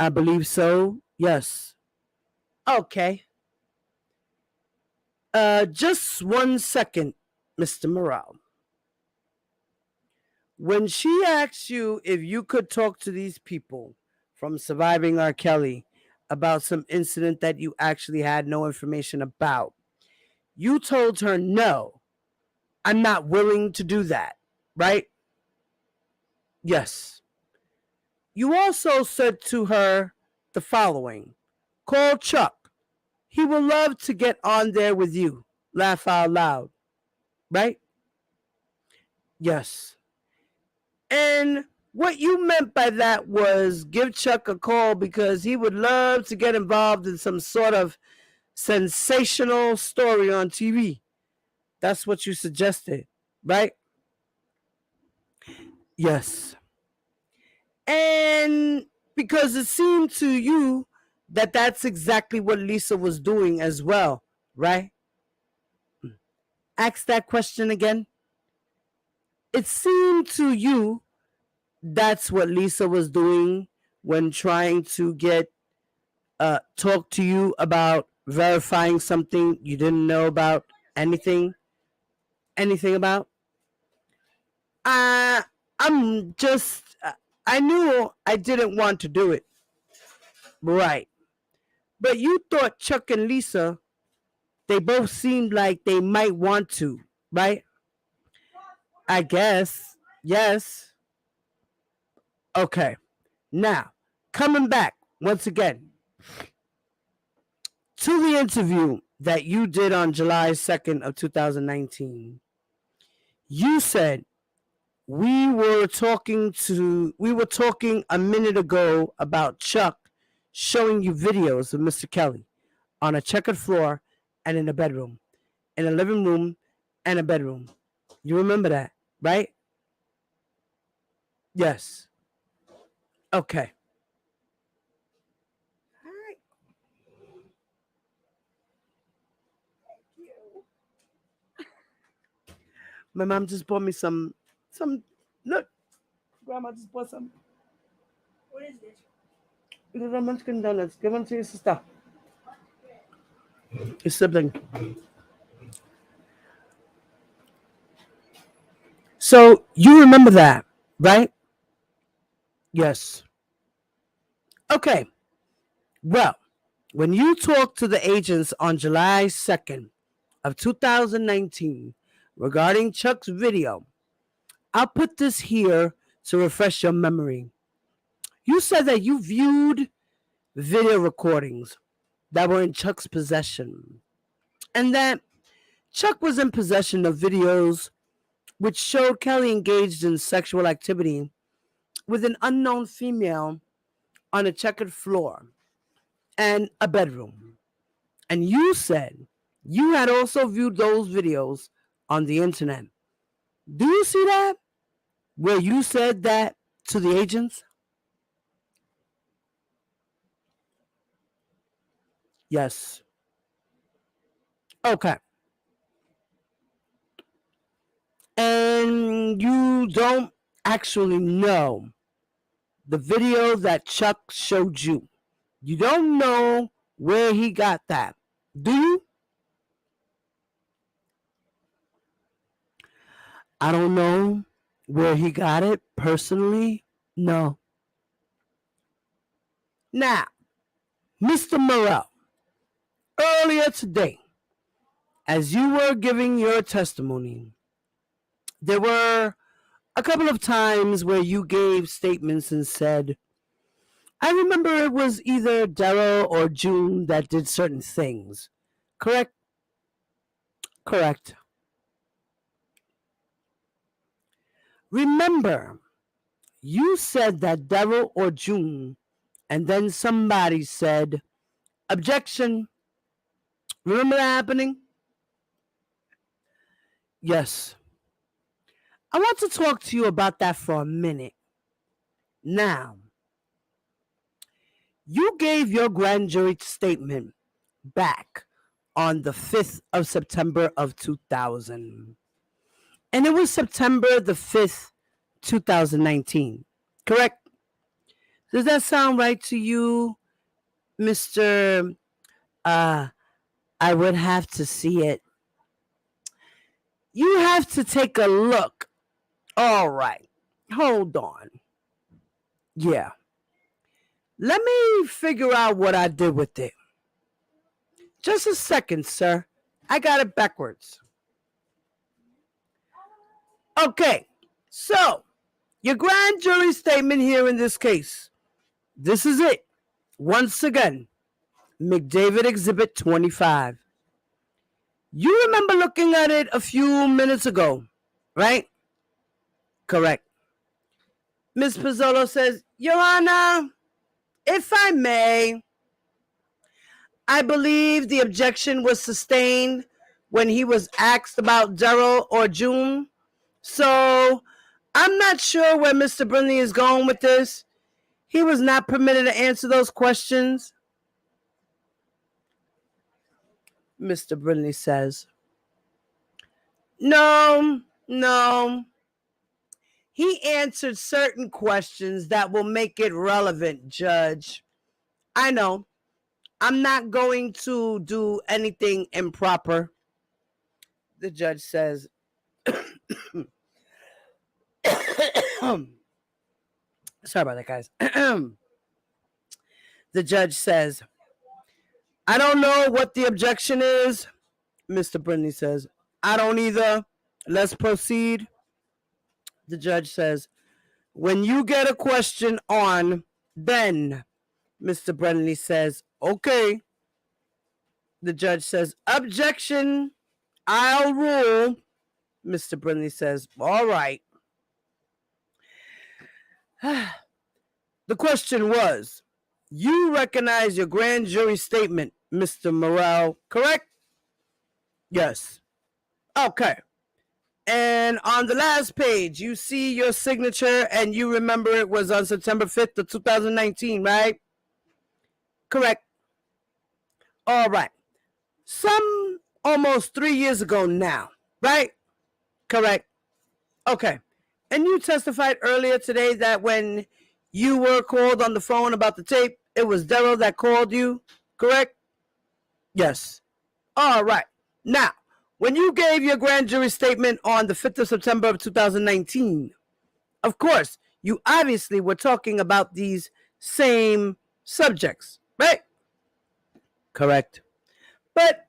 I believe so. Yes. Okay. Just 1 second, Mr. Murrell. When she asked you if you could talk to these people from Surviving R. Kelly about some incident that you actually had no information about, you told her, no, I'm not willing to do that, right? Yes. You also said to her the following: call Chuck. He will love to get on there with you. Laugh out loud, right? Yes. And what you meant by that was give Chuck a call because he would love to get involved in some sort of sensational story on TV. That's what you suggested, right? Yes. And because it seemed to you that that's exactly what Lisa was doing as well, right? Ask that question again. It seemed to you that's what Lisa was doing when trying to get talk to you about verifying something you didn't know about anything about. I'm just I knew I didn't want to do it, right? But you thought Chuck and Lisa, they both seemed like they might want to, right? I guess. Yes. Okay. Now, coming back once again to the interview that you did on July 2nd of 2019. You said we were talking a minute ago about Chuck showing you videos of Mr. Kelly on a checkered floor and in a bedroom, in a living room and a bedroom. You remember that, right? Yes. Okay. All right. Thank you. My mom just bought me some. Look, Grandma just bought some. What is this? Little Munchkin donuts. Give them to your sister. Your sibling. So you remember that, right? Yes. Okay. Well, when you talked to the agents on July 2nd of 2019 regarding Chuck's video, I'll put this here to refresh your memory. You said that you viewed video recordings that were in Chuck's possession, and that Chuck was in possession of videos which showed Kelly engaged in sexual activity with an unknown female on a checkered floor and a bedroom. And you said you had also viewed those videos on the internet. Do you see that? Where you said that to the agents? Yes. Okay. And you don't actually know the video that Chuck showed you. You don't know where he got that. Do you? I don't know where he got it personally. No. Now, Mr. Murrell, earlier today, as you were giving your testimony, there were a couple of times where you gave statements and said, I remember it was either Daryl or June that did certain things. Correct? Correct. Remember, you said that Daryl or June, and then somebody said, objection. Remember that happening? Yes. I want to talk to you about that for a minute. Now, you gave your grand jury statement back on the 5th of September of 2000. And it was September the 5th, 2019. Correct? Does that sound right to you, Mr. I would have to see it. You have to take a look. All right. Hold on. Yeah. Let me figure out what I did with it. Just a second, sir. I got it backwards. Okay. So, your grand jury statement here in this case. This is it. Once again, McDavid Exhibit 25. You remember looking at it a few minutes ago, right? Correct. Ms. Pizzolo says, Your Honor, if I may, I believe the objection was sustained when he was asked about Daryl or June. So I'm not sure where Mr. Brindley is going with this. He was not permitted to answer those questions. Mr. Brindley says, No. He answered certain questions that will make it relevant, Judge. I know. I'm not going to do anything improper. The judge says, Sorry about that, guys. The judge says, I don't know what the objection is. Mr. Brindley says, I don't either. Let's proceed. The judge says, when you get a question on, then Mr. Brindley says, okay. The judge says, objection. I'll rule. Mr. Brindley says, all right. The question was, you recognize your grand jury statement, Mr. Murrell, correct? Yes. Okay. And on the last page, you see your signature and you remember it was on September 5th of 2019, right? Correct. All right. Some almost 3 years ago now, right? Correct. Okay. And you testified earlier today that when you were called on the phone about the tape, it was Daryl that called you, correct? Yes. All right. Now, when you gave your grand jury statement on the 5th of September of 2019, of course, you obviously were talking about these same subjects, right? Correct. But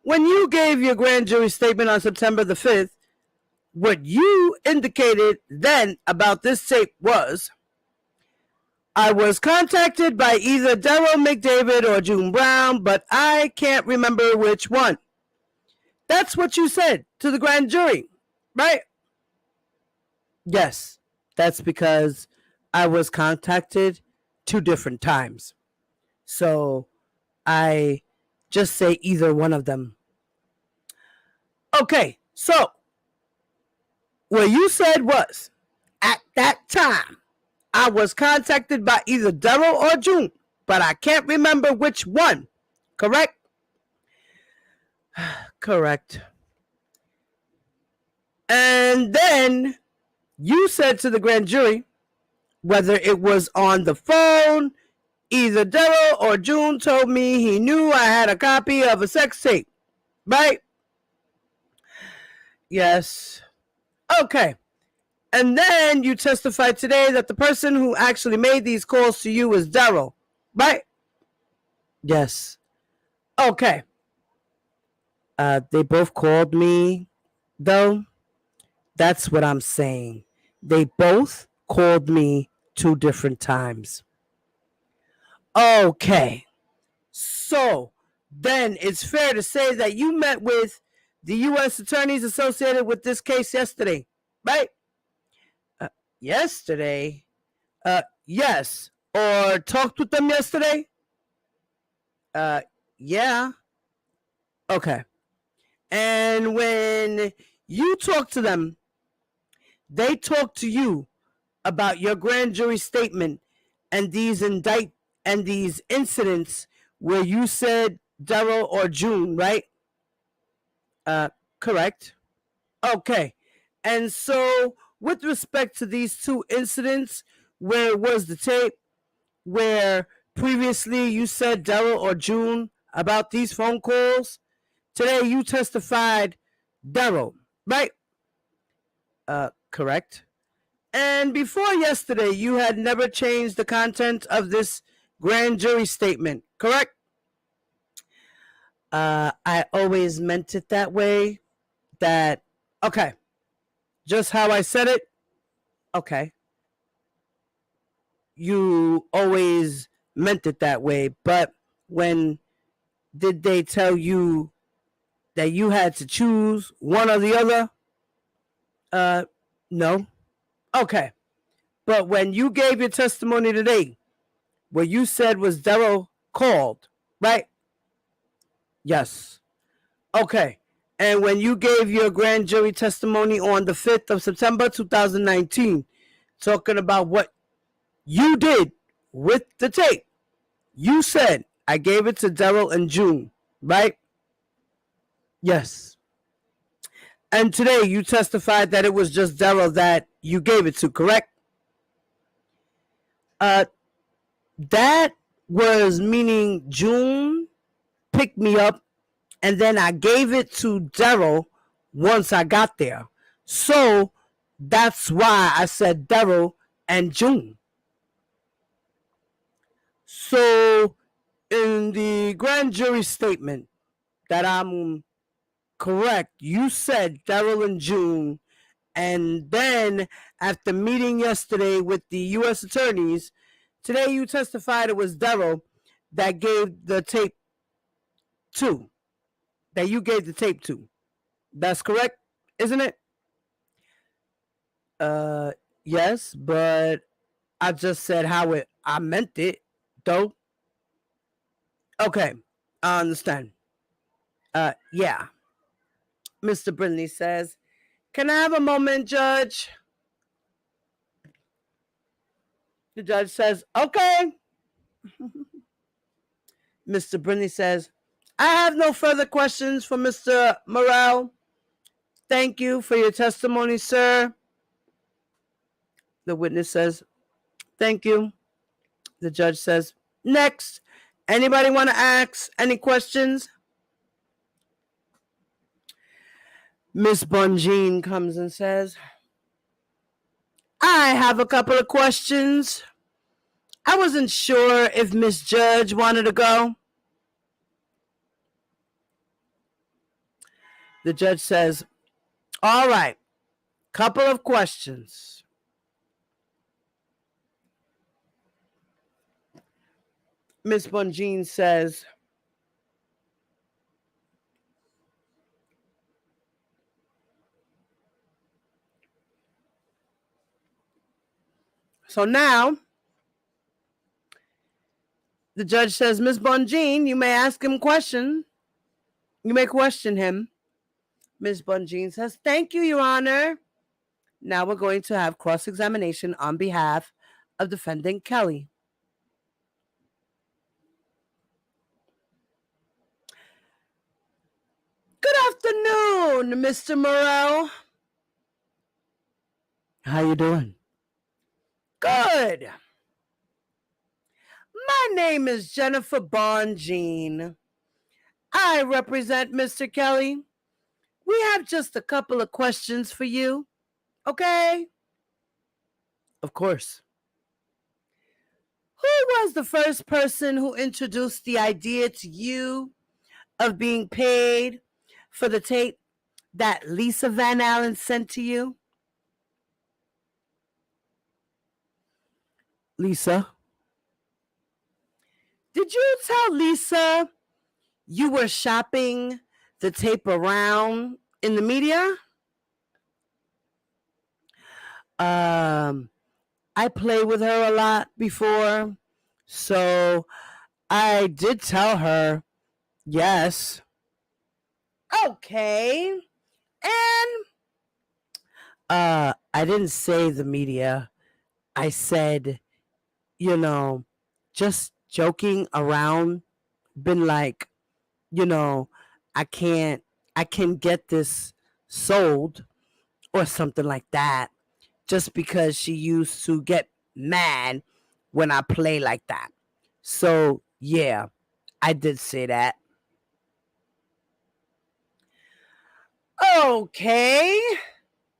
when you gave your grand jury statement on September the 5th, what you indicated then about this tape was, I was contacted by either Daryl Mcdavid or June Brown, but I can't remember which one. That's what you said to the grand jury, right? Yes, that's because I was contacted 2 different times. So I just say either one of them. Okay, so what you said was, at that time, I was contacted by either Daryl or June, but I can't remember which one. Correct? Correct. And then you said to the grand jury, whether it was on the phone, either Daryl or June told me he knew I had a copy of a sex tape, right? Yes. Okay. And then you testified today that the person who actually made these calls to you was Daryl, right? Yes. Okay. They both called me, though. That's what I'm saying. They both called me 2 different times. Okay. So then it's fair to say that you met with the U.S. attorneys associated with this case yesterday, right? Yesterday? Yes. Or talked with them yesterday? Yeah. Okay. And when you talked to them, they talked to you about your grand jury statement and these incidents where you said Daryl or June, right? Correct. Okay. And so with respect to these 2 incidents, where was the tape where previously you said Daryl or June about these phone calls? Today you testified Daryl, right? Correct. And before yesterday, you had never changed the content of this grand jury statement, correct? I always meant it that way. Okay. Just how I said it? Okay. You always meant it that way, but when did they tell you that you had to choose one or the other? No. Okay. But when you gave your testimony today, what you said was Daryl called, right? Yes. Okay. And when you gave your grand jury testimony on the 5th of September 2019, talking about what you did with the tape, you said, I gave it to Daryl and June, right? Yes. And today you testified that it was just Daryl that you gave it to, correct? That was meaning June picked me up and then I gave it to Daryl once I got there. So that's why I said Daryl and June. So in the grand jury statement that I'm correct, you said Daryl and June, and then after meeting yesterday with the U.S. attorneys, today you testified it was Daryl that gave the tape to, that you gave the tape to. That's correct, isn't it? Yes, but I just said how I meant it, though. Okay, I understand. Yeah. Mr. Brindley says, can I have a moment, Judge? The judge says, okay. Mr. Brindley says, I have no further questions for Mr. Murrell. Thank you for your testimony, sir. The witness says, thank you. The judge says, next. Anybody want to ask any questions? Miss Bonjean comes and says, I have a couple of questions. I wasn't sure if Miss Judge wanted to go. The judge says, all right, couple of questions. Miss Bonjean says, so now the judge says, Miss Bonjean, you may ask him question. You may question him. Miss Bonjean says, thank you, Your Honor. Now we're going to have cross-examination on behalf of defendant Kelly. Good afternoon, Mr. Murrell. How you doing? Good. My name is Jennifer Bonjean. I represent Mr. Kelly. We have just a couple of questions for you, okay? Of course. Who was the first person who introduced the idea to you of being paid for the tape that Lisa Van Allen sent to you? Lisa. Did you tell Lisa you were shopping the tape around in the media? I played with her a lot before, so I did tell her yes. Okay. And I didn't say the media. I said, just joking around, been like, I can get this sold or something like that, just because she used to get mad when I play like that. So yeah, I did say that. Okay.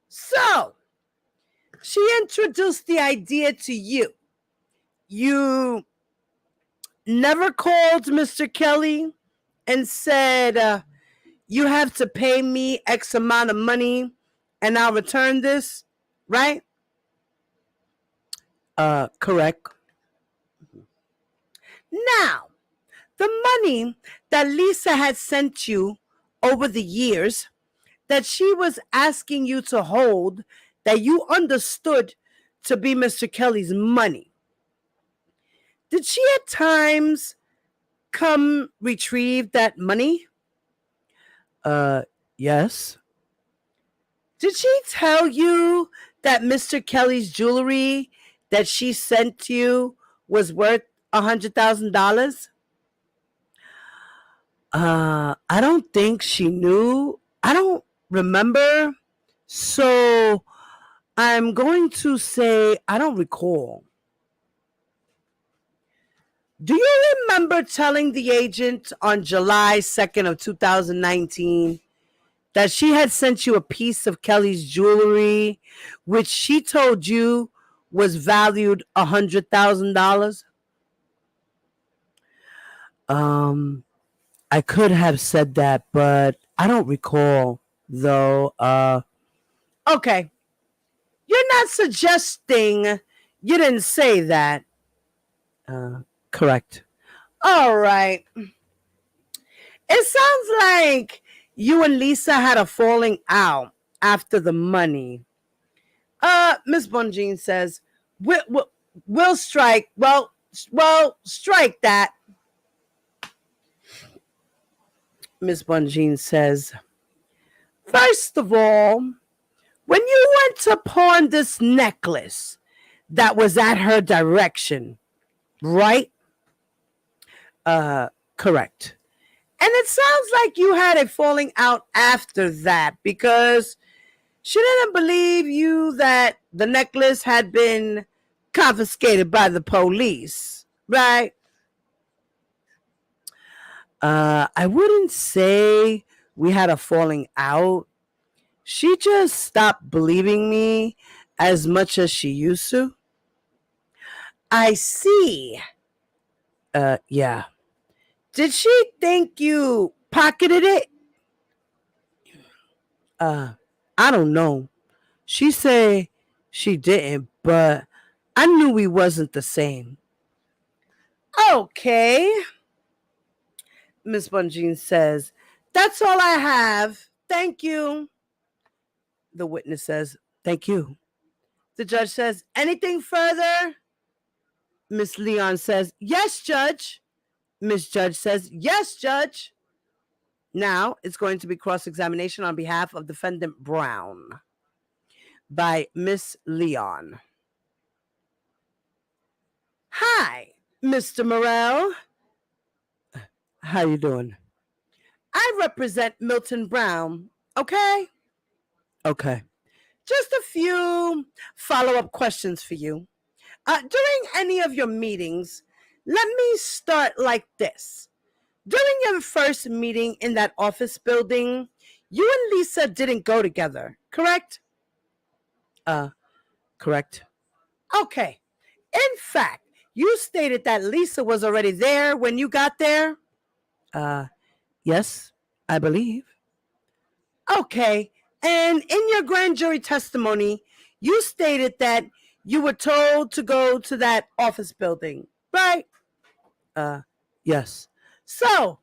So she introduced the idea to you. You never called Mr. Kelly and said, you have to pay me X amount of money and I'll return this, right? Correct. Now, the money that Lisa had sent you over the years that she was asking you to hold, that you understood to be Mr. Kelly's money, did she at times come retrieve that money? Yes. Did she tell you that Mr. Kelly's jewelry that she sent you was worth $100,000? I don't think she knew. I don't remember. So I'm going to say I don't recall. Do you remember telling the agent on July 2nd of 2019 that she had sent you a piece of Kelly's jewelry, which she told you was valued $100,000? I could have said that, but I don't recall, though. Okay. You're not suggesting you didn't say that. Correct. All right. It sounds like you and Lisa had a falling out after the money. Miss Bonjean says, we'll strike. Well, strike that. Miss Bonjean says, first of all, when you went to pawn this necklace that was at her direction, right? Correct. And it sounds like you had a falling out after that because she didn't believe you that the necklace had been confiscated by the police, right? I wouldn't say we had a falling out. She just stopped believing me as much as she used to. I see. Yeah. Did she think you pocketed it? I don't know. She said she didn't, but I knew we wasn't the same. Okay, Miss Bunjean says, that's all I have. Thank you. The witness says, thank you. The judge says, anything further? Miss Leon says, yes, Judge. Miss Judge says, yes, Judge. Now it's going to be cross-examination on behalf of defendant Brown by Miss Leon. Hi, Mr. Murrell. How you doing? I represent Milton Brown, okay? Okay. Just a few follow-up questions for you. During any of your meetings, let me start like this. During your first meeting in that office building, you and Lisa didn't go together, correct? Correct. Okay. In fact, you stated that Lisa was already there when you got there? Yes, I believe. Okay. And in your grand jury testimony, you stated that you were told to go to that office building, right? Yes. So,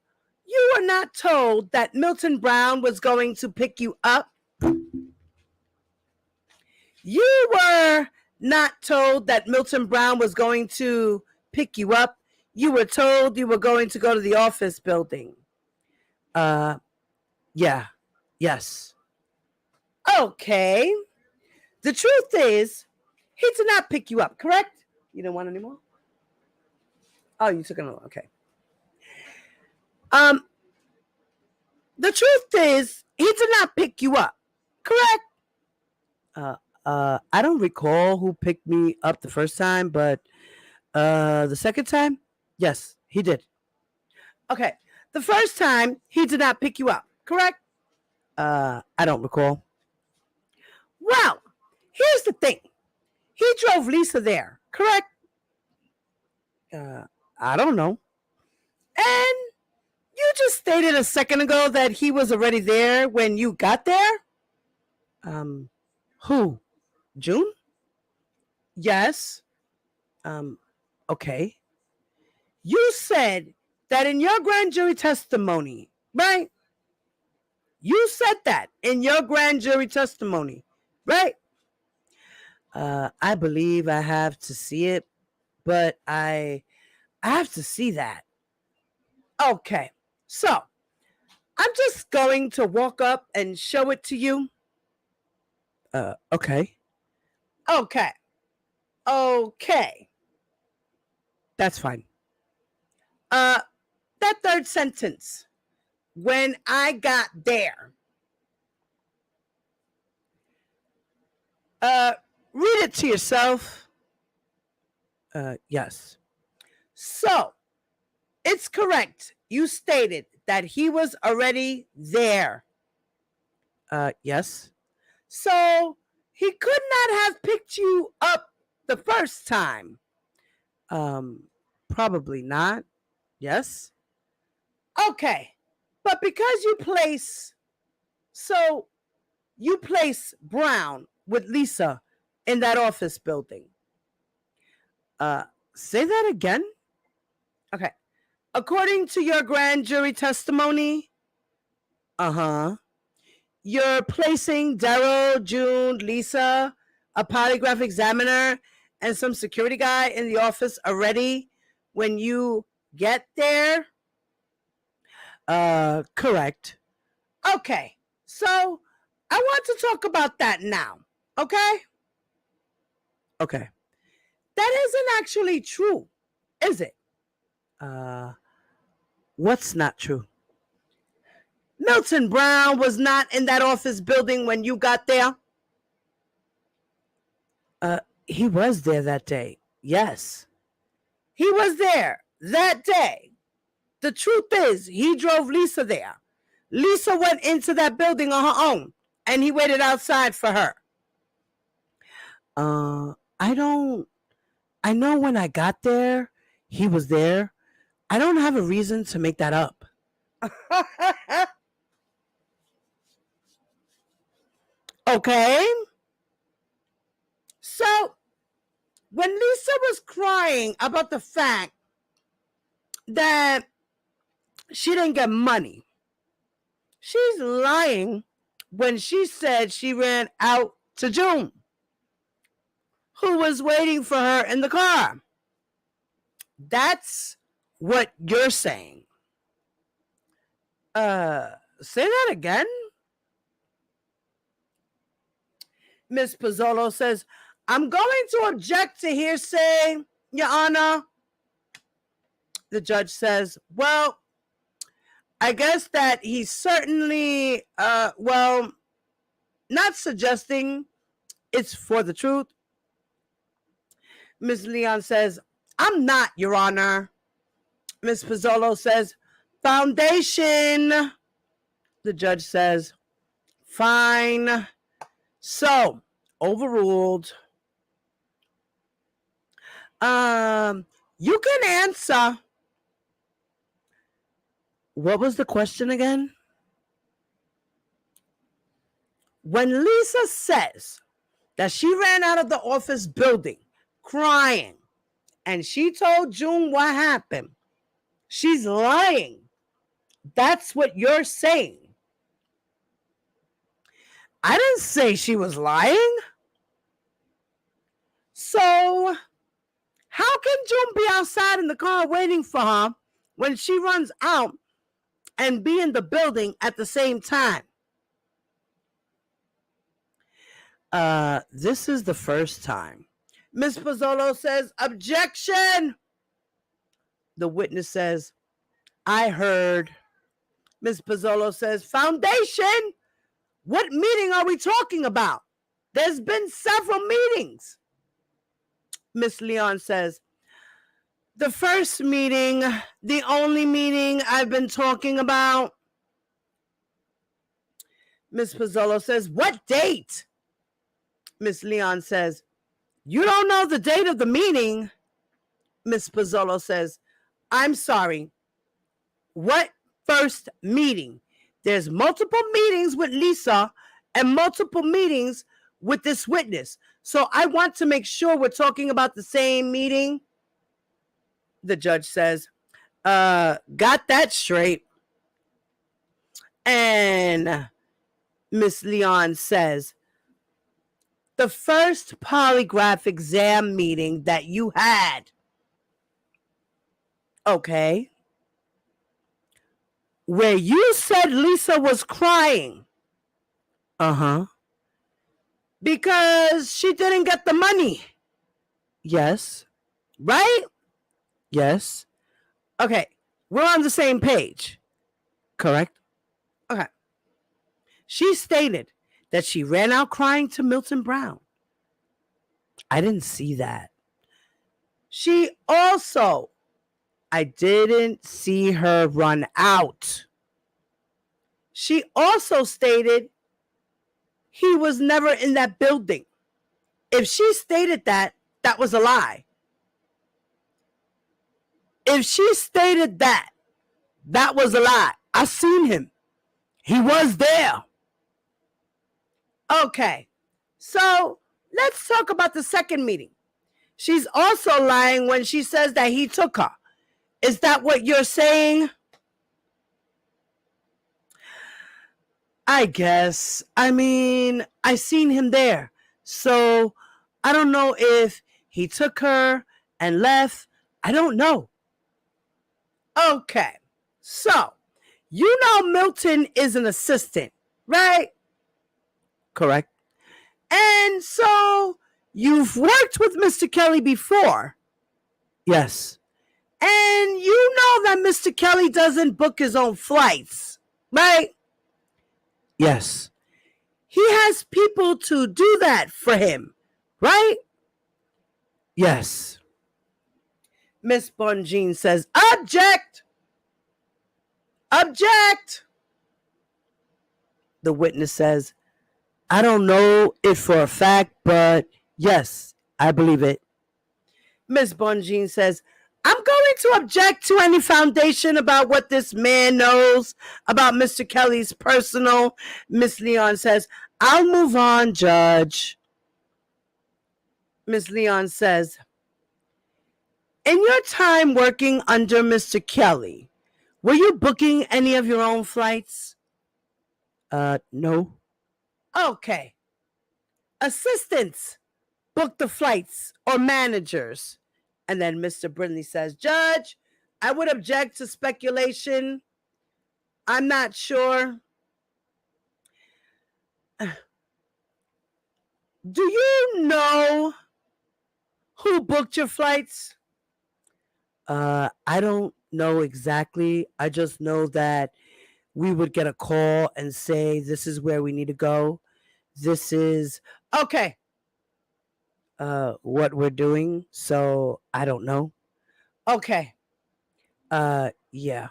you were not told that Milton Brown was going to pick you up? You were not told that Milton Brown was going to pick you up. You were told you were going to go to the office building. Yeah. Yes. Okay. The truth is, he did not pick you up, correct? You don't want any more? Oh, you took another. Okay. The truth is, he did not pick you up, correct? I don't recall who picked me up the first time, but the second time, yes, he did. Okay. The first time, he did not pick you up, correct? I don't recall. Well, here's the thing. He drove Lisa there, correct? I don't know. And you just stated a second ago that he was already there when you got there? Who? June? Yes. Okay. You said that in your grand jury testimony, right? You said that in your grand jury testimony, right? I believe I have to see it, but I have to see that. Okay. So, I'm just going to walk up and show it to you. Okay. Okay. Okay. That's fine. That third sentence. When I got there. Read it to yourself. Yes. So, it's correct. You stated that he was already there. Yes. So, he could not have picked you up the first time. Probably not. Yes. Okay. But because you place Brown with Lisa in that office building. Say that again? Okay. According to your grand jury testimony, you're placing Daryl, June, Lisa, a polygraph examiner, and some security guy in the office already when you get there? Correct. Okay. So, I want to talk about that now. Okay? Okay. That isn't actually true, is it? What's not true? Milton Brown was not in that office building when you got there. He was there that day. Yes. He was there that day. The truth is, he drove Lisa there. Lisa went into that building on her own and he waited outside for her. I know when I got there, he was there. I don't have a reason to make that up. Okay. So, when Lisa was crying about the fact that she didn't get money, she's lying when she said she ran out to June, who was waiting for her in the car. That's what you're saying. Say that again? Miss Pozzolo says, I'm going to object to hearsay, Your Honor. The judge says, well, I guess that he's certainly, not suggesting it's for the truth. Miss Leon says, I'm not, Your Honor. Miss Pozzolo says, foundation. The judge says, fine. So, overruled. You can answer. What was the question again? When Lisa says that she ran out of the office building crying and she told June what happened, she's lying. That's what you're saying. I didn't say she was lying. So, how can June be outside in the car waiting for her when she runs out and be in the building at the same time? This is the first time. Miss Pozzolo says, objection. The witness says, I heard. Miss Pozzolo says, foundation. What meeting are we talking about? There's been several meetings. Miss Leon says, the first meeting, the only meeting I've been talking about. Miss Pozzolo says, what date? Miss Leon says, you don't know the date of the meeting. Miss Pozzolo says, I'm sorry. What first meeting? There's multiple meetings with Lisa and multiple meetings with this witness. So I want to make sure we're talking about the same meeting. The judge says, got that straight. And Miss Leon says, the first polygraph exam meeting that you had. Okay. Where you said Lisa was crying. Uh-huh. Because she didn't get the money. Yes. Right? Yes. Okay. We're on the same page. Correct? Okay. She stated that she ran out crying to Milton Brown. I didn't see that. She also, I didn't see her run out. She also stated he was never in that building. If she stated that, that was a lie. If she stated that, that was a lie. I seen him. He was there. Okay, so let's talk about the second meeting. She's also lying when she says that he took her. Is that what you're saying? I guess. I mean, I seen him there. So I don't know if he took her and left. I don't know. Okay, so you know Milton is an assistant, right? Correct. And so you've worked with Mr. Kelly before. Yes. And you know that Mr. Kelly doesn't book his own flights, right? Yes. He has people to do that for him, right? Yes. Miss Bonjean says, object. Object. The witness says, I don't know it for a fact, but yes, I believe it. Miss Bonjean says, I'm going to object to any foundation about what this man knows about Mr. Kelly's personal. Miss Leon says, I'll move on, Judge. Miss Leon says, in your time working under Mr. Kelly, were you booking any of your own flights? No. Okay. Assistants book the flights or managers. And then Mr. Brindley says, Judge, I would object to speculation. I'm not sure. Do you know who booked your flights? I don't know exactly. I just know that we would get a call and say, this is where we need to go. This is okay. What we're doing. So I don't know. Okay. Yeah.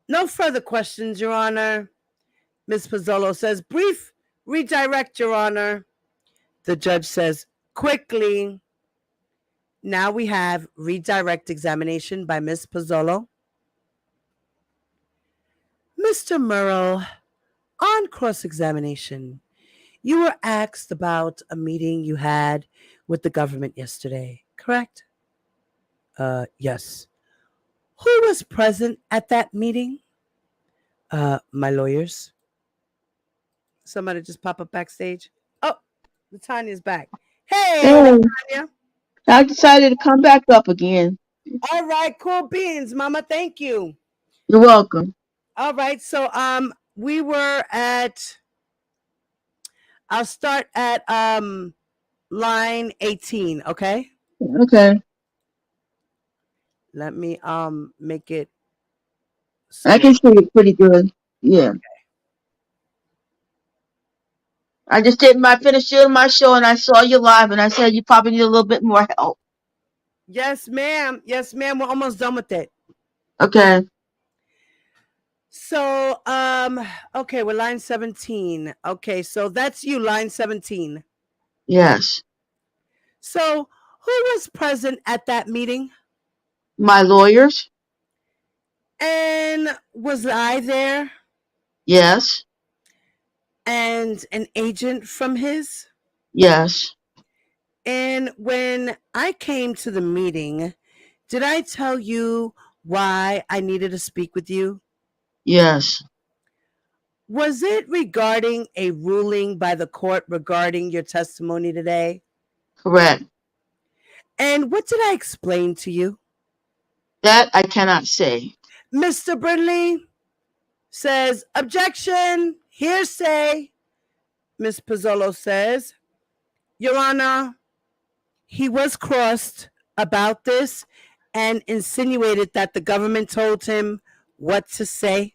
No further questions, Your Honor. Ms. Pozzolo says, brief redirect, Your Honor. The judge says, quickly. Now we have redirect examination by Ms. Pozzolo. Mr. Murrell, on cross-examination, you were asked about a meeting you had with the government yesterday, correct? Yes. Who was present at that meeting? My lawyers. Somebody just pop up backstage. Oh, Latanya's back. Hey, Hey, Latanya. I decided to come back up again. All right, cool beans, Mama. Thank you. You're welcome. All right, so we were at. I'll start at line 18. Okay. Okay. Let me make it. I can see it pretty good. Yeah. Okay. I just finished doing my show and I saw you live and I said you probably need a little bit more help. Yes, ma'am. Yes, ma'am. We're almost done with it. Okay. So, okay, we're line 17. Okay, so that's you, line 17. Yes. So, who was present at that meeting? My lawyers? And was I there? Yes. And an agent from his? Yes. And when I came to the meeting, did I tell you why I needed to speak with you? Yes. Was it regarding a ruling by the court regarding your testimony today? Correct. And what did I explain to you? That I cannot say. Mr. Brindley says, objection, hearsay. Ms. Pozzolo says, Your Honor, he was crossed about this and insinuated that the government told him what to say.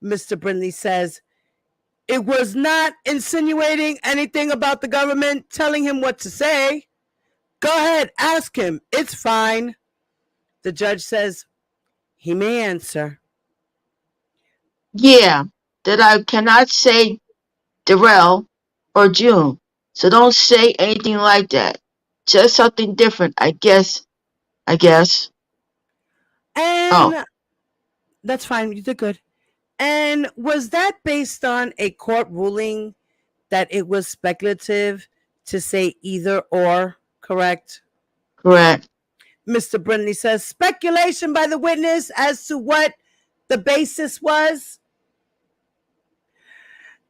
Mr. Brindley says, it was not insinuating anything about the government telling him what to say. Go ahead, ask him. It's fine. The judge says, he may answer. Yeah. That I cannot say Daryl or June. So don't say anything like that. Just something different, I guess. And Oh, that's fine. You did good. And was that based on a court ruling that it was speculative to say either or, correct? correct. Mr. Brindley says, speculation by the witness as to what the basis was.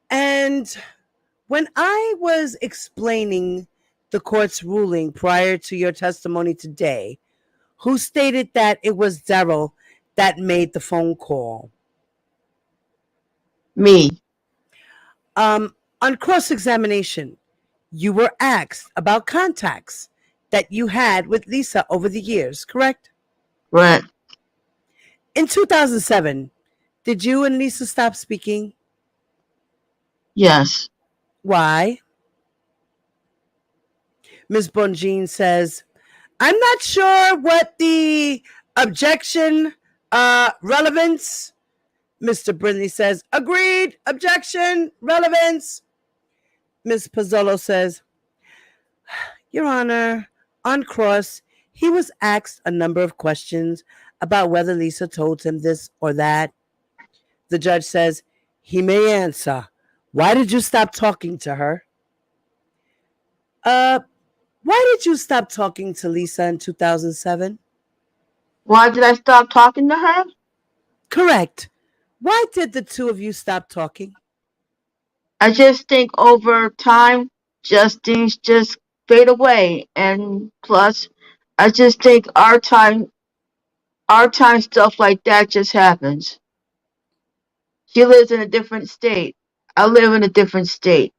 And when I was explaining the court's ruling prior to your testimony today, who stated that it was Daryl that made the phone call? Me. On cross-examination, you were asked about contacts that you had with Lisa over the years, correct? Correct. In 2007, did you and Lisa stop speaking? Yes. Why? Ms. Bonjean says, I'm not sure what the objection relevance. Mr. Brindley says, agreed, objection, relevance. Ms. Pozzolo says, Your Honor, on cross, he was asked a number of questions about whether Lisa told him this or that. The judge says, he may answer. Why did you stop talking to her? Uh, why did you stop talking to Lisa in 2007? Why did I stop talking to her? Correct. Why did the two of you stop talking? I just think over time, just things just fade away, and plus, I just think our time stuff like that just happens. She lives in a different state. I live in a different state.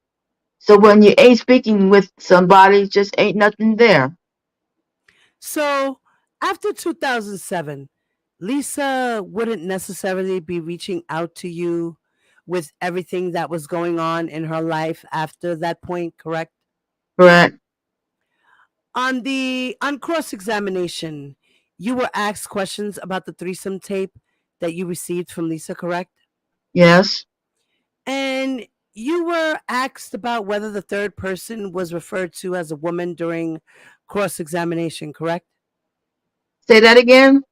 So when you ain't speaking with somebody, just ain't nothing there. So, after 2007, Lisa wouldn't necessarily be reaching out to you with everything that was going on in her life after that point, correct? Correct? On cross examination, you were asked questions about the threesome tape that you received from Lisa, correct? Yes. And you were asked about whether the third person was referred to as a woman during cross examination, correct? Say that again.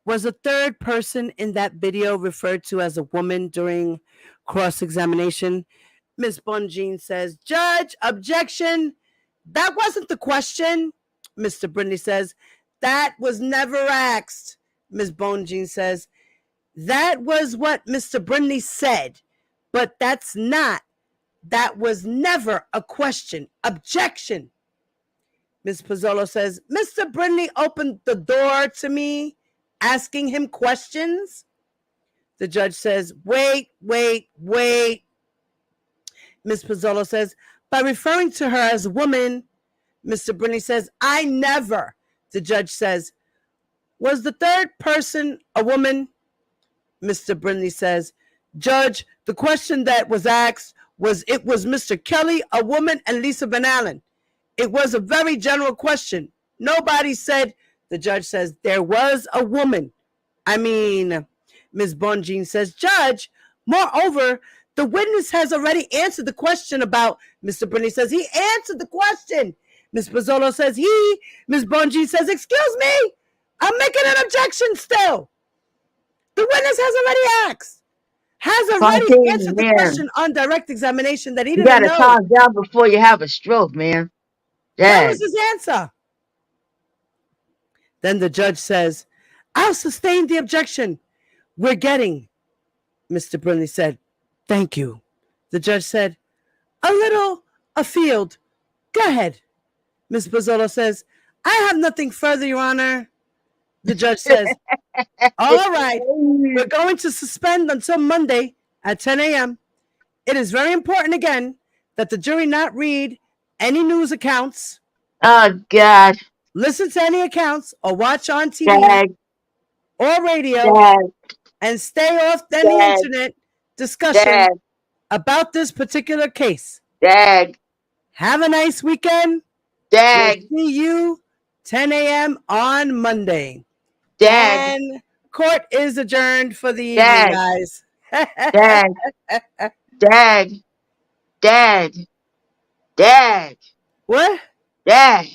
Was a third person in that video referred to as a woman during cross examination? Miss Bonjean says, Judge, objection. That wasn't the question. Mr. Brindley says, that was never asked. Miss Bonjean says, that was what Mr. Brindley said, but that was never a question. Objection. Miss Pozzolo says, Mr. Brindley opened the door to me, asking him questions. The judge says, wait. Miss Pozzolo says, by referring to her as a woman. Mr. Brindley says, I never. The judge says, was the third person a woman? Mr. Brindley says, Judge, the question that was asked was Mr. Kelly, a woman, and Lisa Van Allen. It was a very general question. Nobody said, the judge says, there was a woman. I mean, Ms. Bonjean says, Judge, moreover, the witness has already answered the question about, Mr. Brindley says, he answered the question. Ms. Pozzolo says, Ms. Bonjean says, excuse me, I'm making an objection still. The witness has already answered the Man, question on direct examination that he you didn't gotta know. calm down before you have a stroke, man. That was Dad. his answer. Then the judge says, I'll sustain the objection. We're getting, Mr. Brindley said, thank you. The judge said, a little afield. Go ahead. Ms. Pozzolo says, I have nothing further, Your Honor. The judge says, all right, we're going to suspend until Monday at 10 a.m. It is very important again that the jury not read any news accounts, Oh God. listen to any accounts, or watch on TV Dad. or radio, Dad. and stay off any Dad. internet discussion Dad. about this particular case. Dad. Have a nice weekend. Dad. We'll see you 10 a.m. on Monday. Dad. And court is adjourned for the evening, Dad. guys. Dad. Dad. Dad. Dad. What? Dad.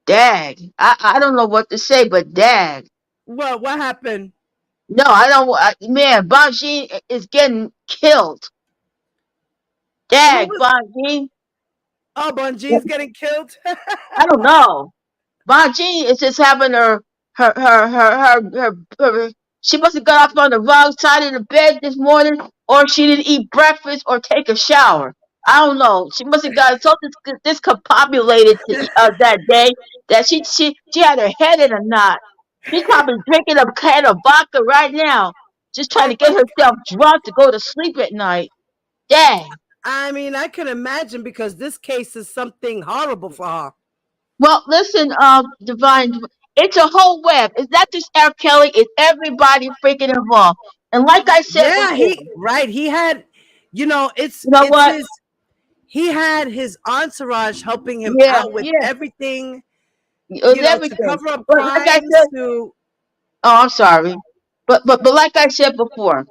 Dad. I don't know what to say, but Dad. What happened? No, I don't. Man, Bonjean is getting killed. Dad, Bonjean. Oh, Bonjean's getting killed? I don't know. Bonjean is just having her. She must have got off on the wrong side of the bed this morning, or she didn't eat breakfast or take a shower. I don't know. She must have got so discombobulated that day that she had her head in a knot. She's probably drinking a can of vodka right now, just trying to get herself drunk to go to sleep at night. Dang. I mean, I can imagine because this case is something horrible for her. Well, listen, Divine, it's a whole web. It's not just R. Kelly, it's everybody freaking involved. And like I said before, he had, it's you know it's what? he had his entourage helping him Yeah, out with yeah. everything, It was to everything. cover up But like I crimes, said, to oh, I'm sorry. But like I said before,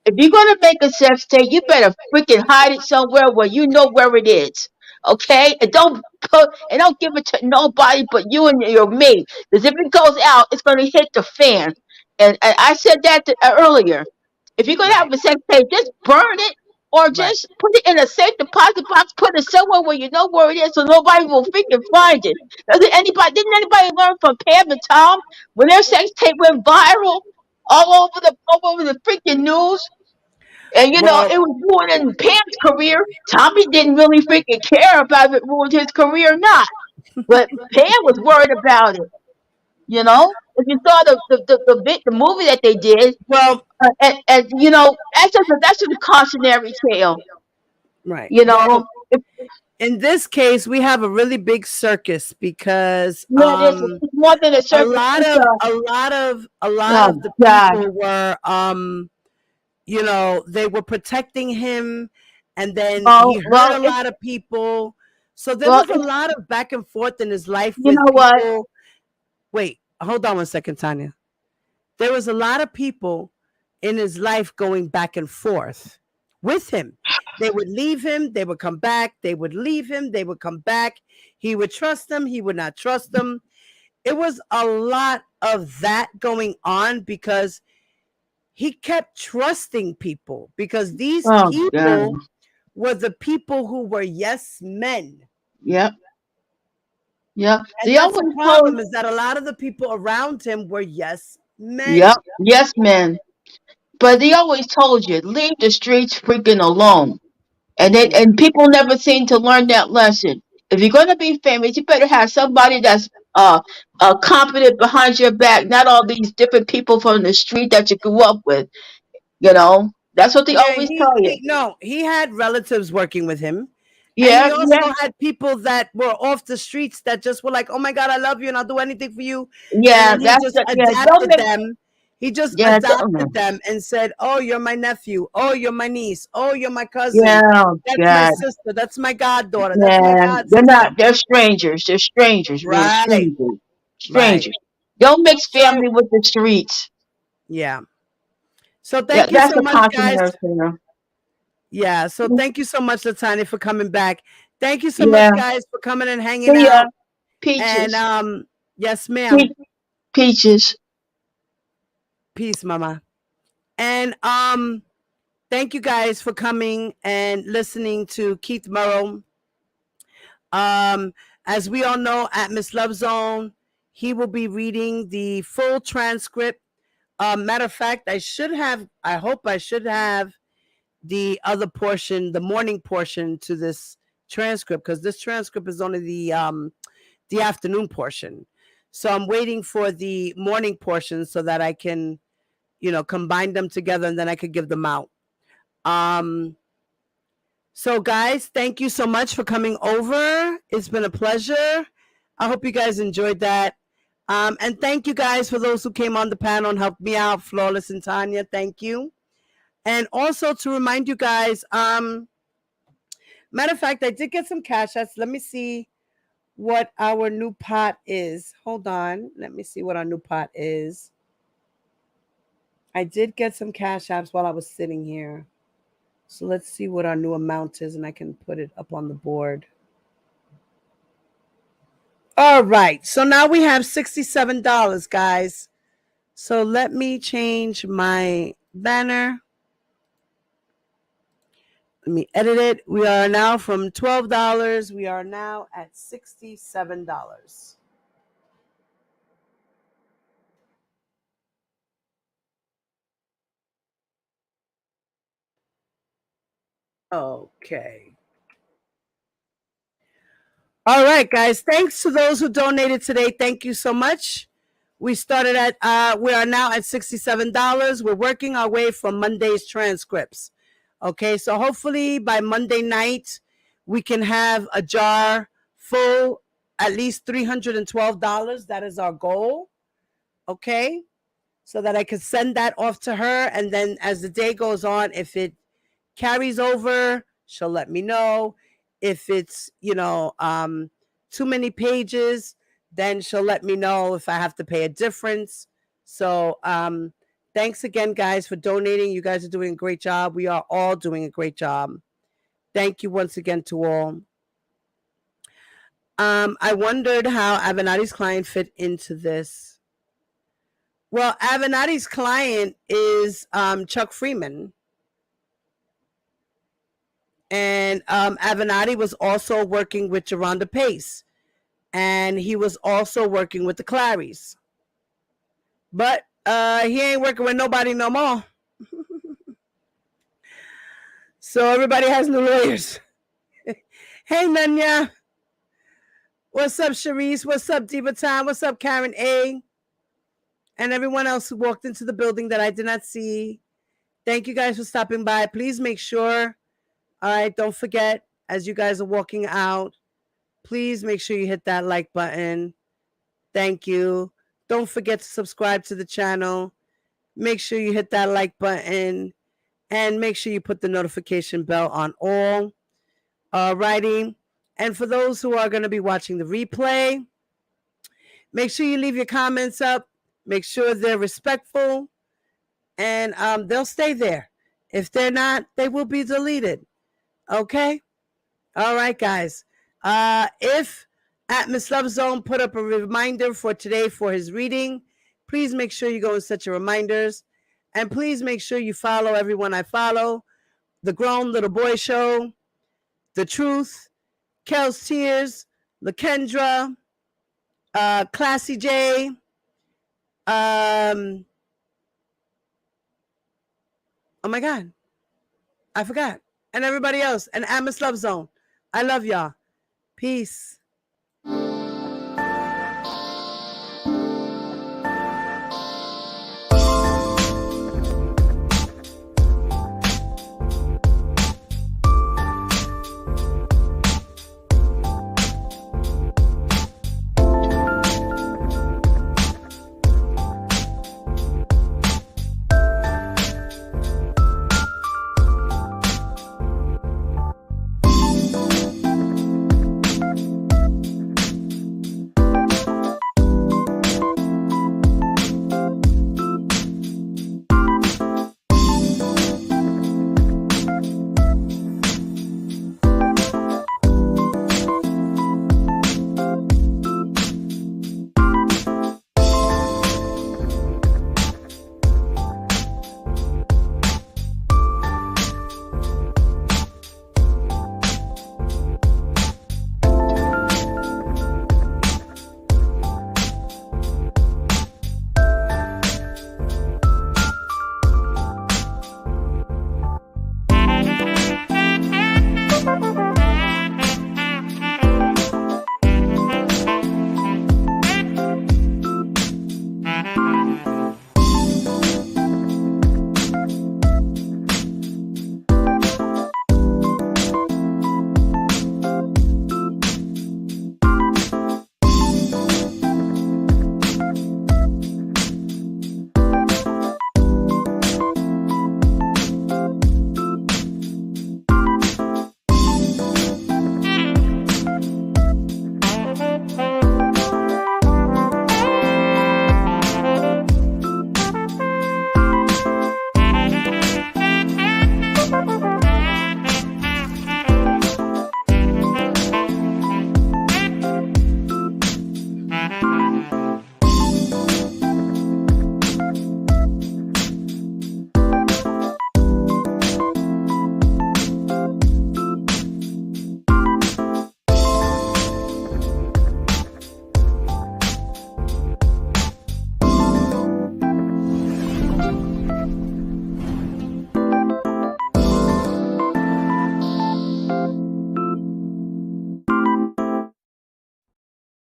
if you're gonna make a sex tape, you better freaking hide it somewhere where you know where it is. Okay, and don't give it to nobody but you and your mate. Because if it goes out, it's gonna hit the fan. And I said that earlier. If you're gonna have Right. a sex tape, just burn it or Right. just put it in a safe deposit box. Put it somewhere where you know where it is, so nobody will freaking find it. Didn't anybody learn from Pam and Tom when their sex tape went viral all over the freaking news? And Well, it was ruining Pam's career. Tommy didn't really freaking care about if it ruined his career or not. But Pam was worried about it. If you saw the movie that they did, well, that's just a cautionary tale. right. You Well, know, If- in this case, we have a really big circus because yeah, it's more than a a circus. lot It's of a lot of a lot oh of the God, people were they were protecting him, and then he well, hurt well, a lot of people. So there well, was a lot of back and forth in his life you with know what? people. Wait, hold on one second, Tanya. There was a lot of people in his life going back and forth with him. They would leave him, they would come back, they would leave him, they would come back. He would trust them, he would not trust them. It was a lot of that going on because he kept trusting people because these Oh God, people were the people who were yes men. yep, yep. And They that's the always told, problem, is that a lot of the people around him were yes yep, men. yes, man. But they always told you leave the streets freaking alone. Yeah. And people never seem to learn that lesson. If you're gonna be famous, you better have somebody that's competent behind your back, not all these different people from the street that you grew up with. That's what they Yeah, always he tell you. he no, he had relatives working with him. And he Yeah, yeah, also had people that were off the streets that just were like, "Oh my God, I love you and I'll do anything for you." And yeah. then he That's just the, yeah. Don't adapted make them. He just yeah, adopted them and said, "Oh, you're my nephew. Oh, you're my niece. Oh, you're my yeah. cousin. Oh That's my God, sister. That's my goddaughter. That's my yeah. god They're sister." not. They're strangers. They're strangers, man. Right. Strangers. Right. Strangers. Don't mix So, family with the streets. yeah. So Yeah, thank you that's so a much, guys. cautionary tale. Yeah. So thank you so much, Latanya, for coming back. Thank you so much, Yeah. guys, for coming and hanging See ya. out. And Peaches. yes, ma'am. Pe- Peaches. Peace, mama. And thank you guys for coming and listening to Keith Murrell. As we all know, at Miss Love Zone, he will be reading the full transcript. Matter of fact, I hope I should have the other portion, the morning portion to this transcript, because this transcript is only the afternoon portion. So I'm waiting for the morning portion so that I can, combine them together and then I could give them out. So guys, thank you so much for coming over. It's been a pleasure. I hope you guys enjoyed that. And thank you guys for those who came on the panel and helped me out, Flawless and Tanya. Thank you. And also to remind you guys, matter of fact, I did get some cash apps. Let me see what our new pot is. Hold on. Let me see what our new pot is. I did get some cash apps while I was sitting here. So let's see what our new amount is, and I can put it up on the board. All right. So now we have $67, guys. So let me change my banner. Let me edit it. We are now from $12. We are now at $67. Okay. All right, guys. Thanks to those who donated today. Thank you so much. We started we are now at $67. We're working our way from Monday's transcripts. Okay, so hopefully by Monday night, we can have a jar full, at least $312. That is our goal. Okay, so that I can send that off to her. And then as the day goes on, if it carries over, she'll let me know. If it's, too many pages, then she'll let me know if I have to pay a difference. So Thanks again, guys, for donating. You guys are doing a great job. We are all doing a great job. Thank you once again to all. I wondered how Avenatti's client fit into this. Well, Avenatti's client is Chuck Freeman. And Avenatti was also working with Geronda Pace. And he was also working with the Clarys. But he ain't working with nobody no more. So everybody has new lawyers. Hey, Nanya. What's up, Sharice? What's up, Diva Time? What's up, Karen A? And everyone else who walked into the building that I did not see. Thank you guys for stopping by. Please make sure, all right, don't forget, as you guys are walking out, please make sure you hit that like button. Thank you. Don't forget to subscribe to the channel. Make sure you hit that like button. And make sure you put the notification bell on all. All righty. And for those who are going to be watching the replay, make sure you leave your comments up. Make sure they're respectful. And they'll stay there. If they're not, they will be deleted. Okay? All right, guys. If at Miss Love Zone put up a reminder for today for his reading, please make sure you go and set your reminders. And please make sure you follow everyone I follow. The Grown Little Boy Show, The Truth, Kel's Tears, LaKendra, Classy J, oh my God, I forgot. And everybody else. And at Miss Love Zone. I love y'all. Peace.